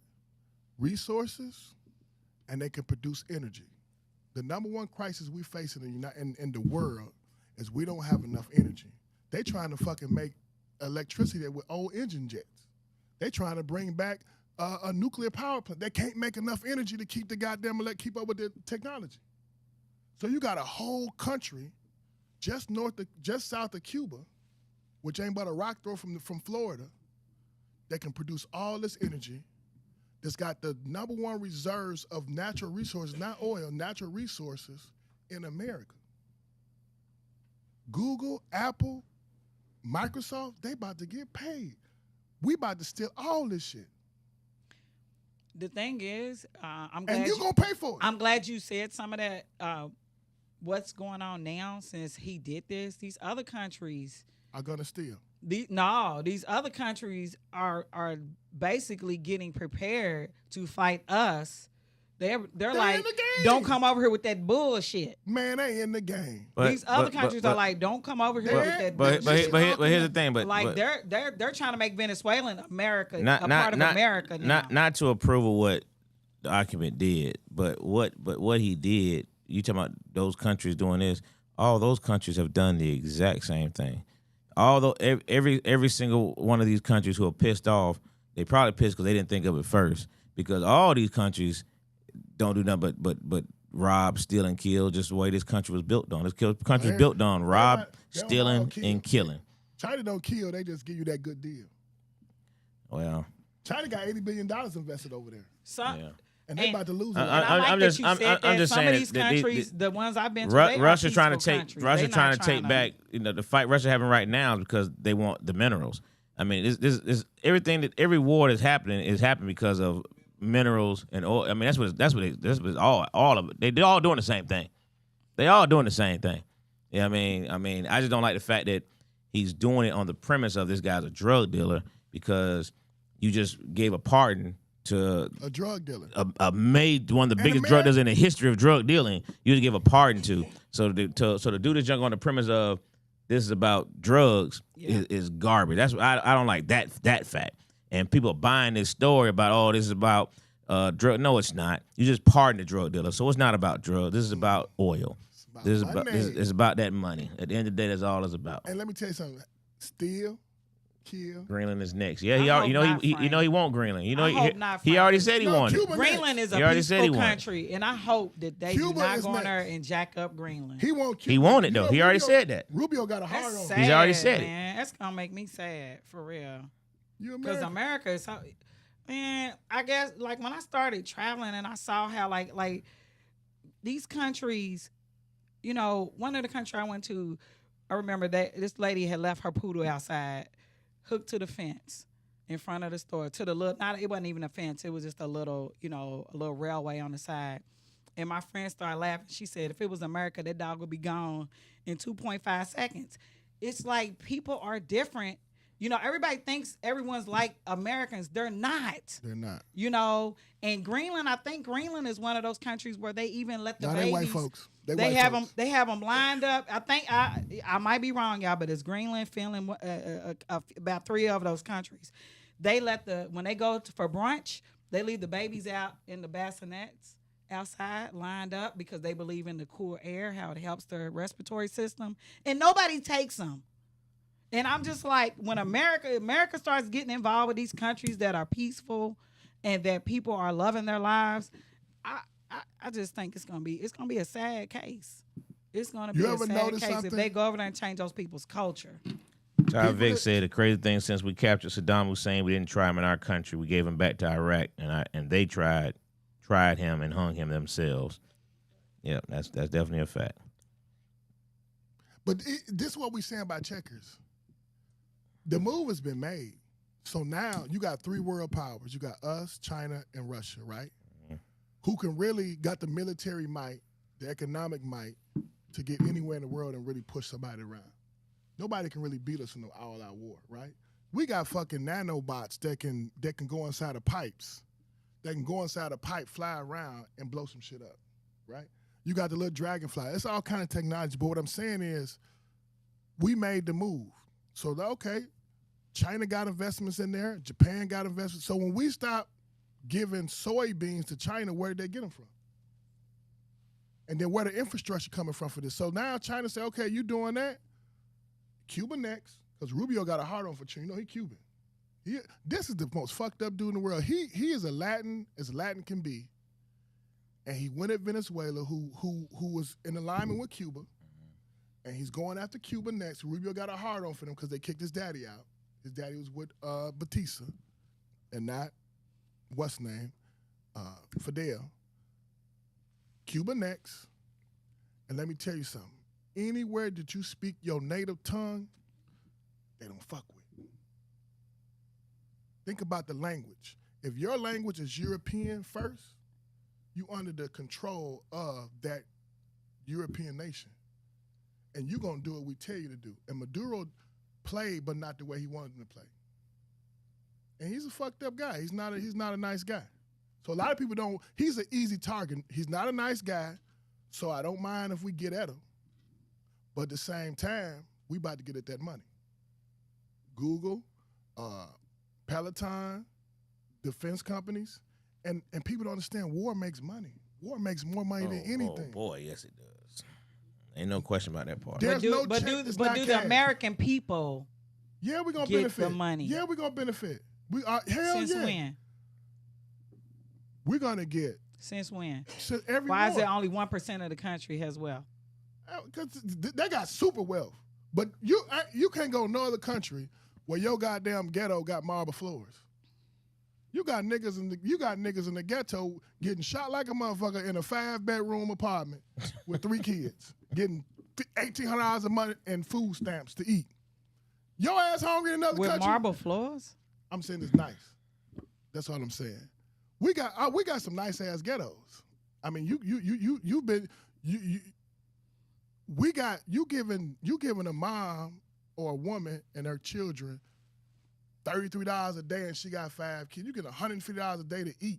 Resources, and they can produce energy. The #1 crisis we face in the world is we don't have enough energy. They trying to fucking make electricity with old engine jets. They trying to bring back a nuclear power plant. They can't make enough energy to keep the goddamn keep up with the technology. So you got a whole country just south of Cuba, which ain't but a rock throw from Florida, that can produce all this energy. That's got the #1 reserves of natural resources, not oil, natural resources in America. Google, Apple, Microsoft, they about to get paid. We about to steal all this shit. The thing is, I'm glad. And you gonna pay for it. I'm glad you said some of that. What's going on now since he did this? These other countries are gonna steal. These other countries are basically getting prepared to fight us. They're like, don't come over here with that bullshit. Man, they in the game. These other countries are like, don't come over here with that bullshit. But here's the thing. They're trying to make Venezuela and America a part of America now. Not to approve of what the occupant did, but what he did. You talking about those countries doing this? All those countries have done the exact same thing. Although every single one of these countries who are pissed off, they probably pissed because they didn't think of it first. Because all these countries don't do nothing but rob, steal, and kill, just the way this country was built on. This country was built on rob, stealing, and killing. China don't kill; they just give you that good deal. Well, China got $80 billion invested over there. Yeah. And they about to lose it. I'm just saying some of these countries, the ones I've been to, Russia trying to take back, the fight Russia having right now because they want the minerals. I mean, this everything every war that's happening is happening because of minerals and oil. I mean, that's what all of it. They're all doing the same thing. They all doing the same thing. Yeah, I mean, I just don't like the fact that he's doing it on the premise of this guy's a drug dealer because you just gave a pardon to a drug dealer, one of the biggest drug dealers in the history of drug dealing. You just give a pardon to. So to do this junk on the premise of this is about drugs is garbage. That's I don't like that fact. And people are buying this story about this is about drug. No, it's not. You just pardon the drug dealer. So it's not about drugs. This is about oil. This is about that money. At the end of the day, that's all it's about. And let me tell you something. Steal, kill. Greenland is next. Yeah, he won't Greenland. He already said he wanted. Greenland is a peaceful country, and I hope that they do not go in there and jack up Greenland. He won't. He wanted though. He already said that. Rubio got a hard on. He's already said it. That's gonna make me sad for real. Because America is so. Man, I guess like when I started traveling and I saw how like these countries, one of the countries I went to, I remember that this lady had left her poodle outside, hooked to the fence. in front of the store to the little. Not it wasn't even a fence. It was just a little, a little railway on the side. And my friend started laughing. She said, if it was America, that dog would be gone in 2.5 seconds. It's like people are different. Everybody thinks everyone's like Americans. They're not. They're not. And Greenland, I think Greenland is one of those countries where they even let the No, babies. they white folks. They have them lined up. I think I might be wrong, y'all, but it's Greenland, Finland, about 3 of those countries. They let when they go for brunch, they leave the babies out in the bassinets outside lined up because they believe in the cool air, how it helps their respiratory system, and nobody takes them. And I'm just like, when America starts getting involved with these countries that are peaceful and that people are loving their lives, I just think it's gonna be a sad case. It's gonna be a sad case if they go over there and change those people's culture. Ty Vick said the crazy thing, since we captured Saddam Hussein, we didn't try him in our country. We gave him back to Iraq, and they tried him and hung him themselves. Yeah, that's definitely a fact. But this is what we're saying about checkers. The move has been made. So now you got 3 world powers. You got us, China, and Russia, right? Mm-hmm. Who can really got the military might, the economic might to get anywhere in the world and really push somebody around. Nobody can really beat us in an all-out war, right? We got fucking nanobots that can go inside of pipes. That can go inside a pipe, fly around, and blow some shit up, right? You got the little dragonfly. It's all kind of technology. But what I'm saying is, we made the move. So, okay, China got investments in there. Japan got investments. So when we stop giving soybeans to China, where did they get them from? And then where the infrastructure coming from for this? So now China say, okay, you doing that? Cuba next, because Rubio got a hard on for China. He Cuban. This is the most fucked up dude in the world. He is as Latin can be, and he went at Venezuela, who was in alignment with Cuba, and he's going after Cuba next. Rubio got a hard on for them because they kicked his daddy out. His daddy was with Batista, and not what's name, Fidel. Cuba next, and let me tell you something. Anywhere that you speak your native tongue, they don't fuck with. Think about the language. If your language is European first, you under the control of that European nation. And you're going to do what we tell you to do. And Maduro played, but not the way he wanted him to play. And he's a fucked up guy. He's not a nice guy. So a lot of people don't, he's an easy target. He's not a nice guy, so I don't mind if we get at him. But at the same time, we about to get at that money. Google, Peloton, defense companies, and people don't understand war makes money. War makes more money than anything. Oh boy, yes it does. Ain't no question about that part. But do the American people we're gonna get benefit. the money? Yeah, we're gonna benefit. We are Since when? We're gonna get. Since when? Every Why is war. it only 1% of the country has wealth? Because they got super wealth. But you can't go no other country where your goddamn ghetto got marble floors. You got niggas in the ghetto getting shot like a motherfucker in a 5-bedroom apartment with 3 kids, getting $1,800 a month and food stamps to eat. Your ass hungry in another country. With marble floors? I'm saying it's nice. That's all I'm saying. We got some nice ass ghettos. I mean, you giving a mom or a woman and her children $33 a day and she got 5 kids. You get $150 a day to eat.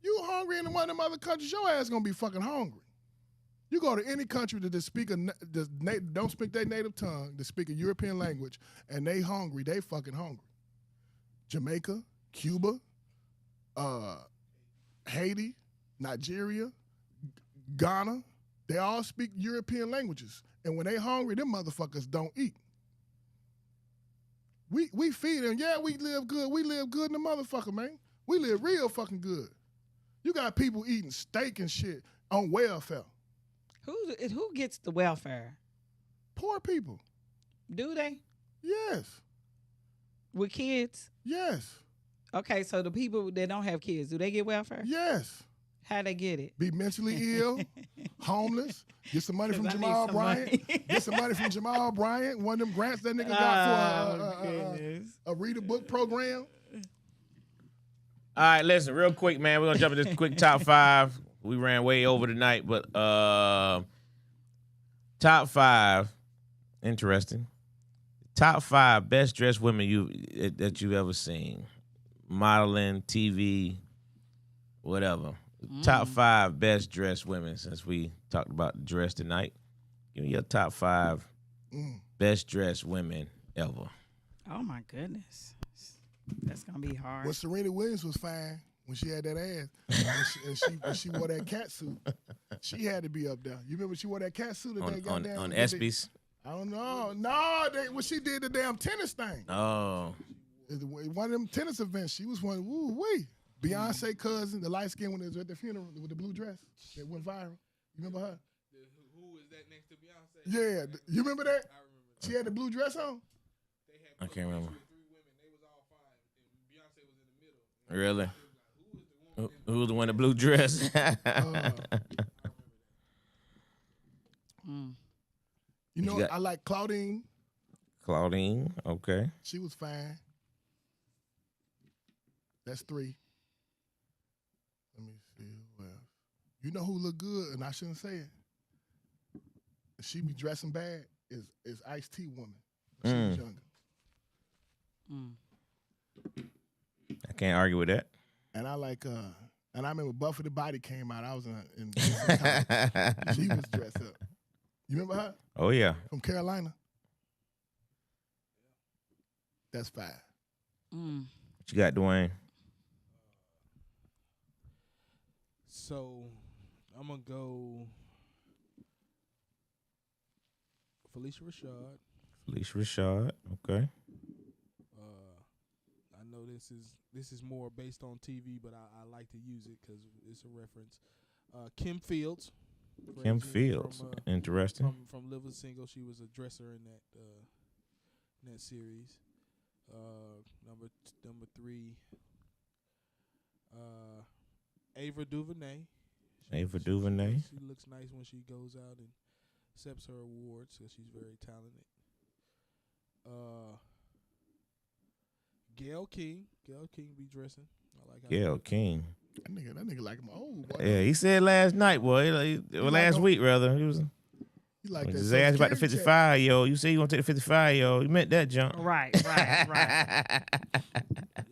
You hungry in one of them other countries, your ass gonna be fucking hungry. You go to any country that don't speak their native tongue, that speak a European language, and they hungry, they fucking hungry. Jamaica, Cuba, Haiti, Nigeria, Ghana, they all speak European languages. And when they hungry, them motherfuckers don't eat. We feed them. Yeah, we live good. We live good in the motherfucker, man. We live real fucking good. You got people eating steak and shit on welfare. Who gets the welfare? Poor people. Do they? Yes. With kids? Yes. Okay, so the people that don't have kids, do they get welfare? Yes. How'd they get it? Be mentally ill, homeless, get some money from 'Cause I need Jamal some Bryant. money. Get some money from Jamal Bryant. One of them grants that nigga got for a read a book program. All right, listen, real quick, man. We're gonna jump into this quick top 5. We ran way over tonight, but top 5, interesting. Top 5 best dressed women that you've ever seen, modeling, TV, whatever. Top 5 best dressed women. Since we talked about the dress tonight, give me your top 5 best dressed women ever. Oh my goodness, that's gonna be hard. Well, Serena Williams was fine when she had that ass, and she wore that cat suit. She had to be up there. You remember she wore that cat suit On ESPYs? I don't know. No, when she did the damn tennis thing. Oh. One of them tennis events, she was one. Woo wee. Beyonce cousin, the light skin when it was at the funeral with the blue dress that went viral. You remember her? Who is that next to Beyonce? Yeah, you remember that? I remember that. She had the blue dress on. I can't remember. 3 women, they was all fine, and Beyonce was in the middle. Really? Who was the one in the blue dress? You know, got? I like Claudine. Claudine, okay. She was fine. That's 3. Let me see who else. You know who look good, and I shouldn't say it. She be dressing bad. Is Ice Tea woman. She was younger. I can't argue with that. And I like and I remember Buffy the Body came out. I was in she was dressed up. You remember her? Oh yeah. From Carolina. That's 5. What you got, Dwayne? So I'm gonna go Felicia Rashad. Felicia Rashad, okay. I know this is more based on TV, but I like to use it because it's a reference. Kim Fields. Kim Fields, interesting. From Live a Single, she was a dresser in that series. Number 3. Ava DuVernay. Ava DuVernay. She looks nice when she goes out and accepts her awards, so she's very talented. Gayle King be dressing. I like how Gayle King. That nigga like him old. Boy. Yeah, he said last night, boy. Last week, rather. He was. He like that. Just asked about the 55, yo. You say you want to take the 55, yo. You meant that junk. Right. y'all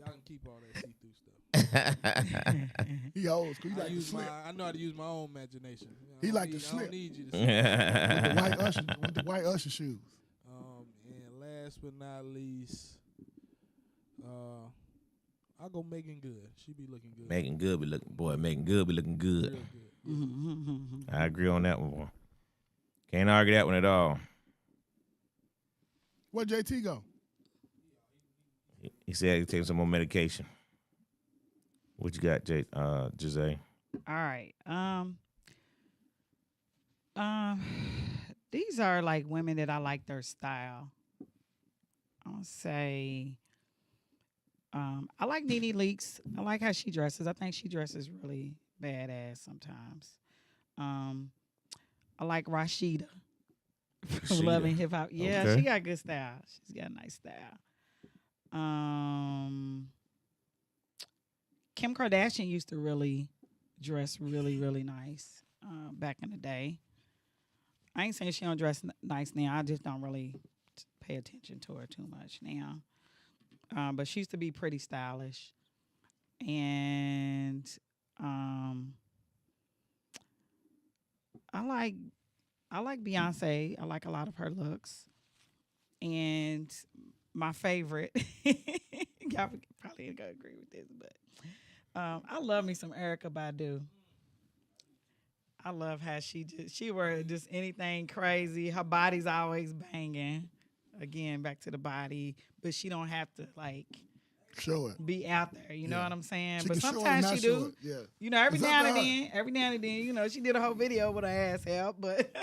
can keep all that see-through stuff. He old school. He like to slip. I know how to use my own imagination. He like to I slip. don't need you to slip. with the white Usher shoes. And last but not least, I'll go Megan Good. She be looking good. Megan Good be looking good. Real good. I agree on that one, boy. Can't argue that one at all. Where JT go? He said he's taking some more medication. What you got, Jae? All right. These are like women that I like their style. I'll say I like Nene Leakes. I like how she dresses. I think she dresses really badass sometimes. I like Rashida from Love and Hip Hop. Yeah, Okay. she got good style. She's got a nice style. Kim Kardashian used to really dress really, really nice back in the day. I ain't saying she don't dress nice now. I just don't really pay attention to her too much now. But she used to be pretty stylish. And I like Beyonce. I like a lot of her looks. And my favorite, y'all probably ain't gonna agree with this, but I love me some Erykah Badu. I love how she wear just anything crazy. Her body's always banging. Again, back to the body, but she don't have to like Show it. be out there. You know what I'm saying? She But can show it, sometimes not she show do. it. Yeah. You know, every It's up now to and her. then, you know, she did a whole video with her ass out, but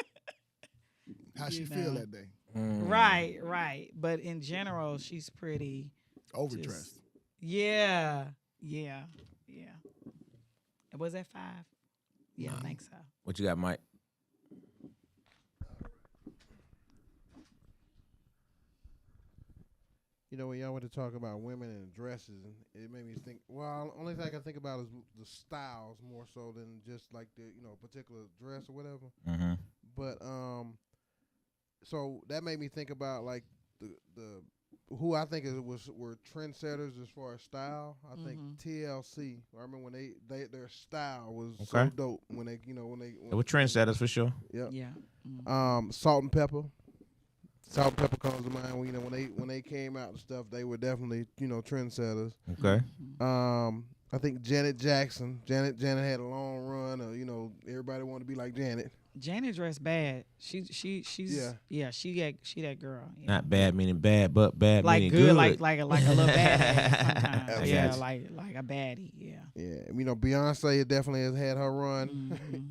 How she You feel know. that day? right. But in general, she's pretty. Overdressed. Yeah. Was that 5? Yeah, I think so. What you got, Mike? You know, when y'all went to talk about women and dresses, and it made me think. Well, only thing I can think about is the styles more so than just like the particular dress or whatever. Mm-hmm. But so that made me think about like the who I think were trendsetters as far as style. I think TLC. I remember when they their style was so dope when they They were trendsetters for sure. Yep. Yeah. Salt and Pepper. Salt and Pepper comes to mind. When they came out and stuff, they were definitely trendsetters. Okay. I think Janet Jackson. Janet had a long run. Everybody wanted to be like Janet. Janet dressed bad. She's she that girl. Yeah. Not bad meaning bad, but bad like meaning good, good. like a little badass sometimes. Yeah, Gotcha. like a baddie. Yeah. Yeah, Beyonce definitely has had her run. Mm-hmm.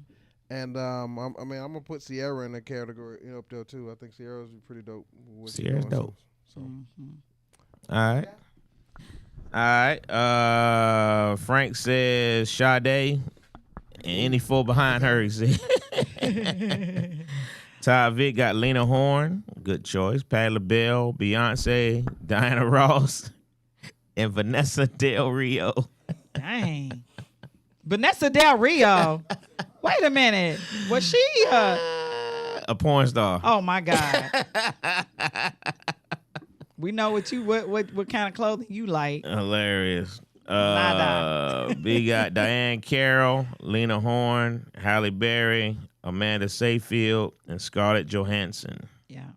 And I'm gonna put Sierra in the category up there too. I think Sierra's pretty dope. Sierra's dope. So. All right. Frank says Sade, and any four behind her. He said. Ty Vick got Lena Horne. Good choice. Patti LaBelle, Beyonce, Diana Ross, and Vanessa Del Rio. Dang. Vanessa Del Rio. Wait a minute. Was she A porn star. Oh my God. We know what kind of clothing you like. Hilarious. Nada. We got Diane Carroll, Lena Horne, Halle Berry, Amanda Seyfield, and Scarlett Johansson. Yeah.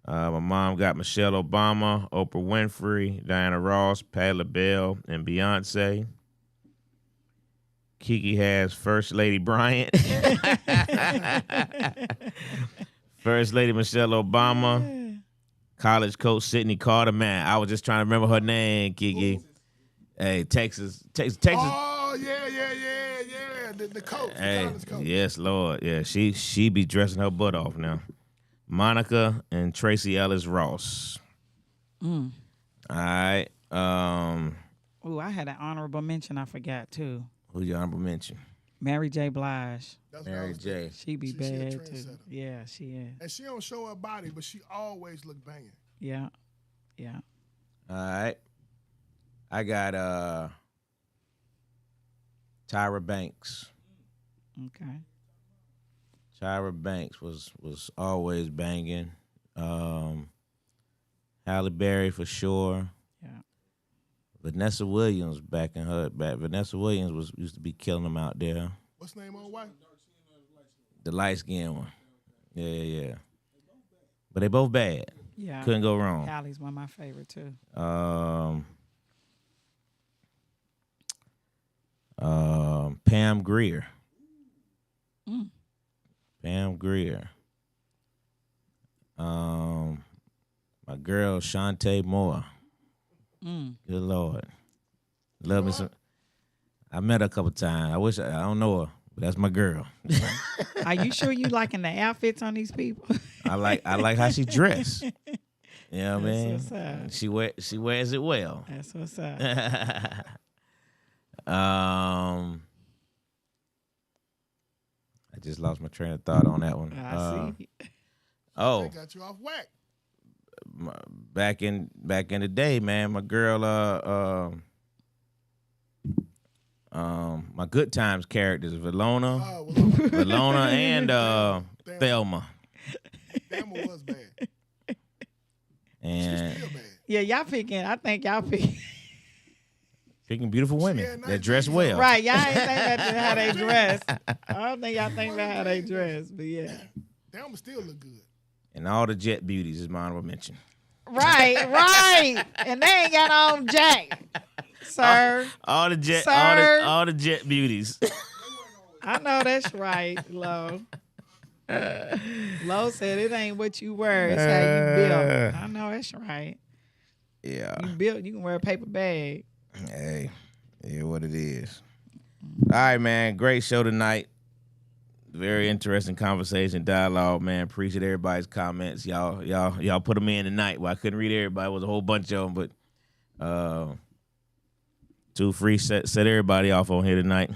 My mom got Michelle Obama, Oprah Winfrey, Diana Ross, Patti LaBelle, and Beyonce. Kiki has First Lady Bryant. First Lady Michelle Obama. College coach Sydney Carter. Man, I was just trying to remember her name, Kiki. Hey, Texas. Oh, yeah. The coach. Hey, the coach. yes, Lord. Yeah, she be dressing her butt off now. Monica and Tracy Ellis Ross. All right. Ooh, I had an honorable mention I forgot too. Who's your honorable mention? Mary J. Blige. That's what I Mary was J. thinking. She be She a bad too. trendsetter. Yeah, she is. And she don't show her body, but she always look banging. Yeah. All right. I got Tyra Banks. Okay. Tyra Banks was always banging. Halle Berry for sure. Yeah. Vanessa Williams Vanessa Williams used to be killing them out there. What's the name of her wife? The light skinned one. Yeah. But they both bad. Yeah. Couldn't go wrong. Hallie's one of my favorite too. Pam Grier. Mm. Pam Grier. My girl Shantae Moore. Mm. Good Lord. Love me some. I met her a couple times. I don't know her, but that's my girl. Are you sure you liking the outfits on these people? I like how she dressed. You know what I mean? That's what's up. She wears it well. That's what's up. I just lost my train of thought on that one. I see. They got you off whack. Back in the day, man, my girl, my Good Times characters, Valona and Thelma. Thelma was bad. And She's still bad. Yeah, y'all picking. I think y'all picking. picking beautiful had women nice that dress things well. Right, y'all ain't think about how they dress. I don't think y'all think about how they dress, but yeah. Thelma still look good. And all the jet beauties is my honorable mention. Right. And they ain't got on jack, sir. All the jet, Sir. all the jet beauties. I know that's right, Lo. Lo said it ain't what you wear, it's how you build. I know that's right. Yeah. You can wear a paper bag. Hey, yeah, what it is. All right, man. Great show tonight. Very interesting conversation, dialogue, man. Appreciate everybody's comments. Y'all put them in tonight. Well, I couldn't read everybody. It was a whole bunch of them, but Too Free set everybody off on here tonight.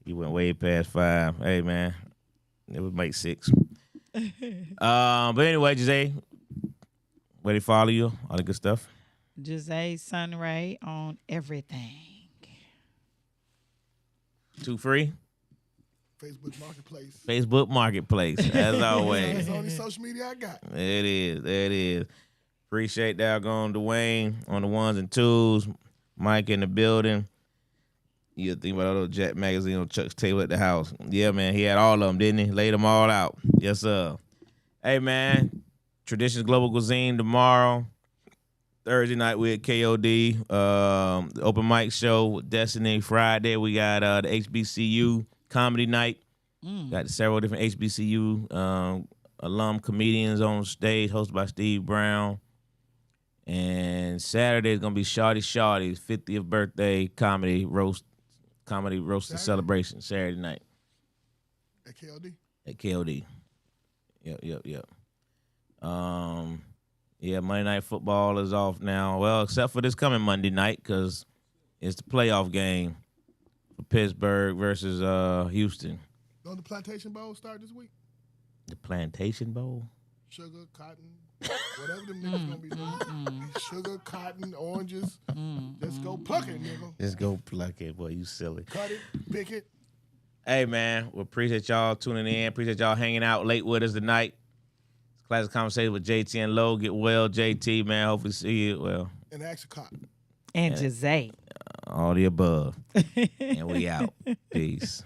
You went way past 5. Hey, man, it would make 6. But anyway, Jae, where they follow you? All the good stuff. Jae Sunray on everything. 2 free. Facebook Marketplace. Facebook Marketplace, as always. That's the only social media I got. It is. Appreciate that going Dwayne on the 1s and 2s. Mike in the building. You think about a little Jet magazine on Chuck's table at the house. Yeah, man, he had all of them, didn't he? Laid them all out. Yes, sir. Hey, man, Traditions Global Cuisine tomorrow. Thursday night we at KOD. The open mic show with Destiny. Friday we got the HBCU comedy night. Got several different HBCU alum comedians on stage, hosted by Steve Brown. And Saturday is gonna be Shawty's 50th birthday comedy roast and celebration Saturday night At KLD. At KLD. Yep. Yeah, Monday Night Football is off now. Well, except for this coming Monday night, because it's the playoff game for Pittsburgh versus Houston. Don't the Plantation Bowl start this week? The Plantation Bowl? Sugar, cotton, whatever them niggas gonna be doing. Sugar, cotton, oranges. Just go pluck it, nigga. Just go pluck it, boy. You silly. Cut it, pick it. Hey, man, we appreciate y'all tuning in. Appreciate y'all hanging out late with us tonight. It's Classic Conversations with Jae Tea and Lo. Get well, Jae Tea, man. Hopefully see you well. And action cotton. And Jae. All the above. And we out. Peace.